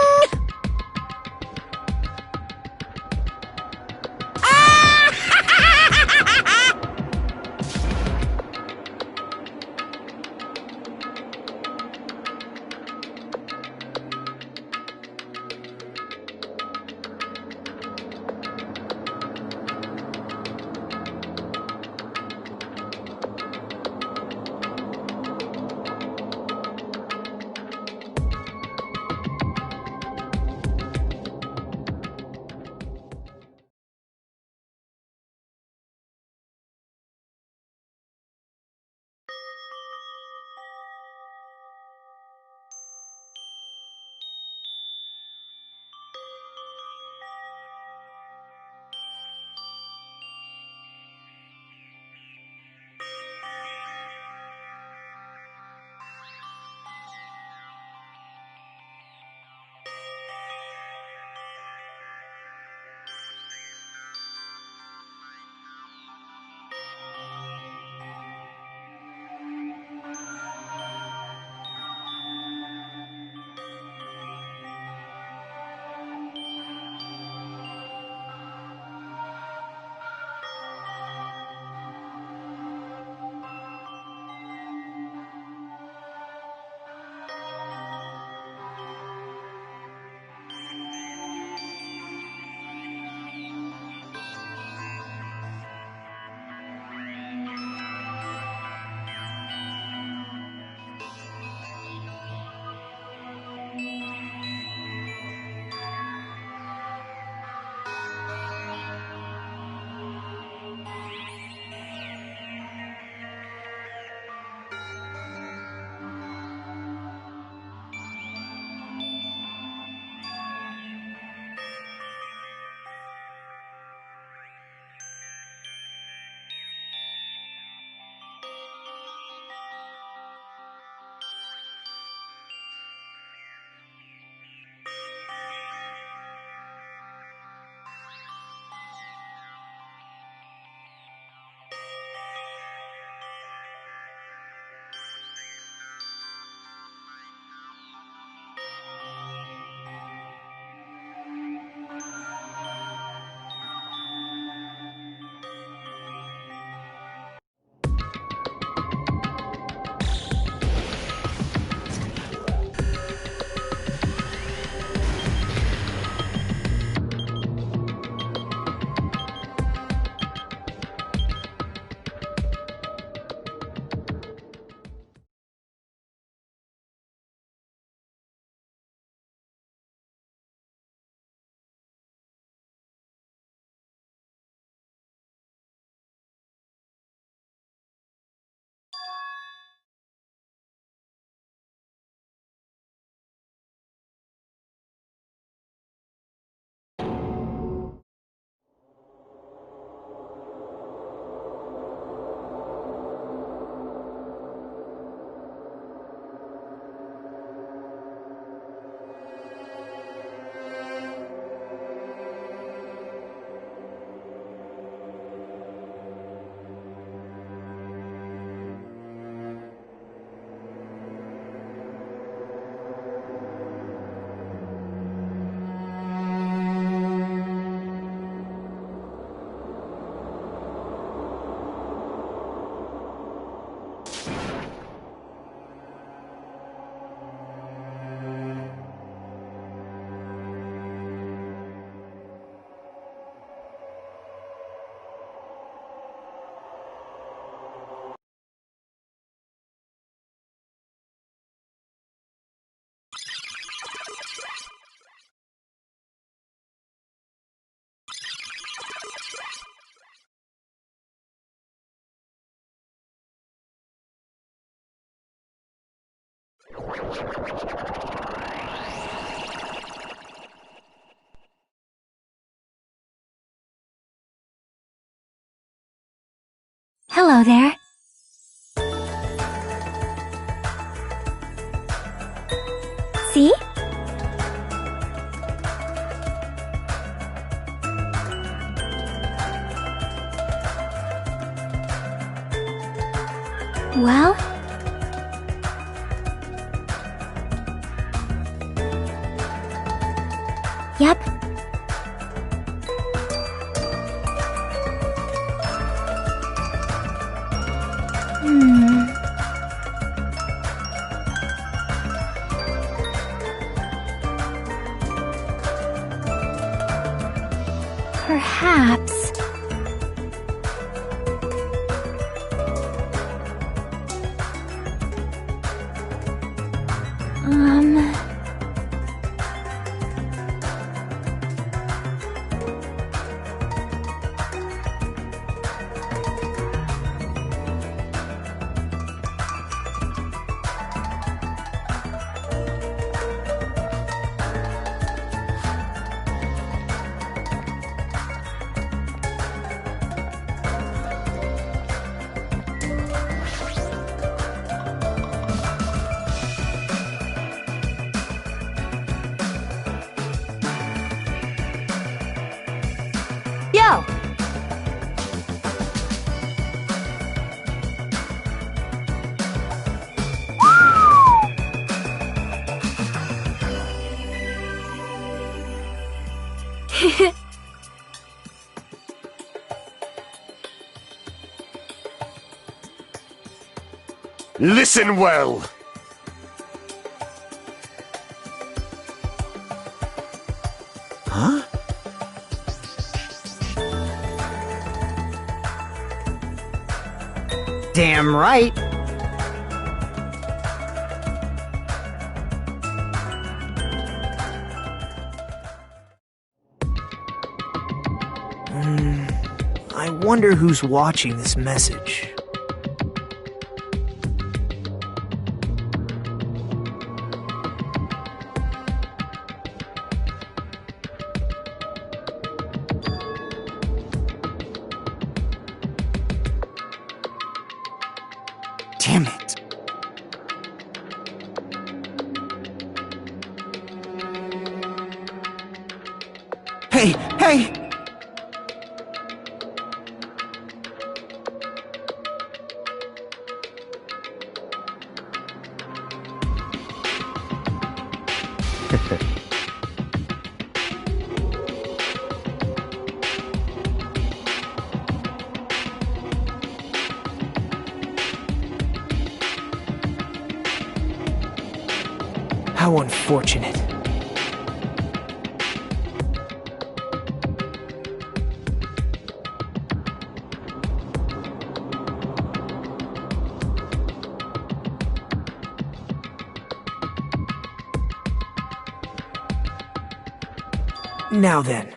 Hello there. See? Well? Yep. Perhaps... Yo! Listen well. Huh? Damn right. I wonder who's watching this message. Damn it. Hey, hey! How unfortunate. Now then.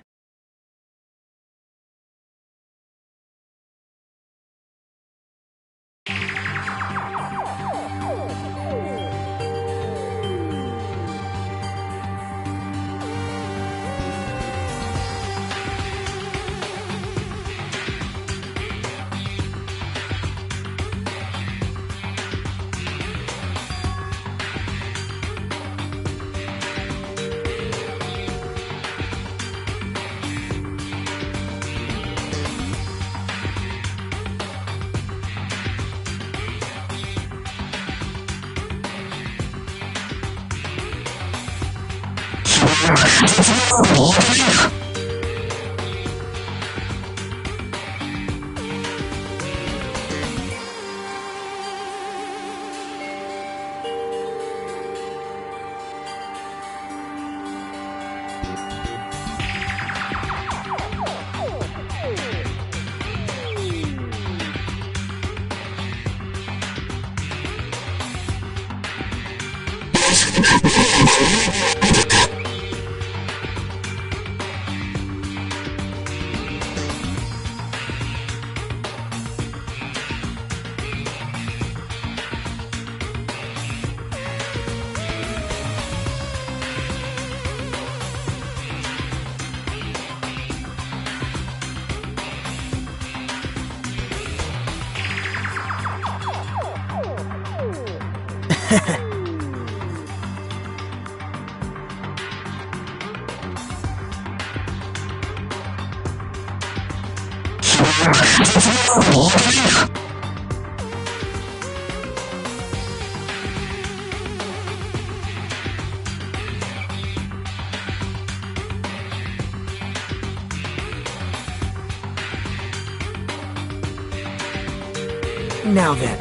Now then.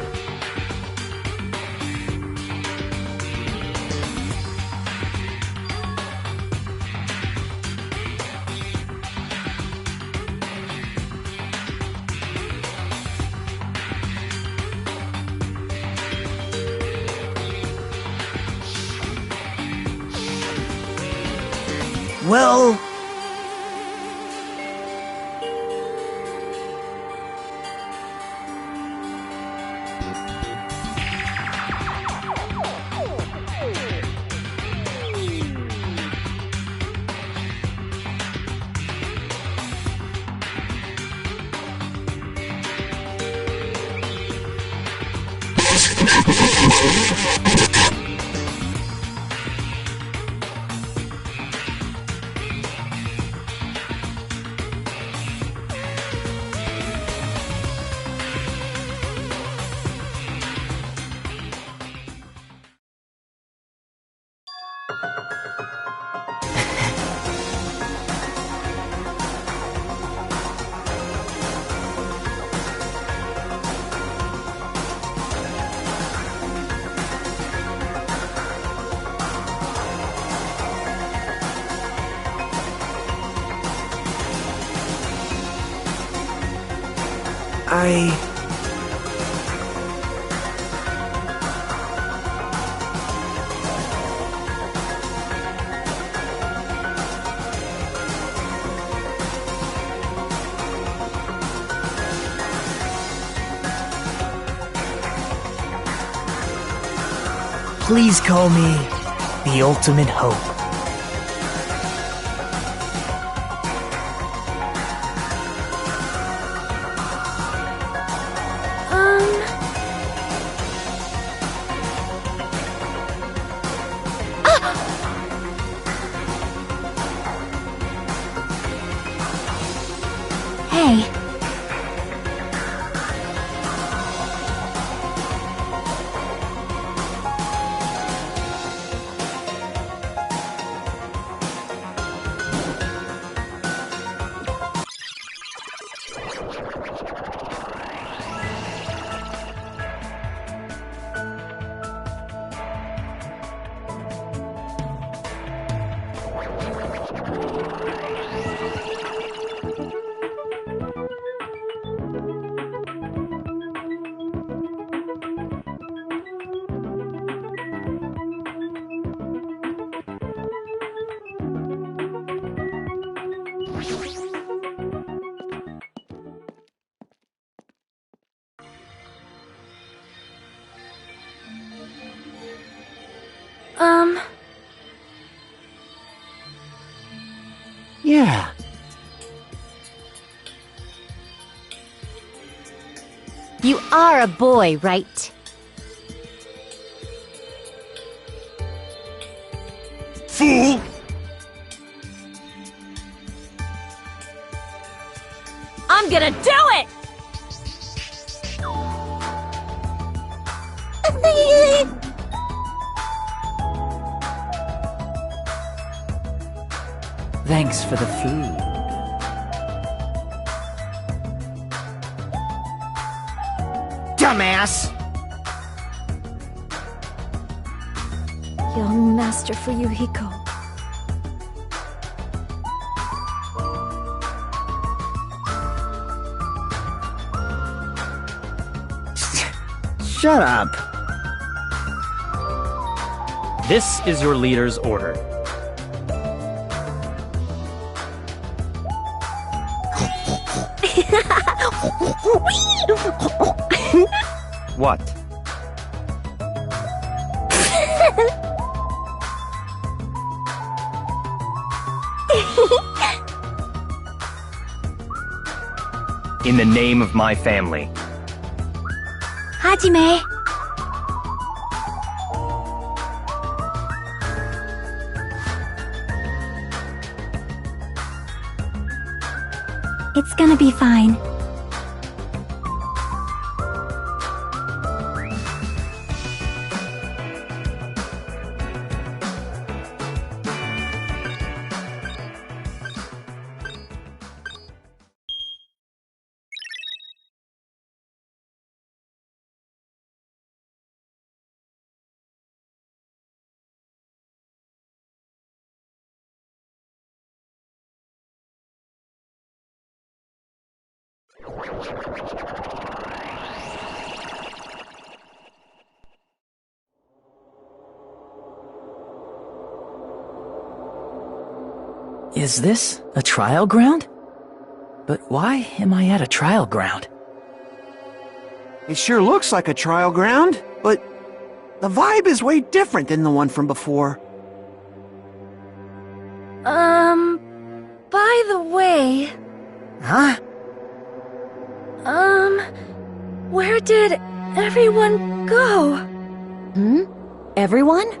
Well... Please call me the ultimate hope. Hey. Yeah. You are a boy, right? Fool! I'm gonna do it! Thanks for the food. Dumbass! Young Master Fuyuhiko. Shut up. This is your leader's order. What? In the name of my family. Hajime. It's gonna be fine. Is this a trial ground? But why am I at a trial ground? It sure looks like a trial ground, but the vibe is way different than the one from before. By the way... Huh? Where did everyone go? Everyone?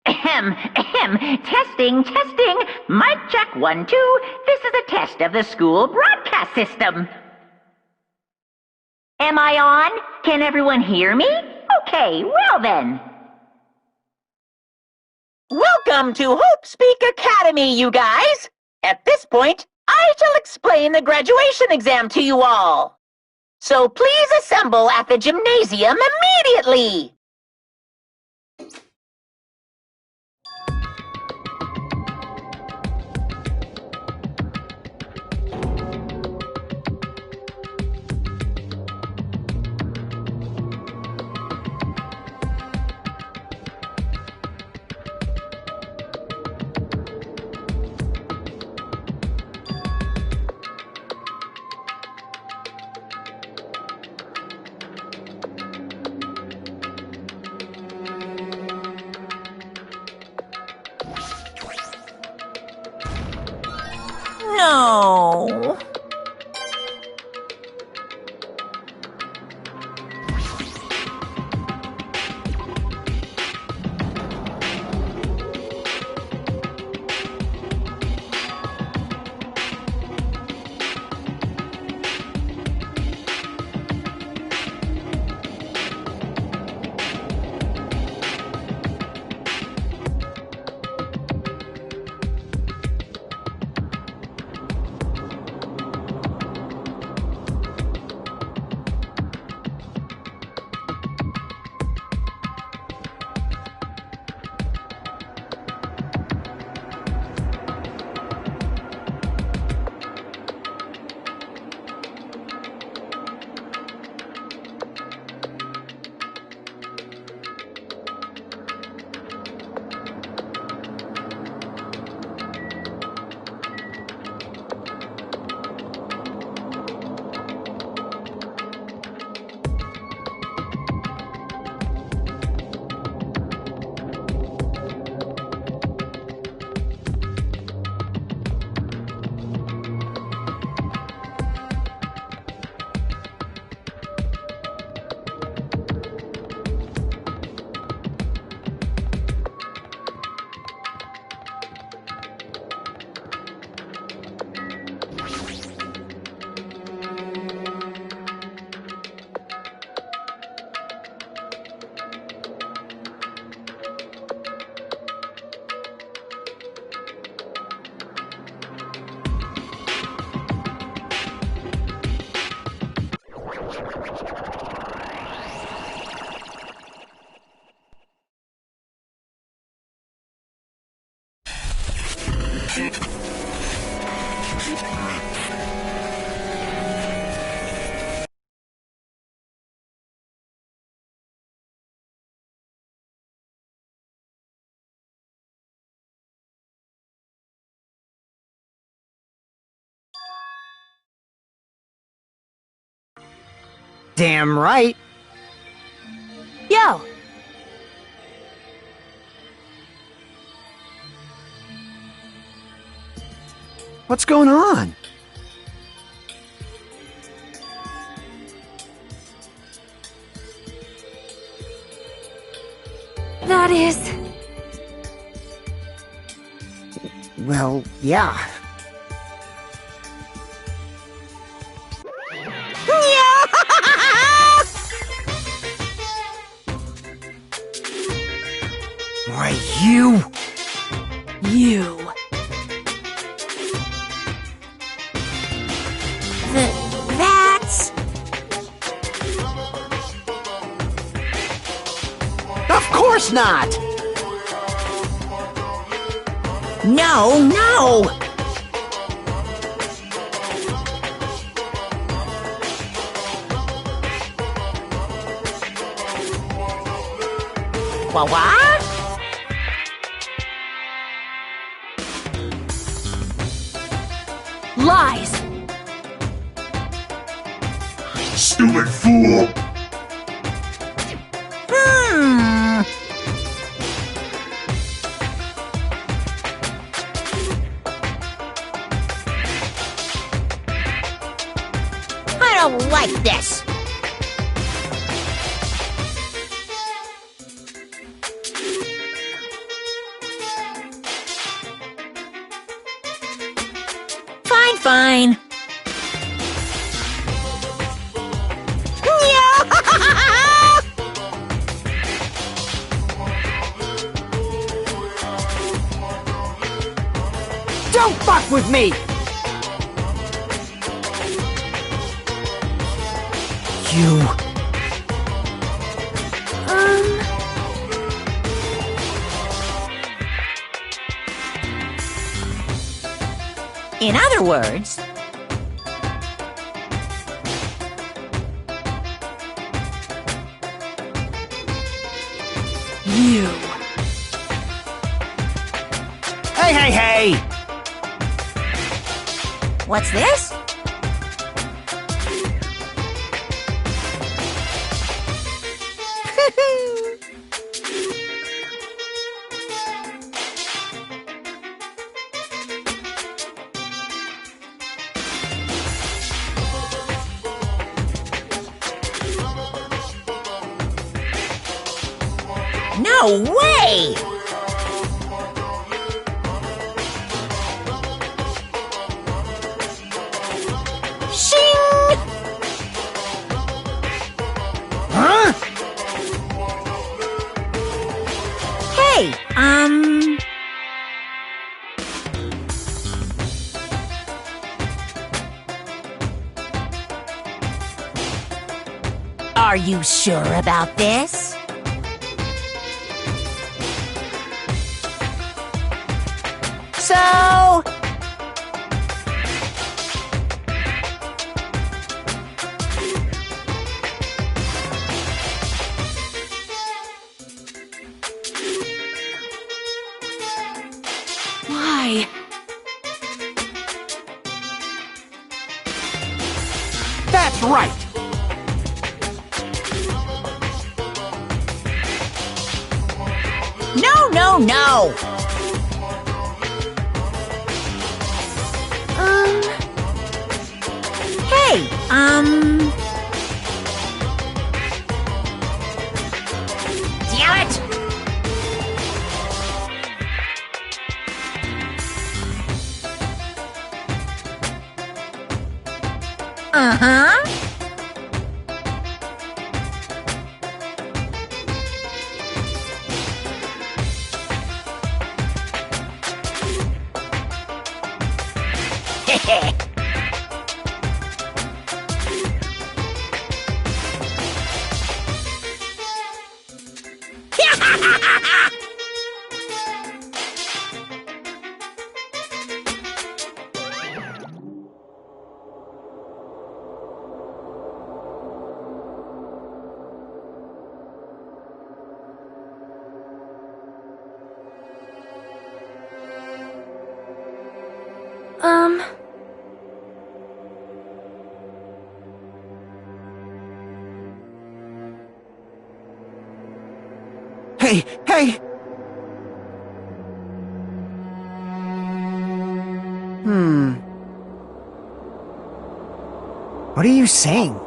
Ahem, ahem. Testing, testing. Mic check 1, 2. This is a test of the school broadcast system. Am I on? Can everyone hear me? Okay, well then. Welcome to Hope Speak Academy, you guys. At this point, I shall explain the graduation exam to you all. So please assemble at the gymnasium immediately. No. Damn right. Yo! What's going on? That is... Well, yeah. Why, you... You. course not! No, no! What? Lies! Stupid fool! I don't like this. Fine. Don't fuck with me! You... In other words... You. Hey! What's this? No way! Shing! Huh? Hey, Are you sure about this? So... Why? That's right! No! Hey, Damn it! Uh-huh. Hey! What are you saying?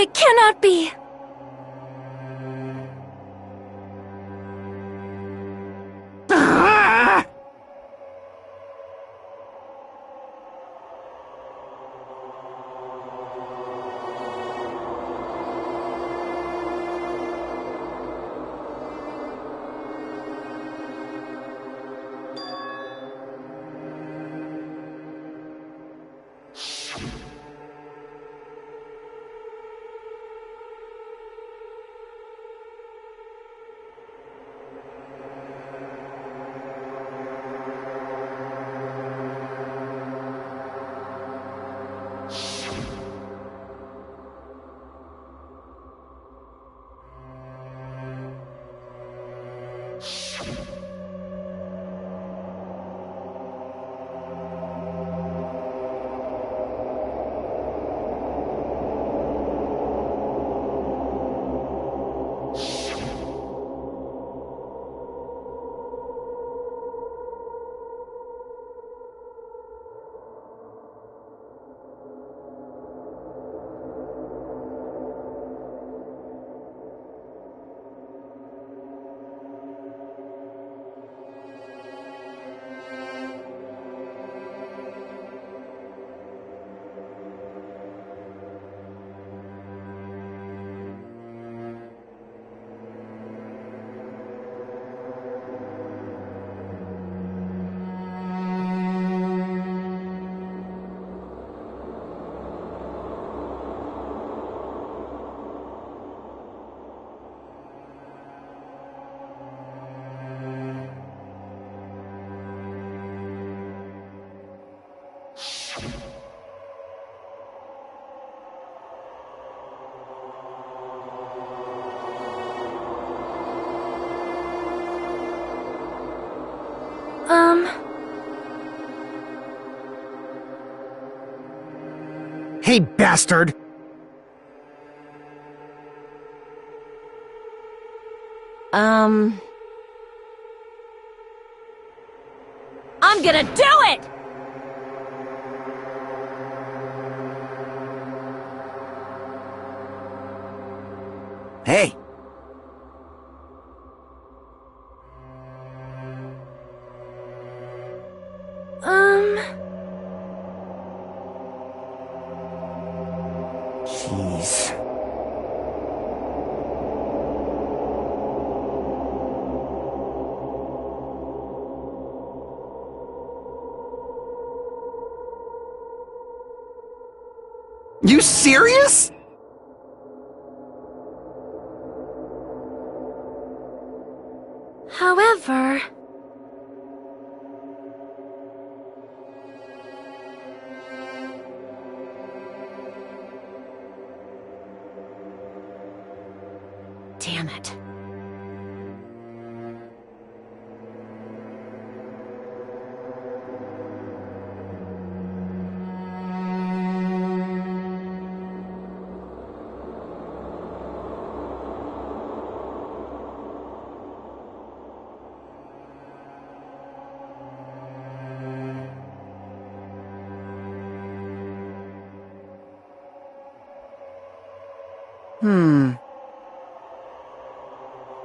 It cannot be! Hey, bastard! I'm gonna do it! Hey! Jeez. You serious? However... Damn it.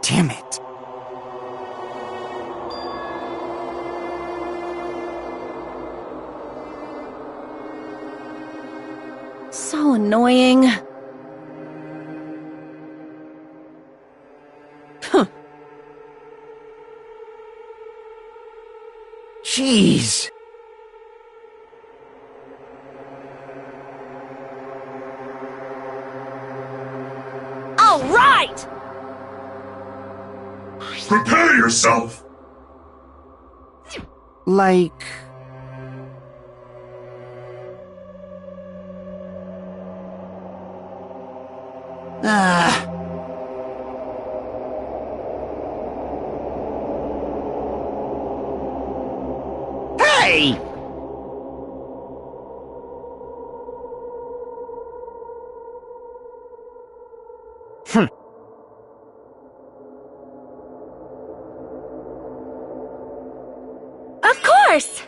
Damn it. So annoying. Jeez. All right! Prepare yourself! Like... Hey! Of course!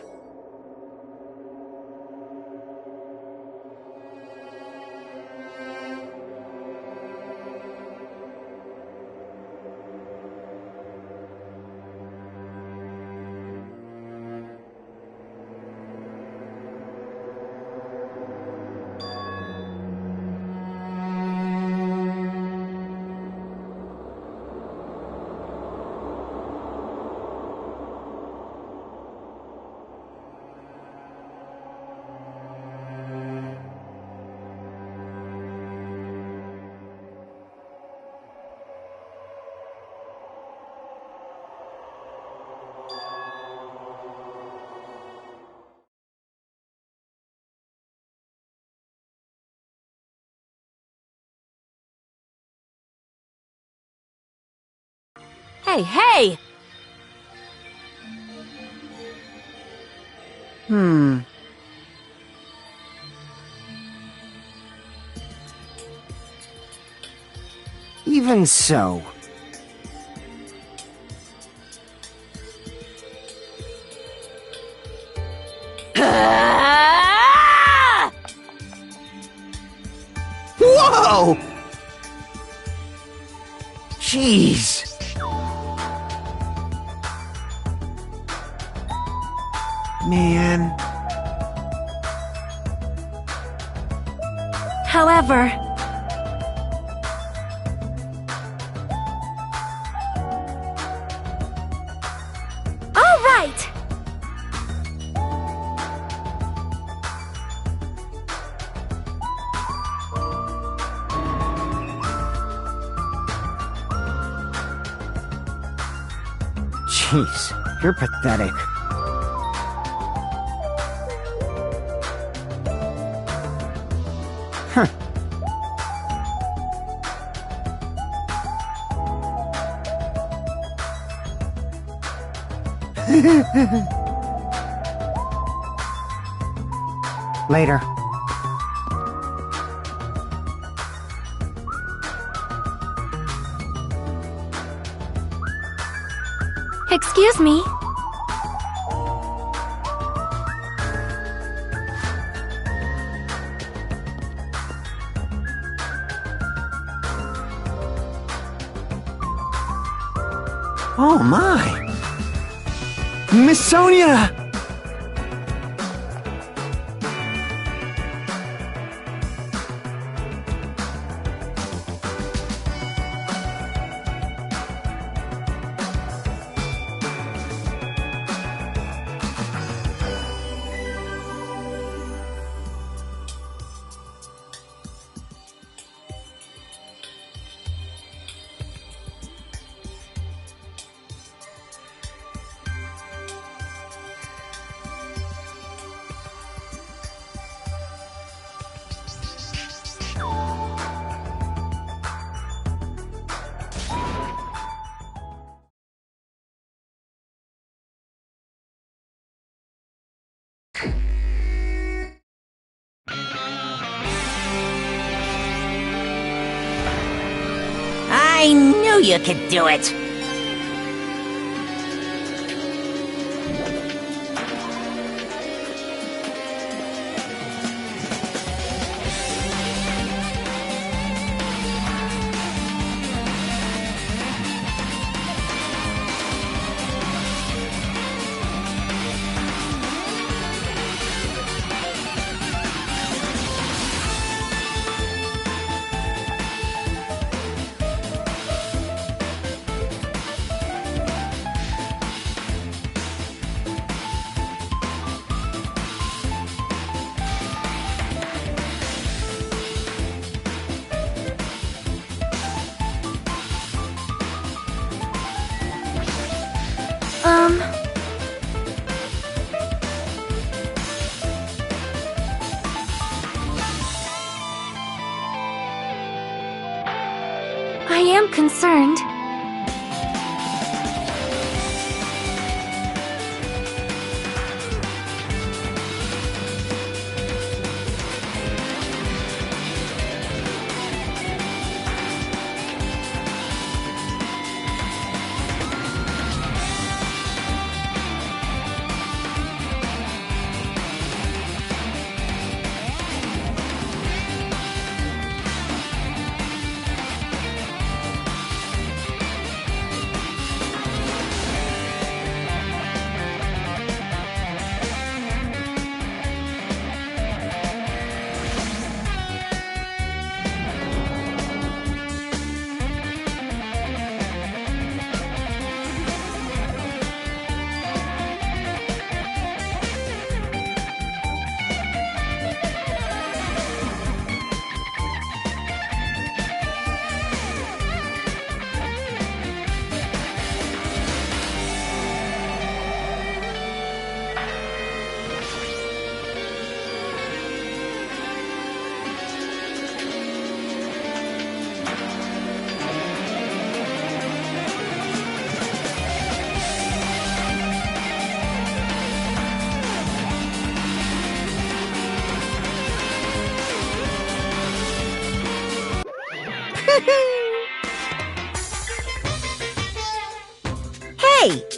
Hey, hey! Even so. Whoa! Jeez. Man. However... All right! Jeez, you're pathetic. Huh. Later. Excuse me. Oh my! Miss Sonia! I knew you could do it. I am concerned. Hey,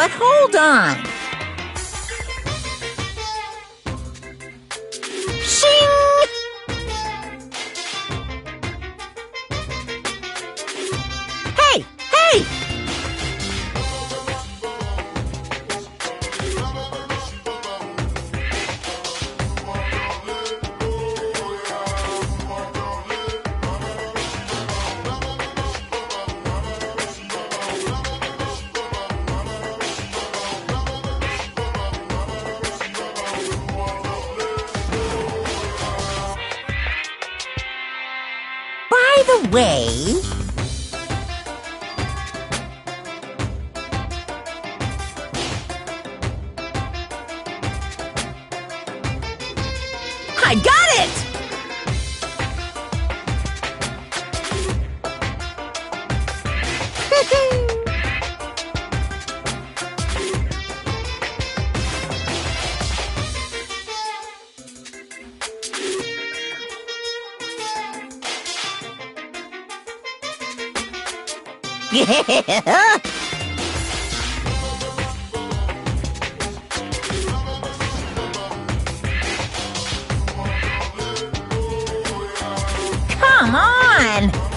but hold on. Shing! Hey! Hey! the way... I got it! Come on!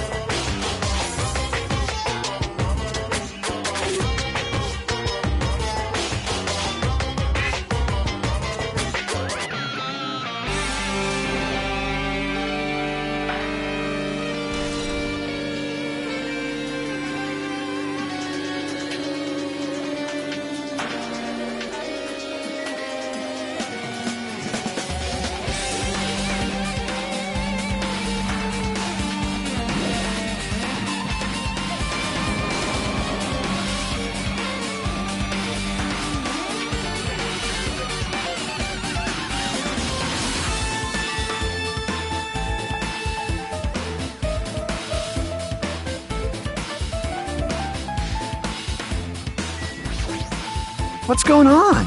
What's going on?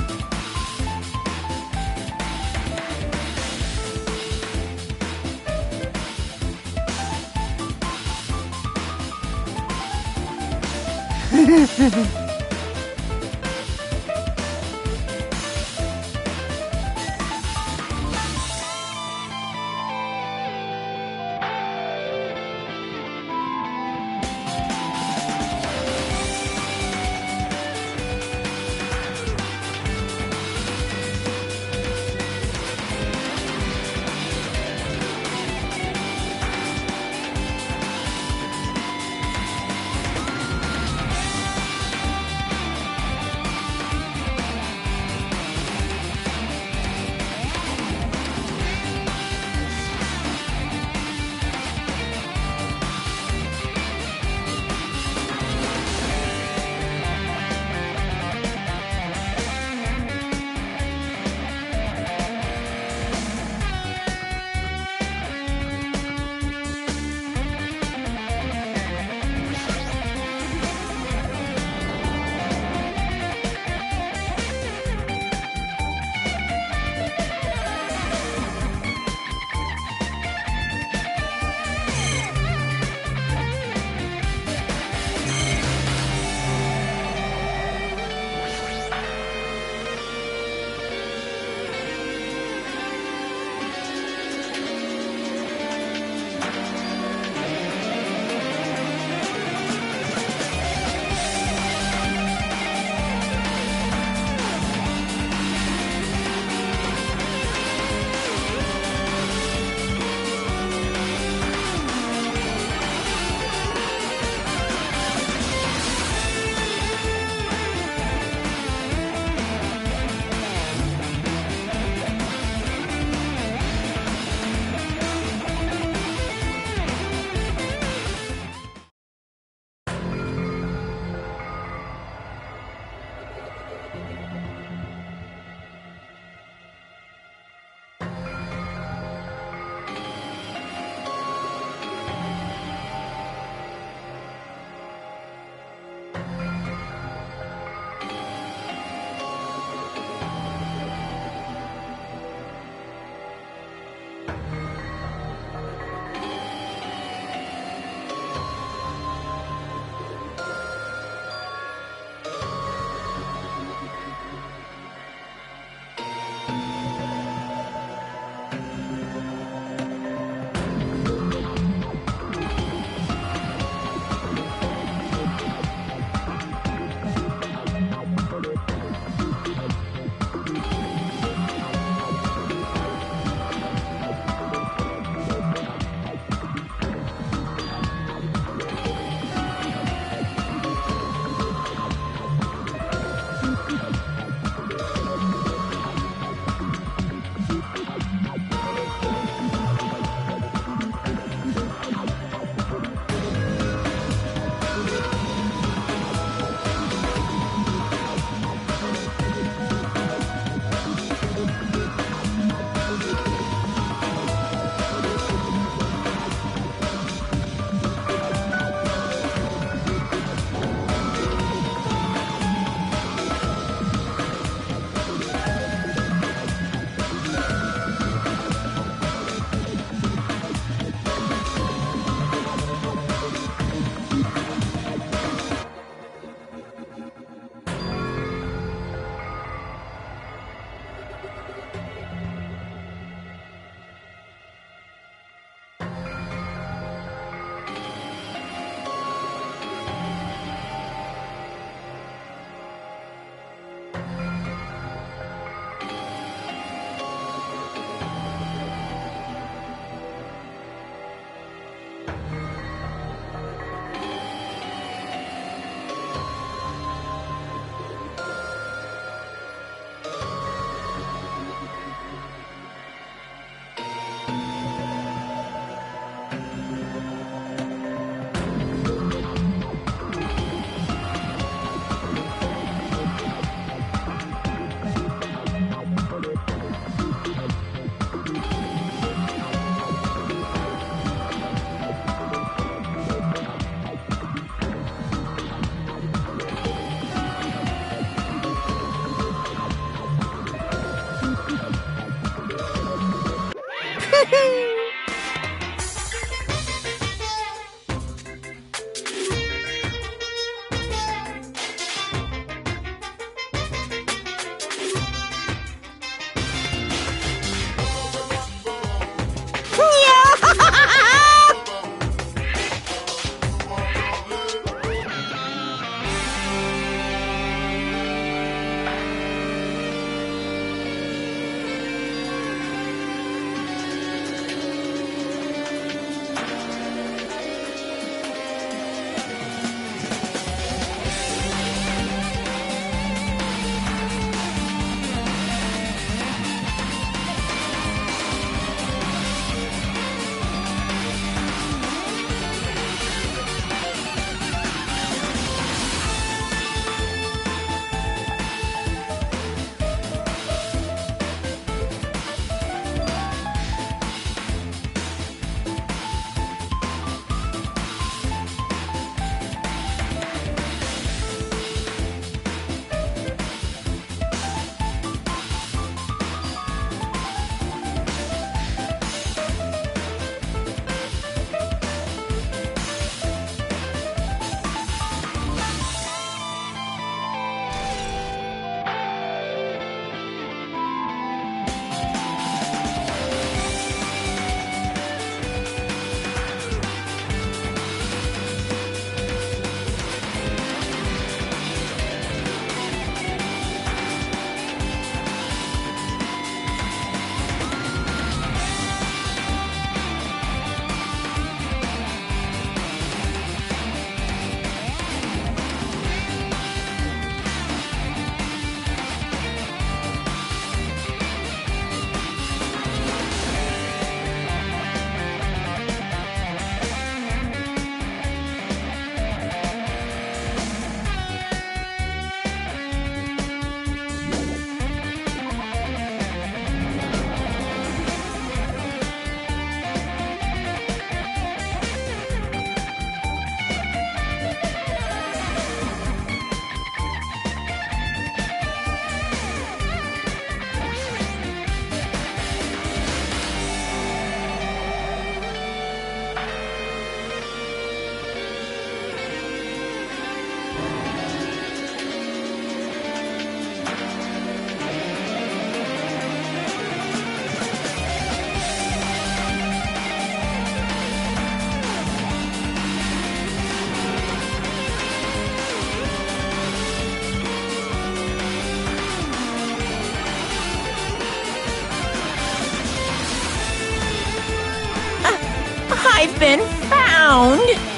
been found!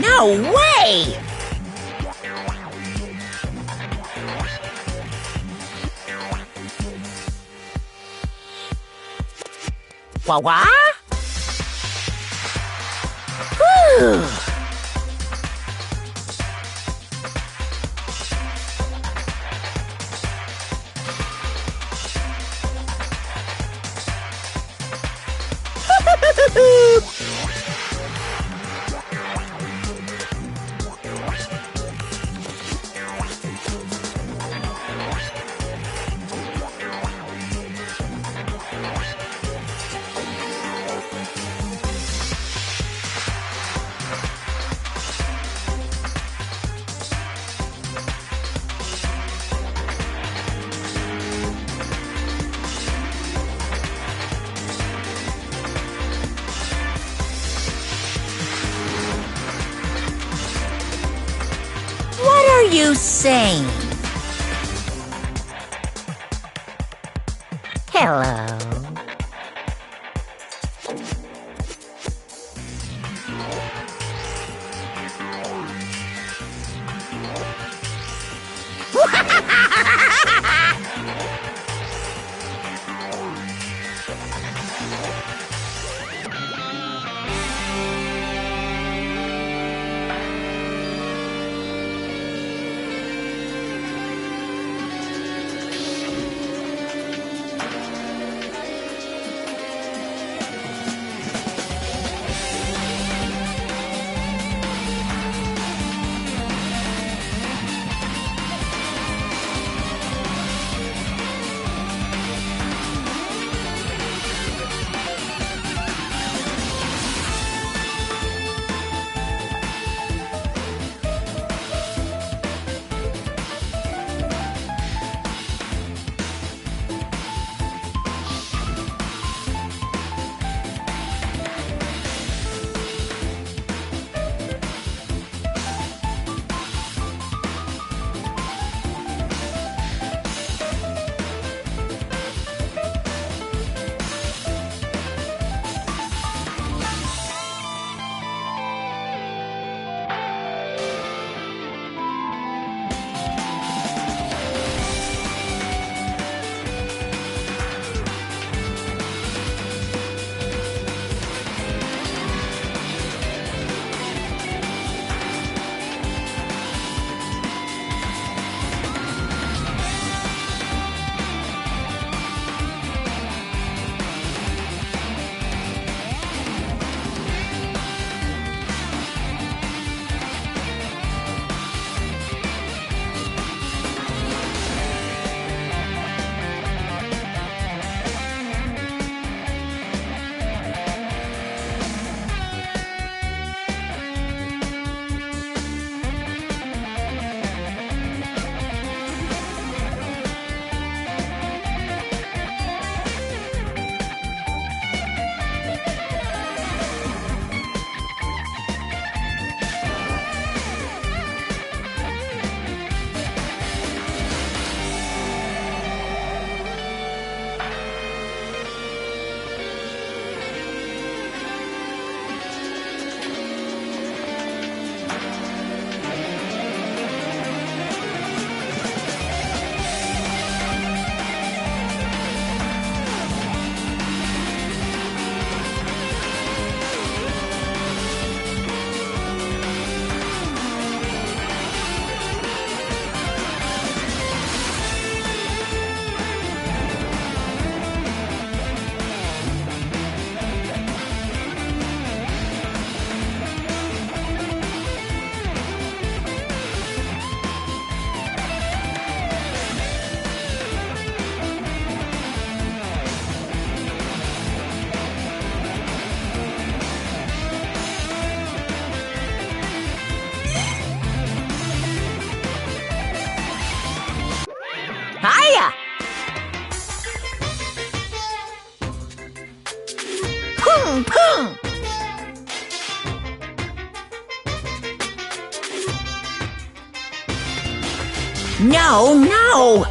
No way! Wah-wah? Whew! What are you saying? Hello. Hiya! Pung, pung! No, no!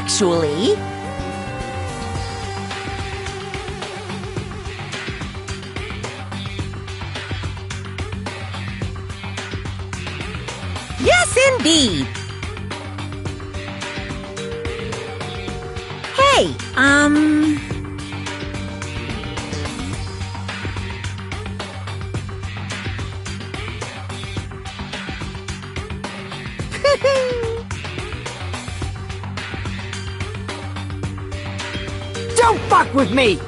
Actually... Yes, indeed! Hey, Don't fuck with me!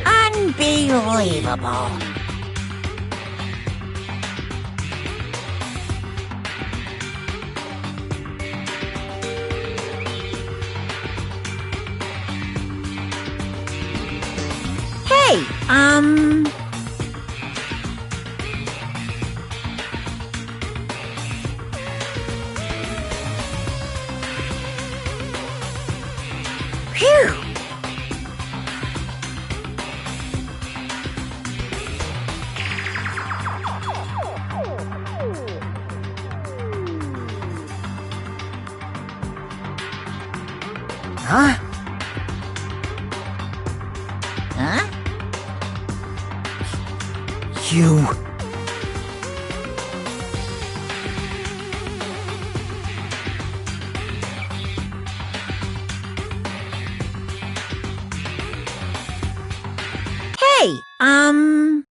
Unbelievable. Hey, Phew! Huh? Huh? You... Hey, Phew!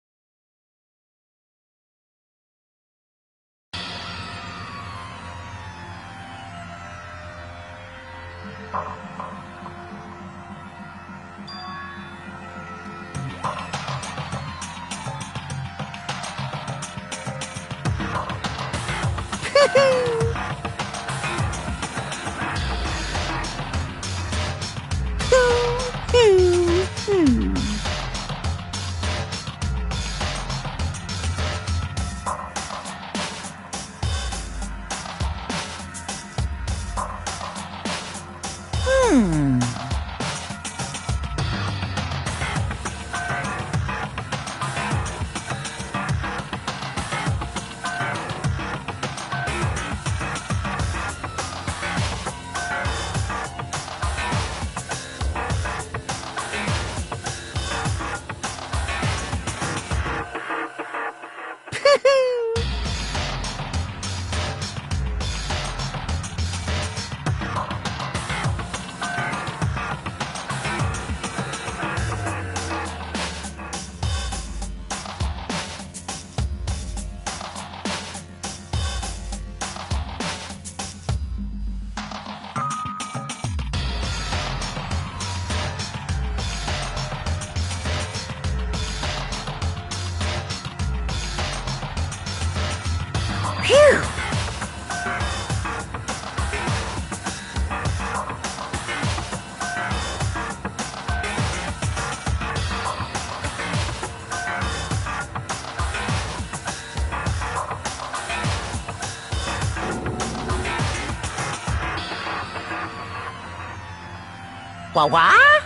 What?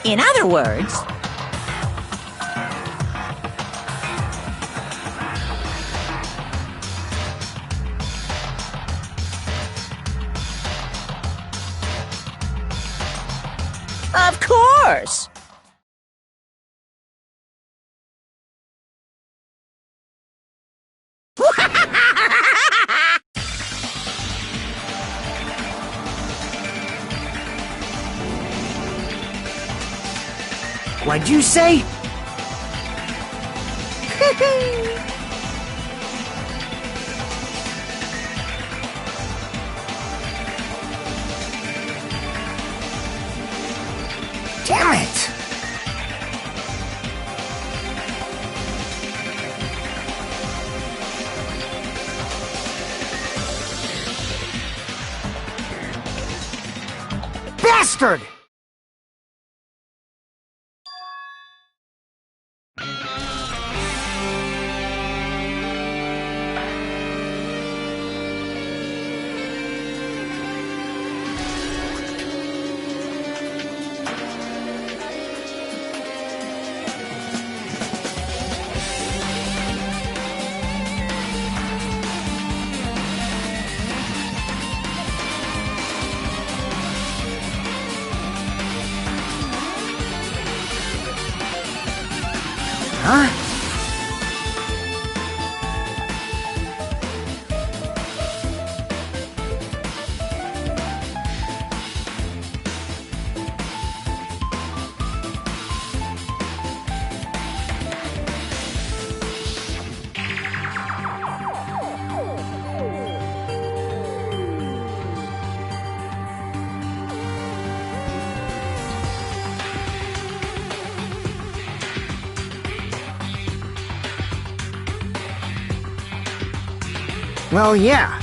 In other words... Of course! What'd you say? Damn it! Bastard! Huh? Well, yeah.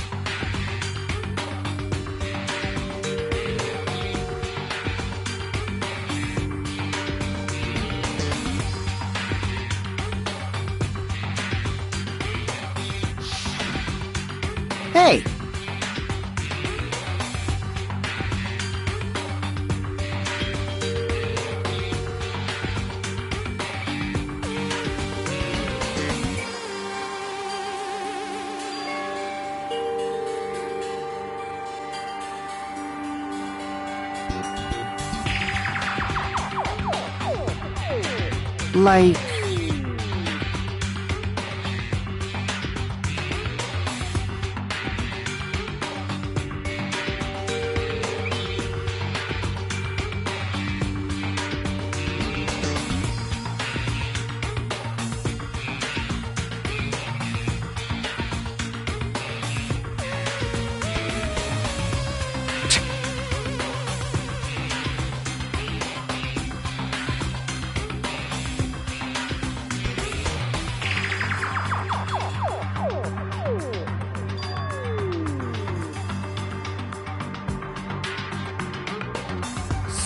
Hey! Like...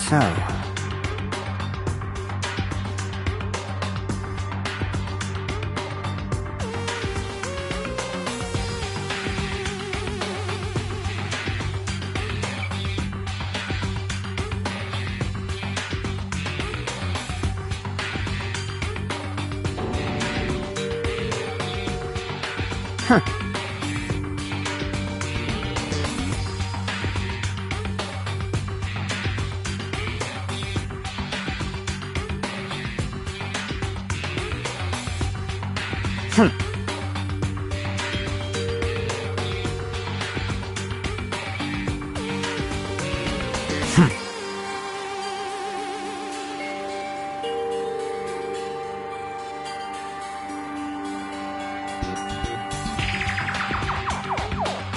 So... Huh.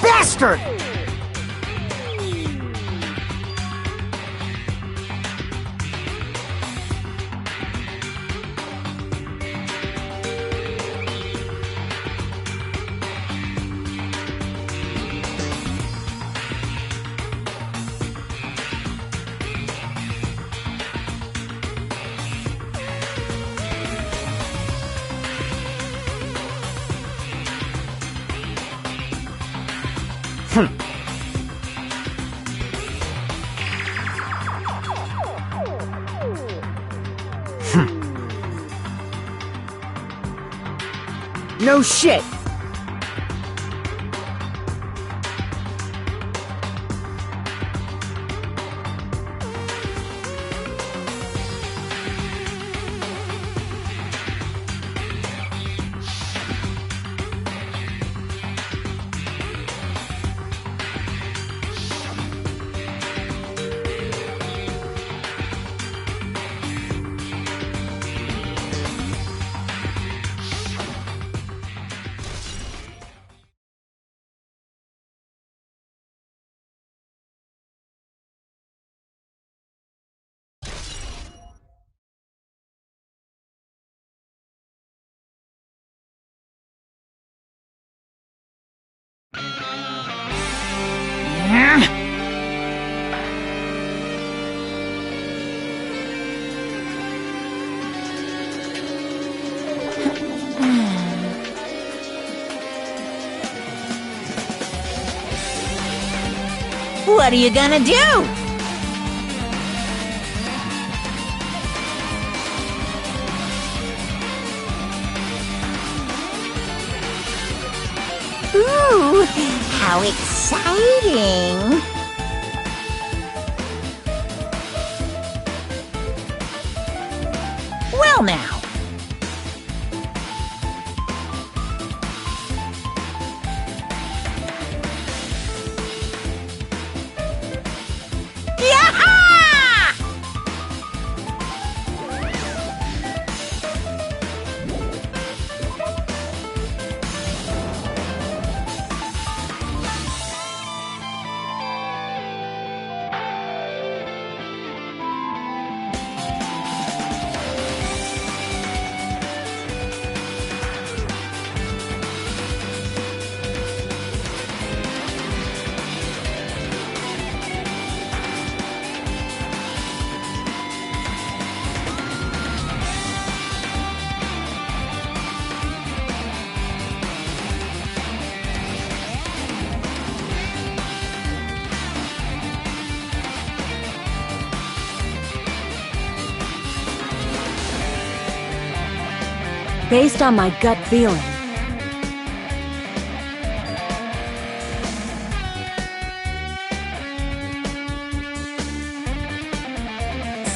Bastard! No shit! What are you gonna do? Ooh, how exciting! Well now, based on my gut feeling.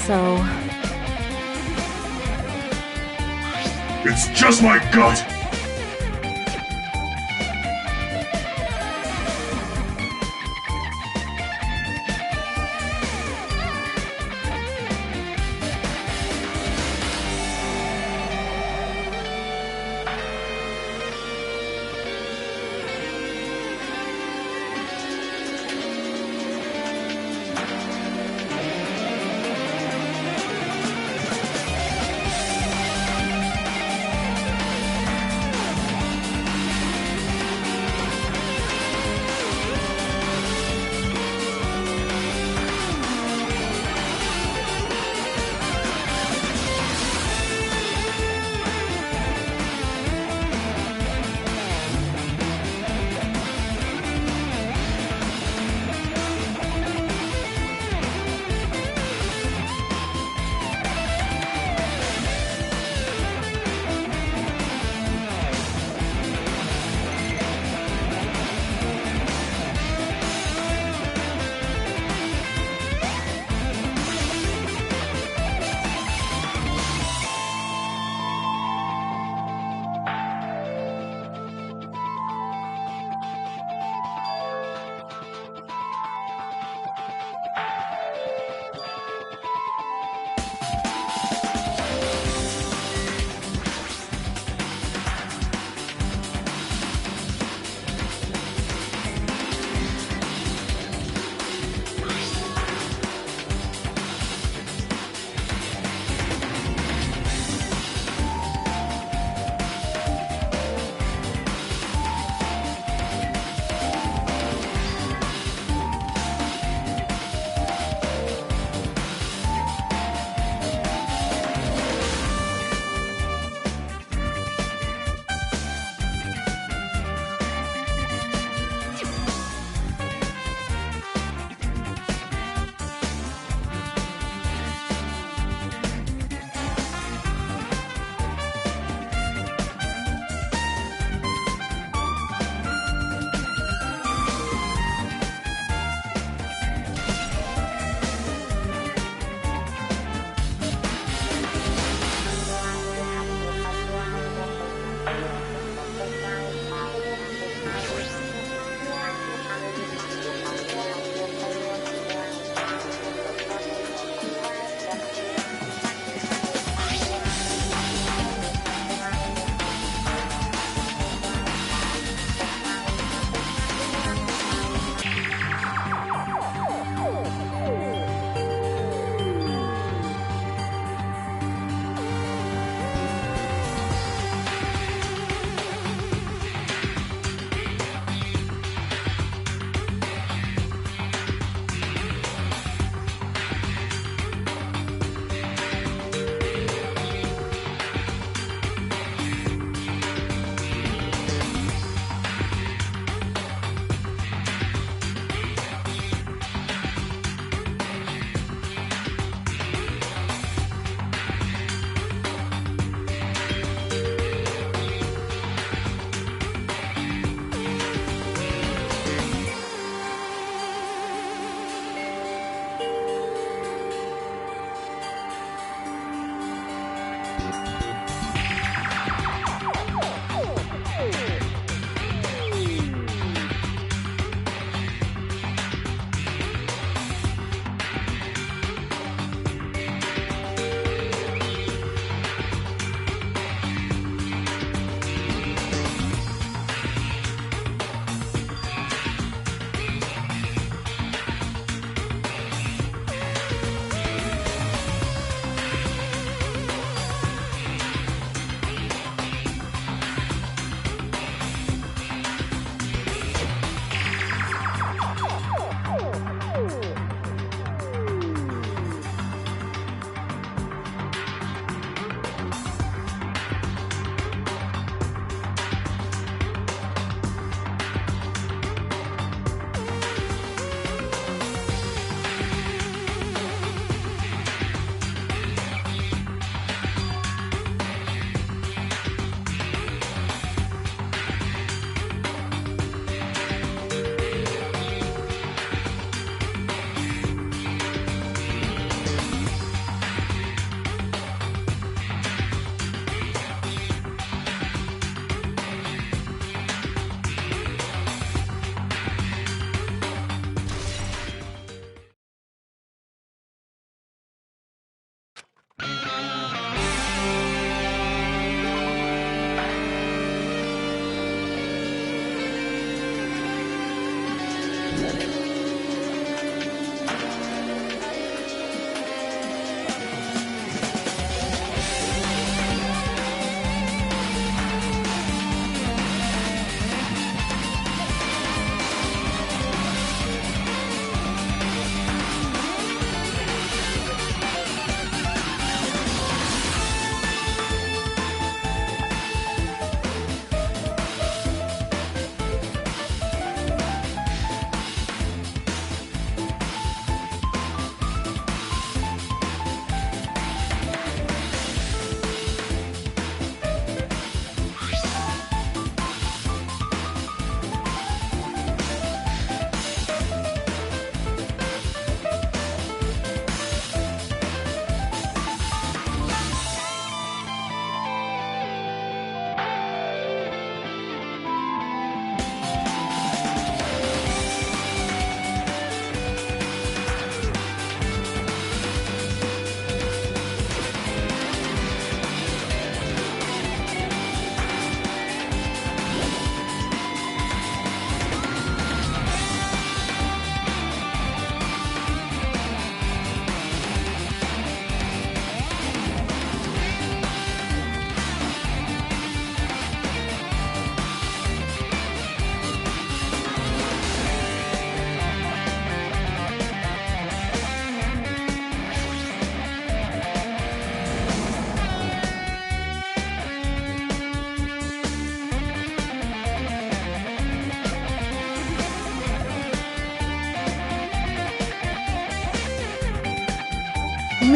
So... It's just my gut!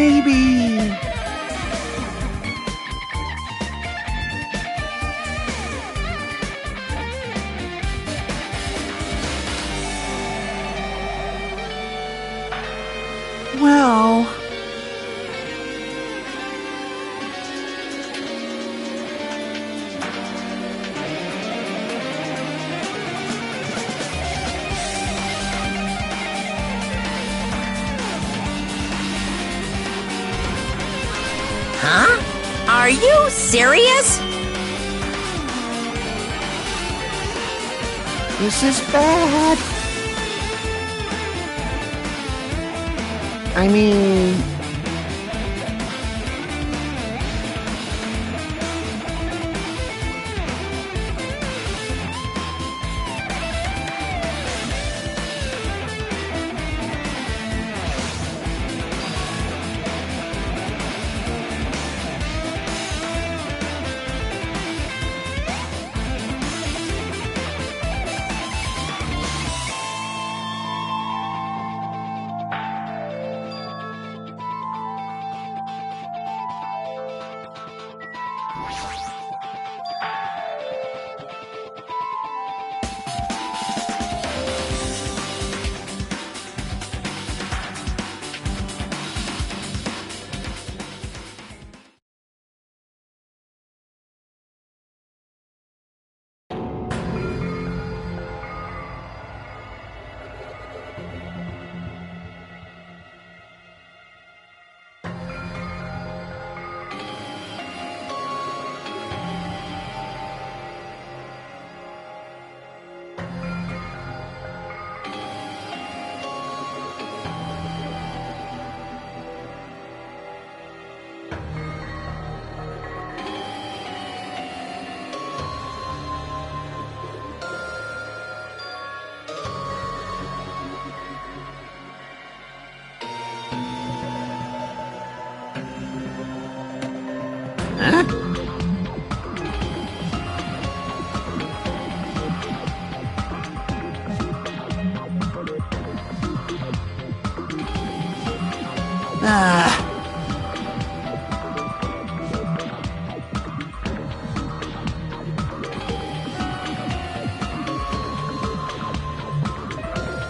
maybe... Well... Huh? Are you serious? This is bad. I mean... Huh?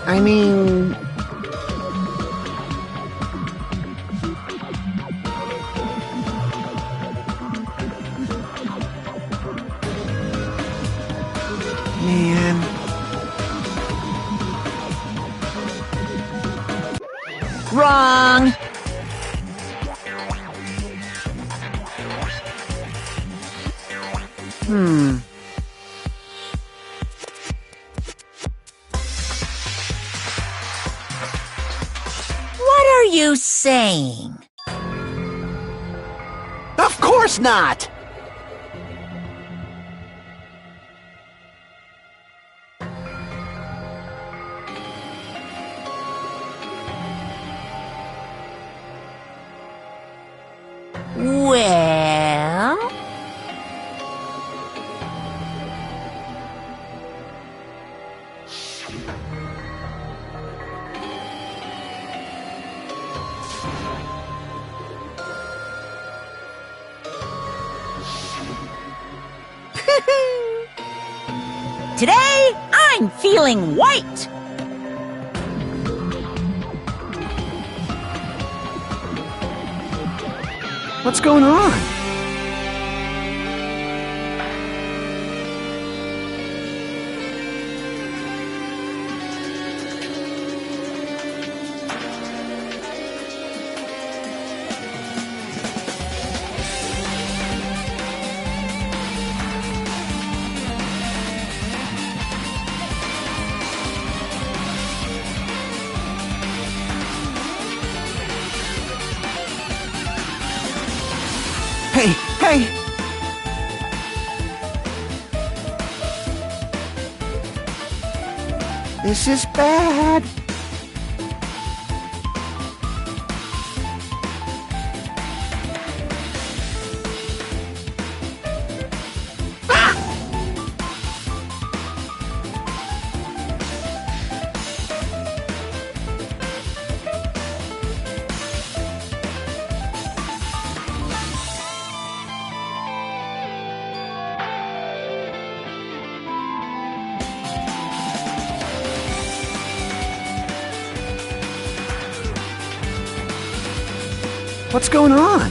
I mean... Man... Wrong! What are you saying? Of course not! Well... Today, I'm feeling white! What's going on? Hey, hey! This is bad. What's going on?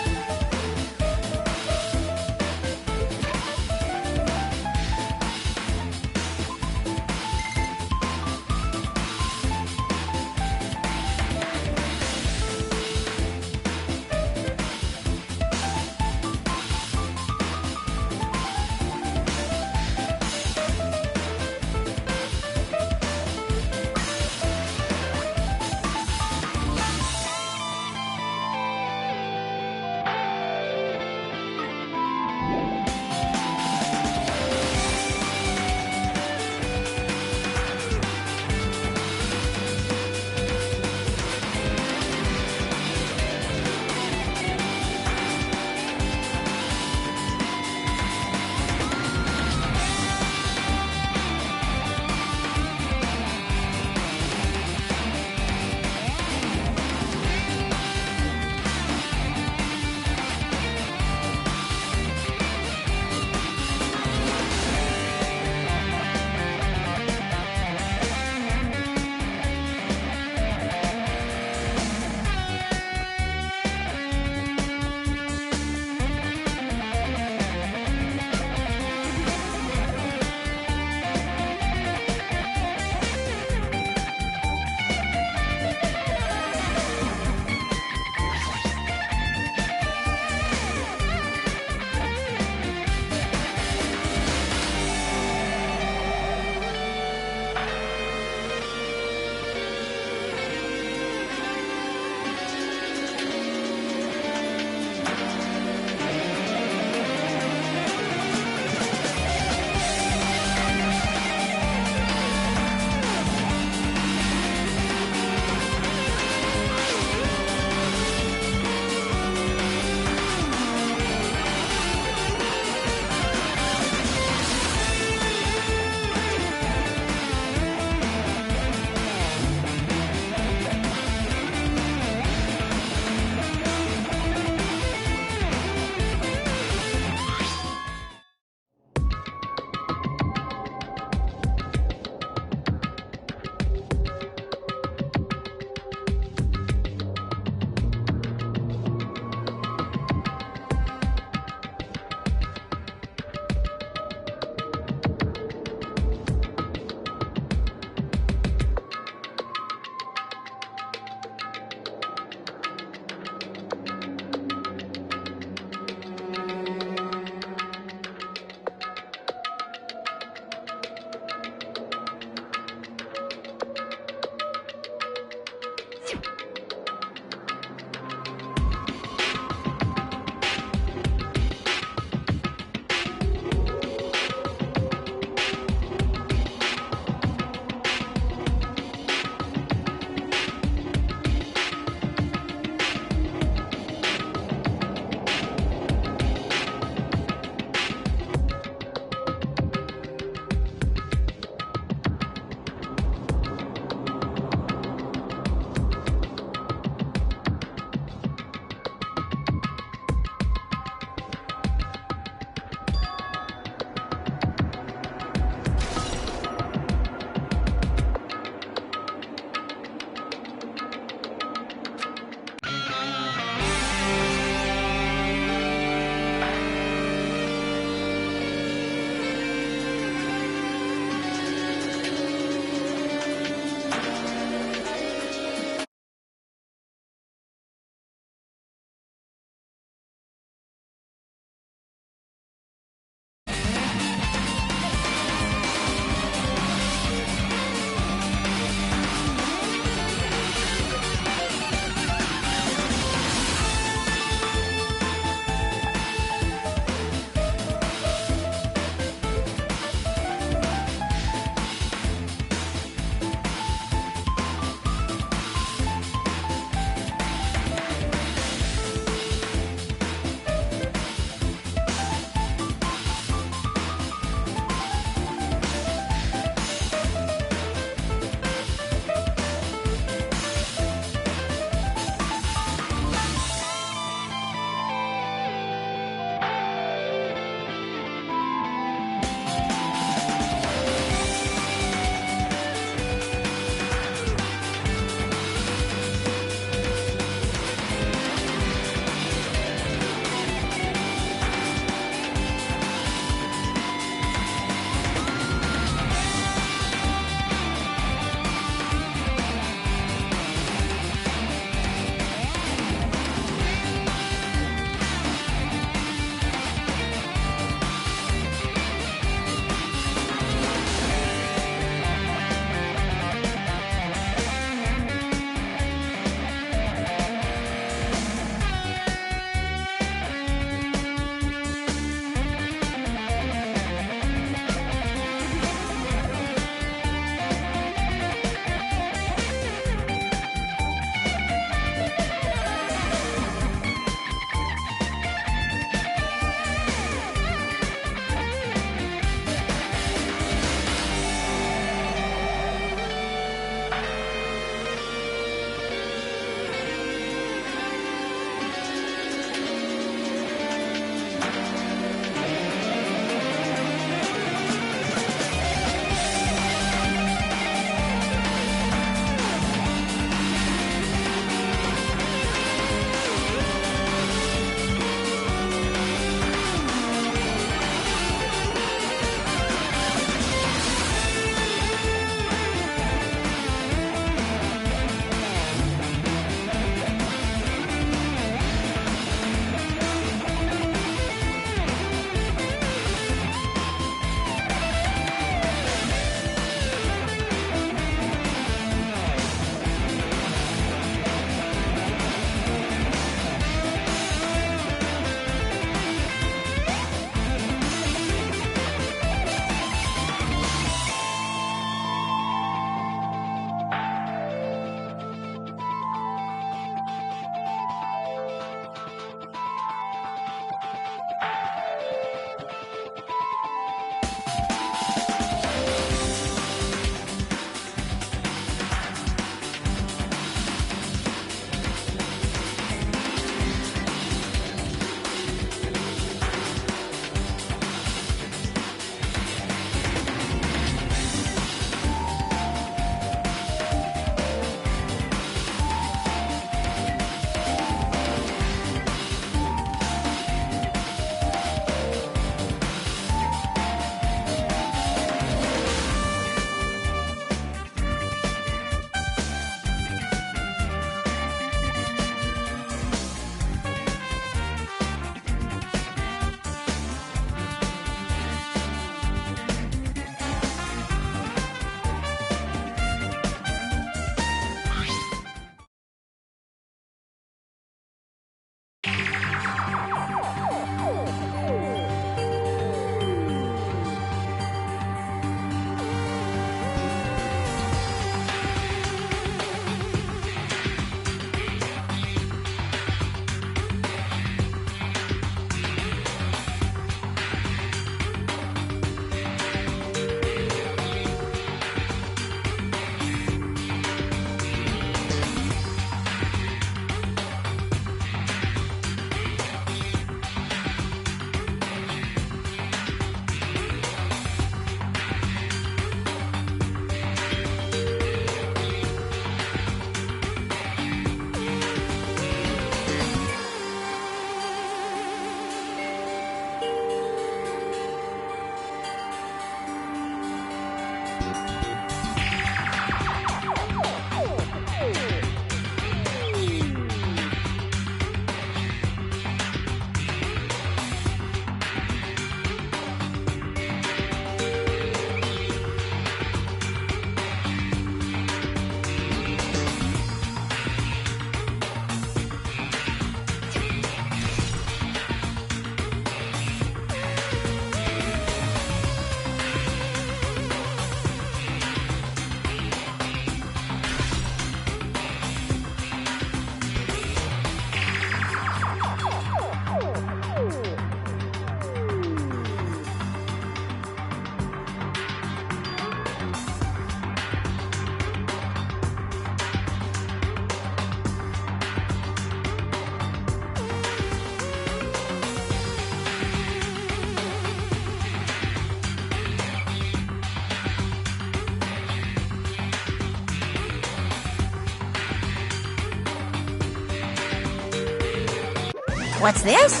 What's this?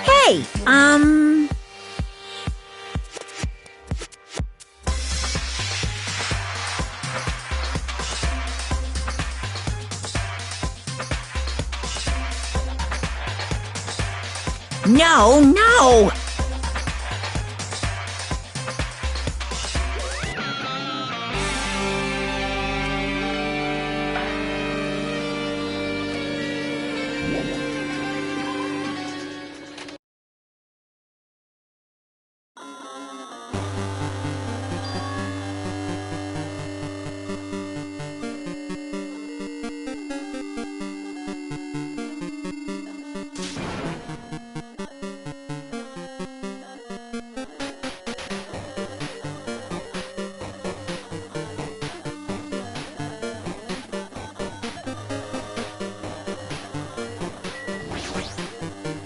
Hey, No!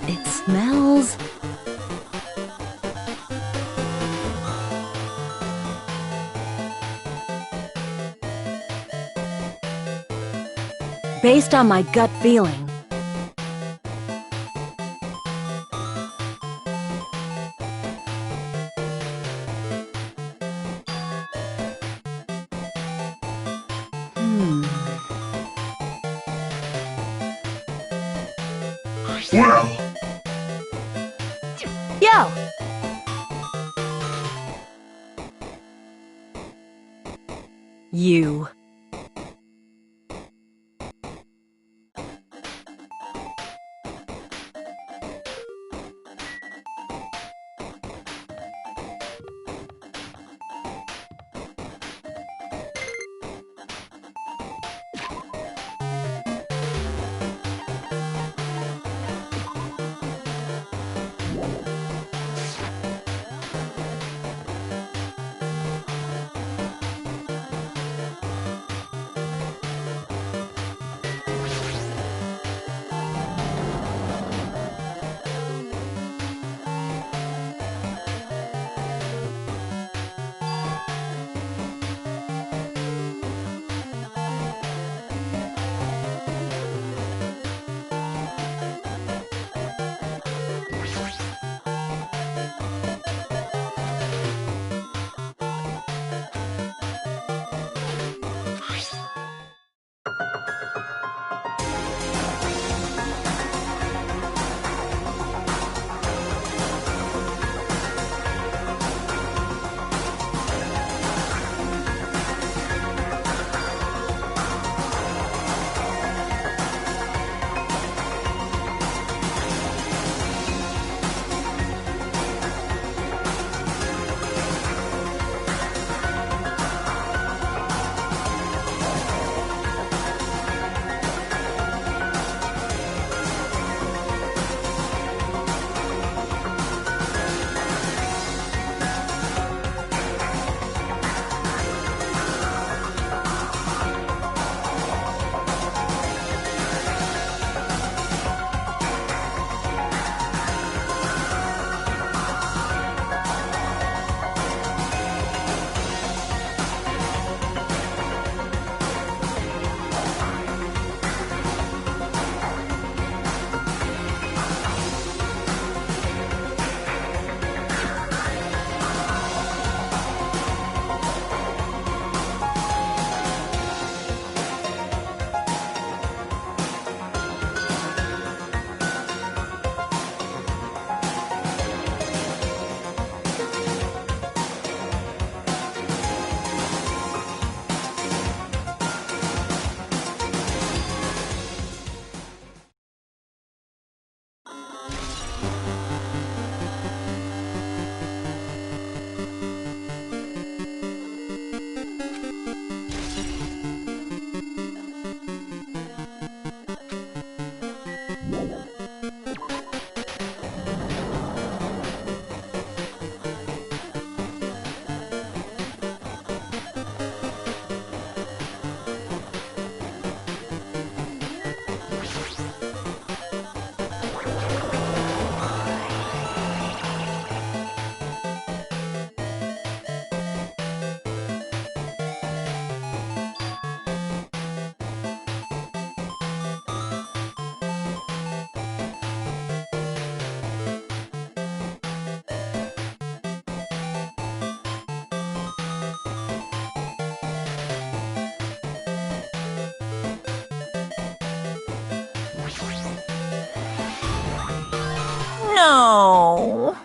It smells... Based on my gut feeling. Well, Yo! You. No.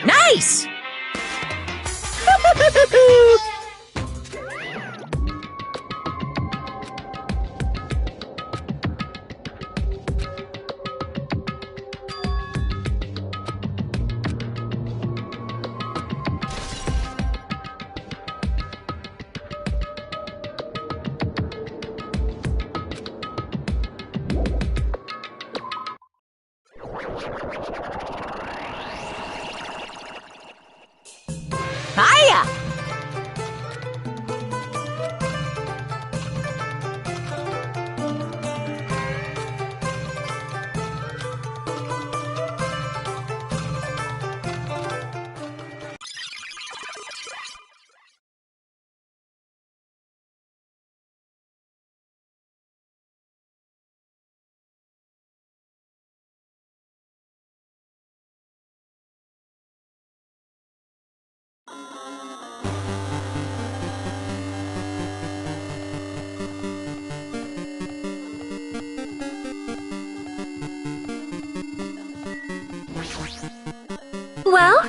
Nice! Hiya! Well?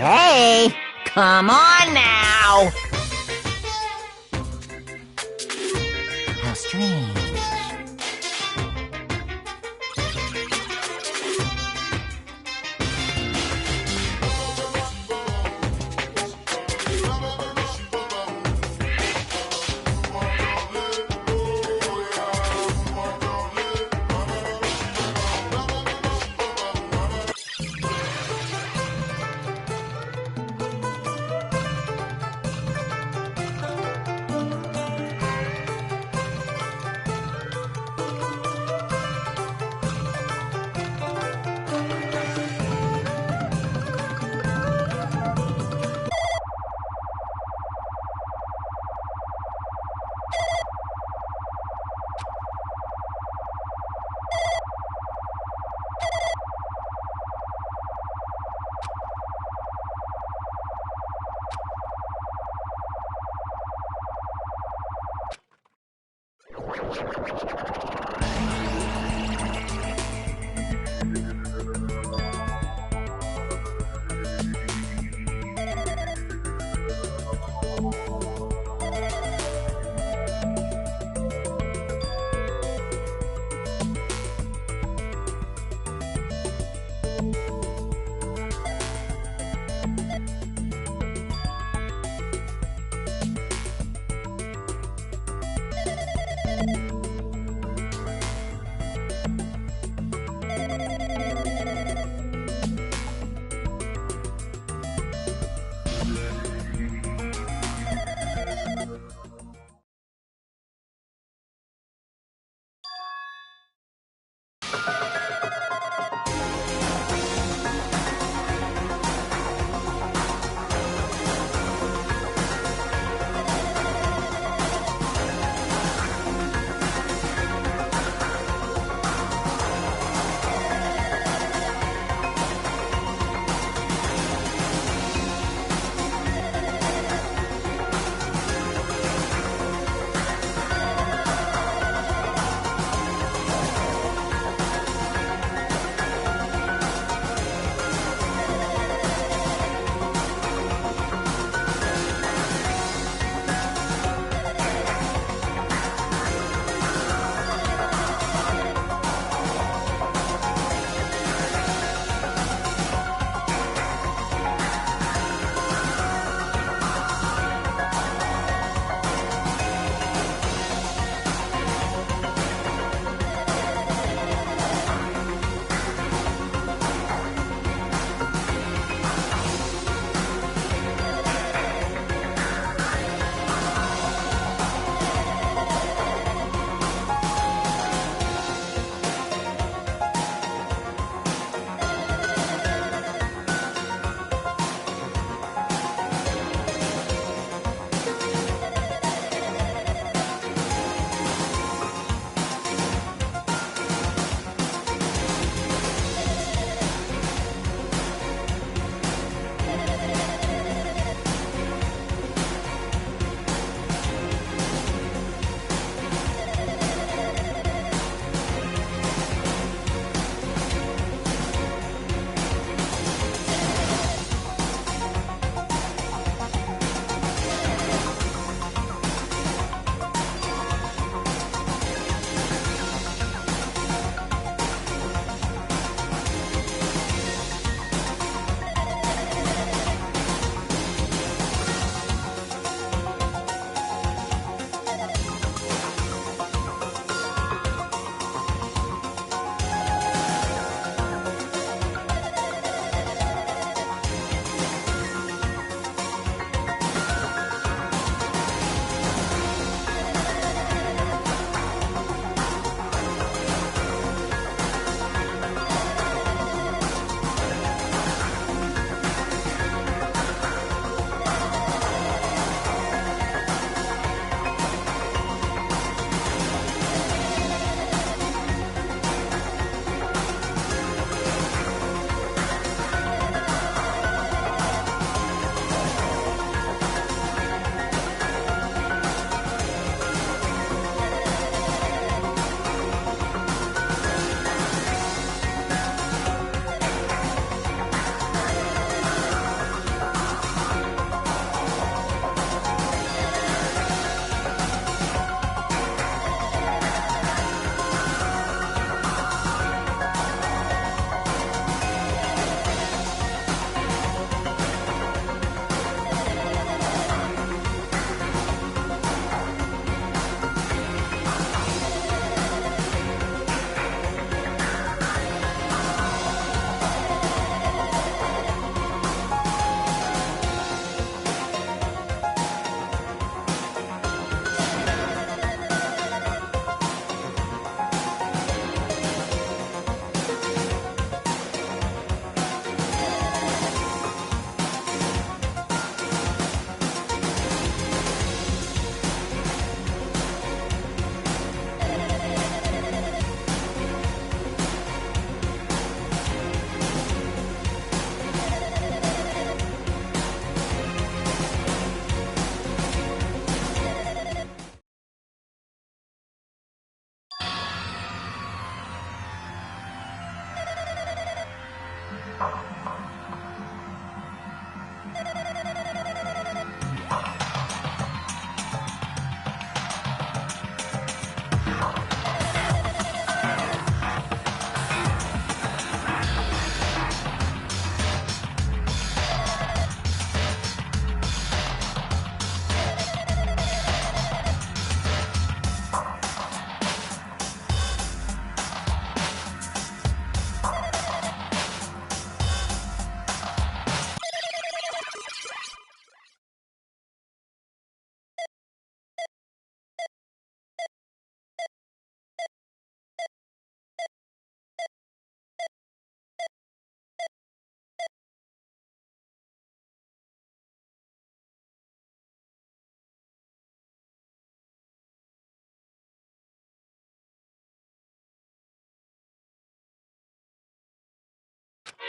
Hey, come on now! How strange.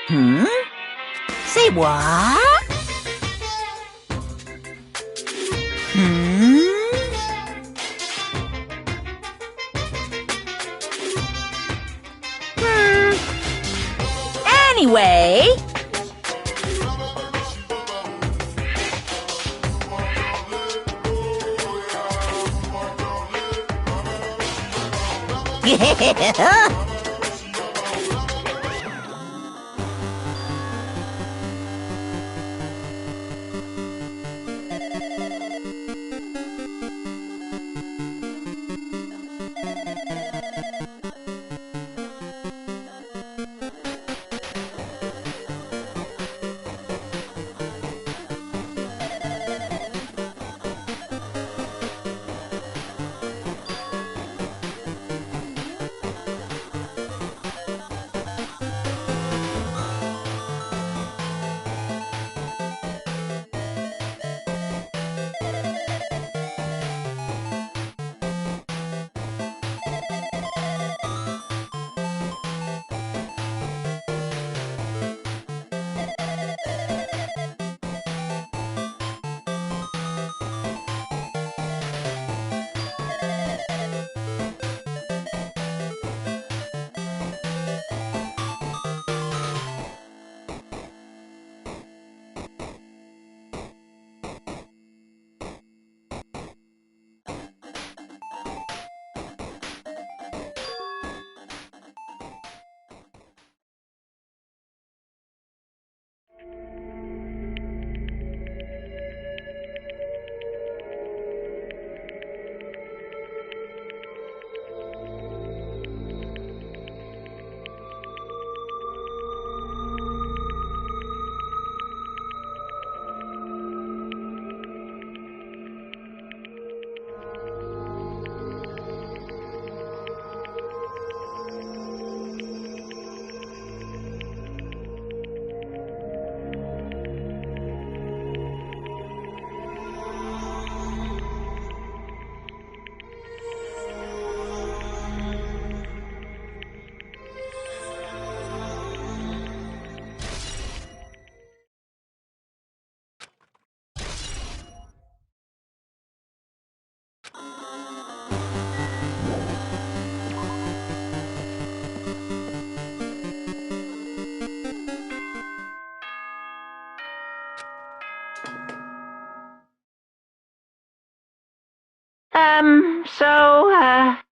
Hmm? Say what? Hmm? Anyway...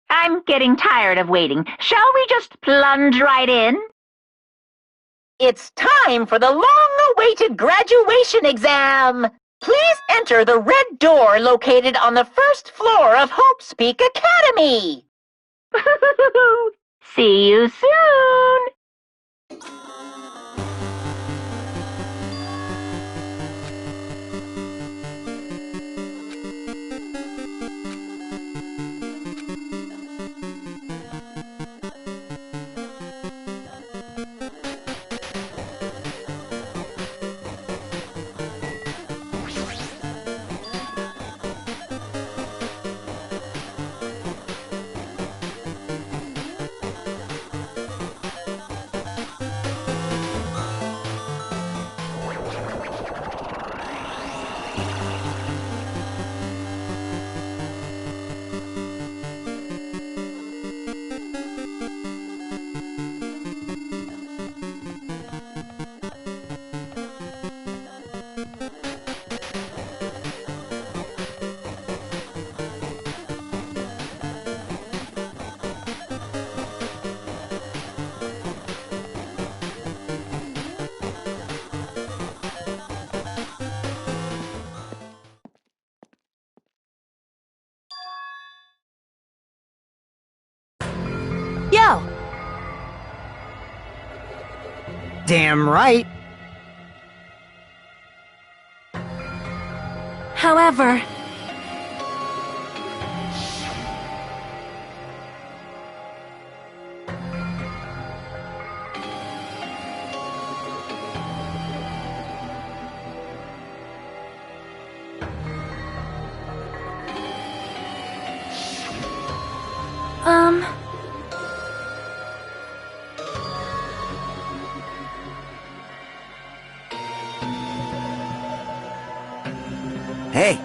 I'm getting tired of waiting. Shall we just plunge right in? It's time for the long-awaited graduation exam! Please enter the red door located on the first floor of Hope's Peak Academy! See you soon! Damn right. However... Hey.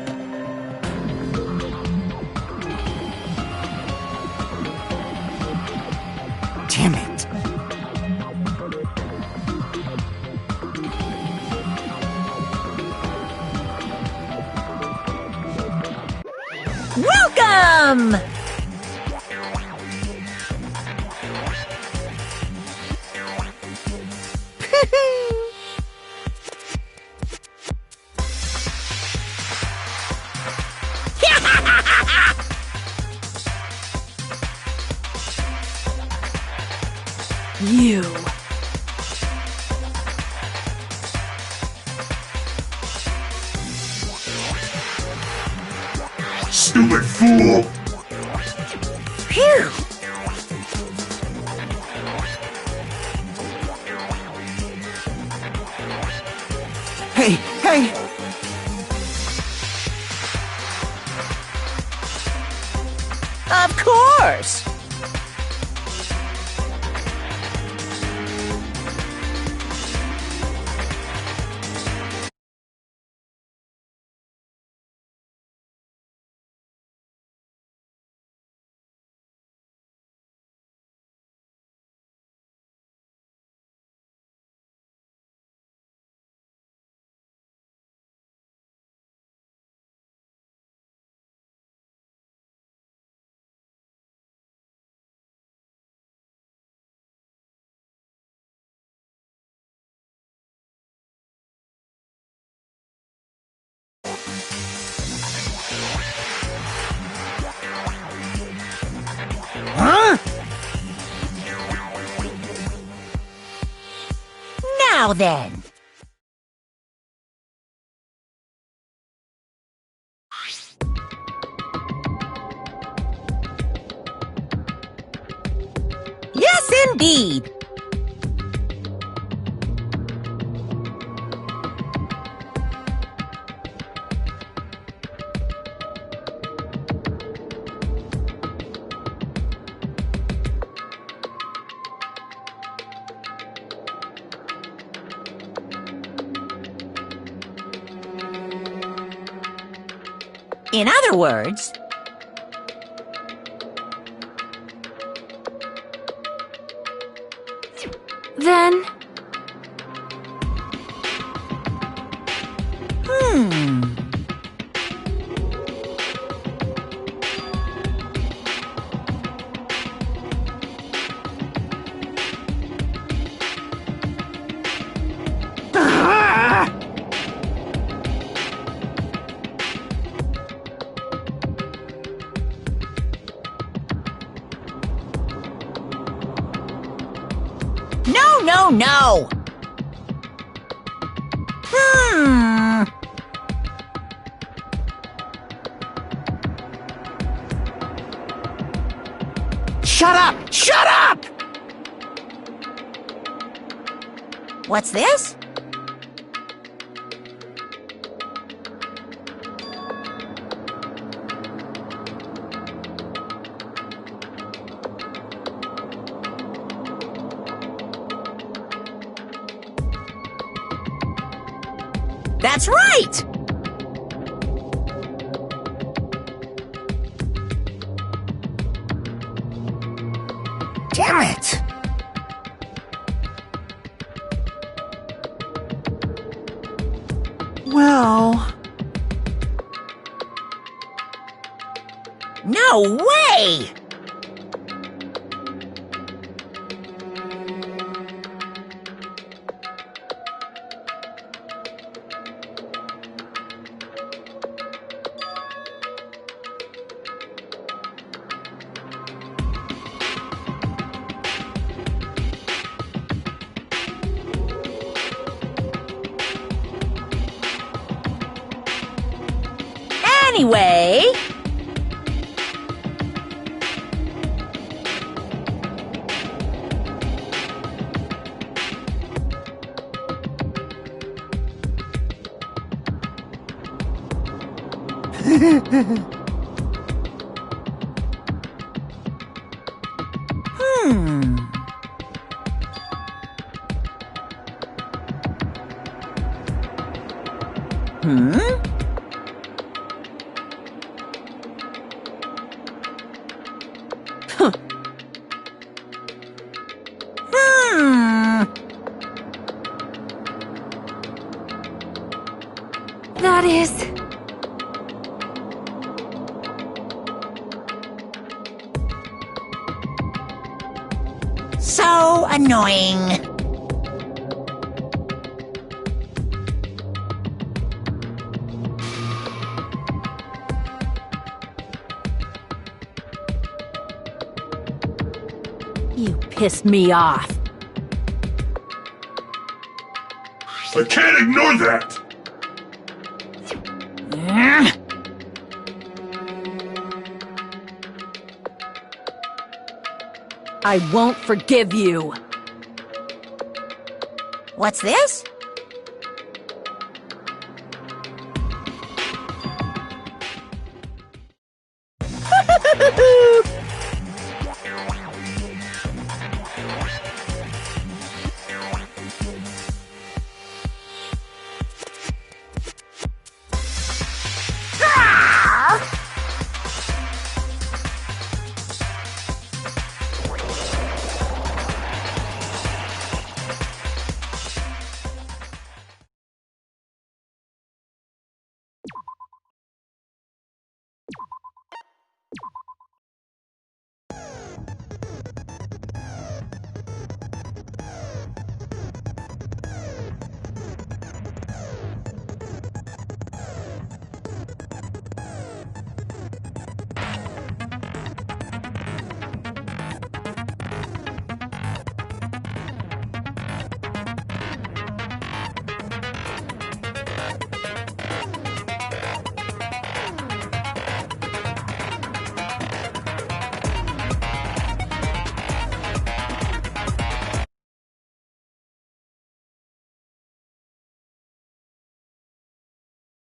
Damn it. Welcome! You... Stupid fool! Phew! Hey, hey! Of course! Huh? Now then. Yes, indeed. In other words, Then... no. Shut up! Shut up! What's this? That's right! Damn it! Well... No way! anyway. That is... So annoying. You pissed me off. I can't ignore that! I won't forgive you. What's this?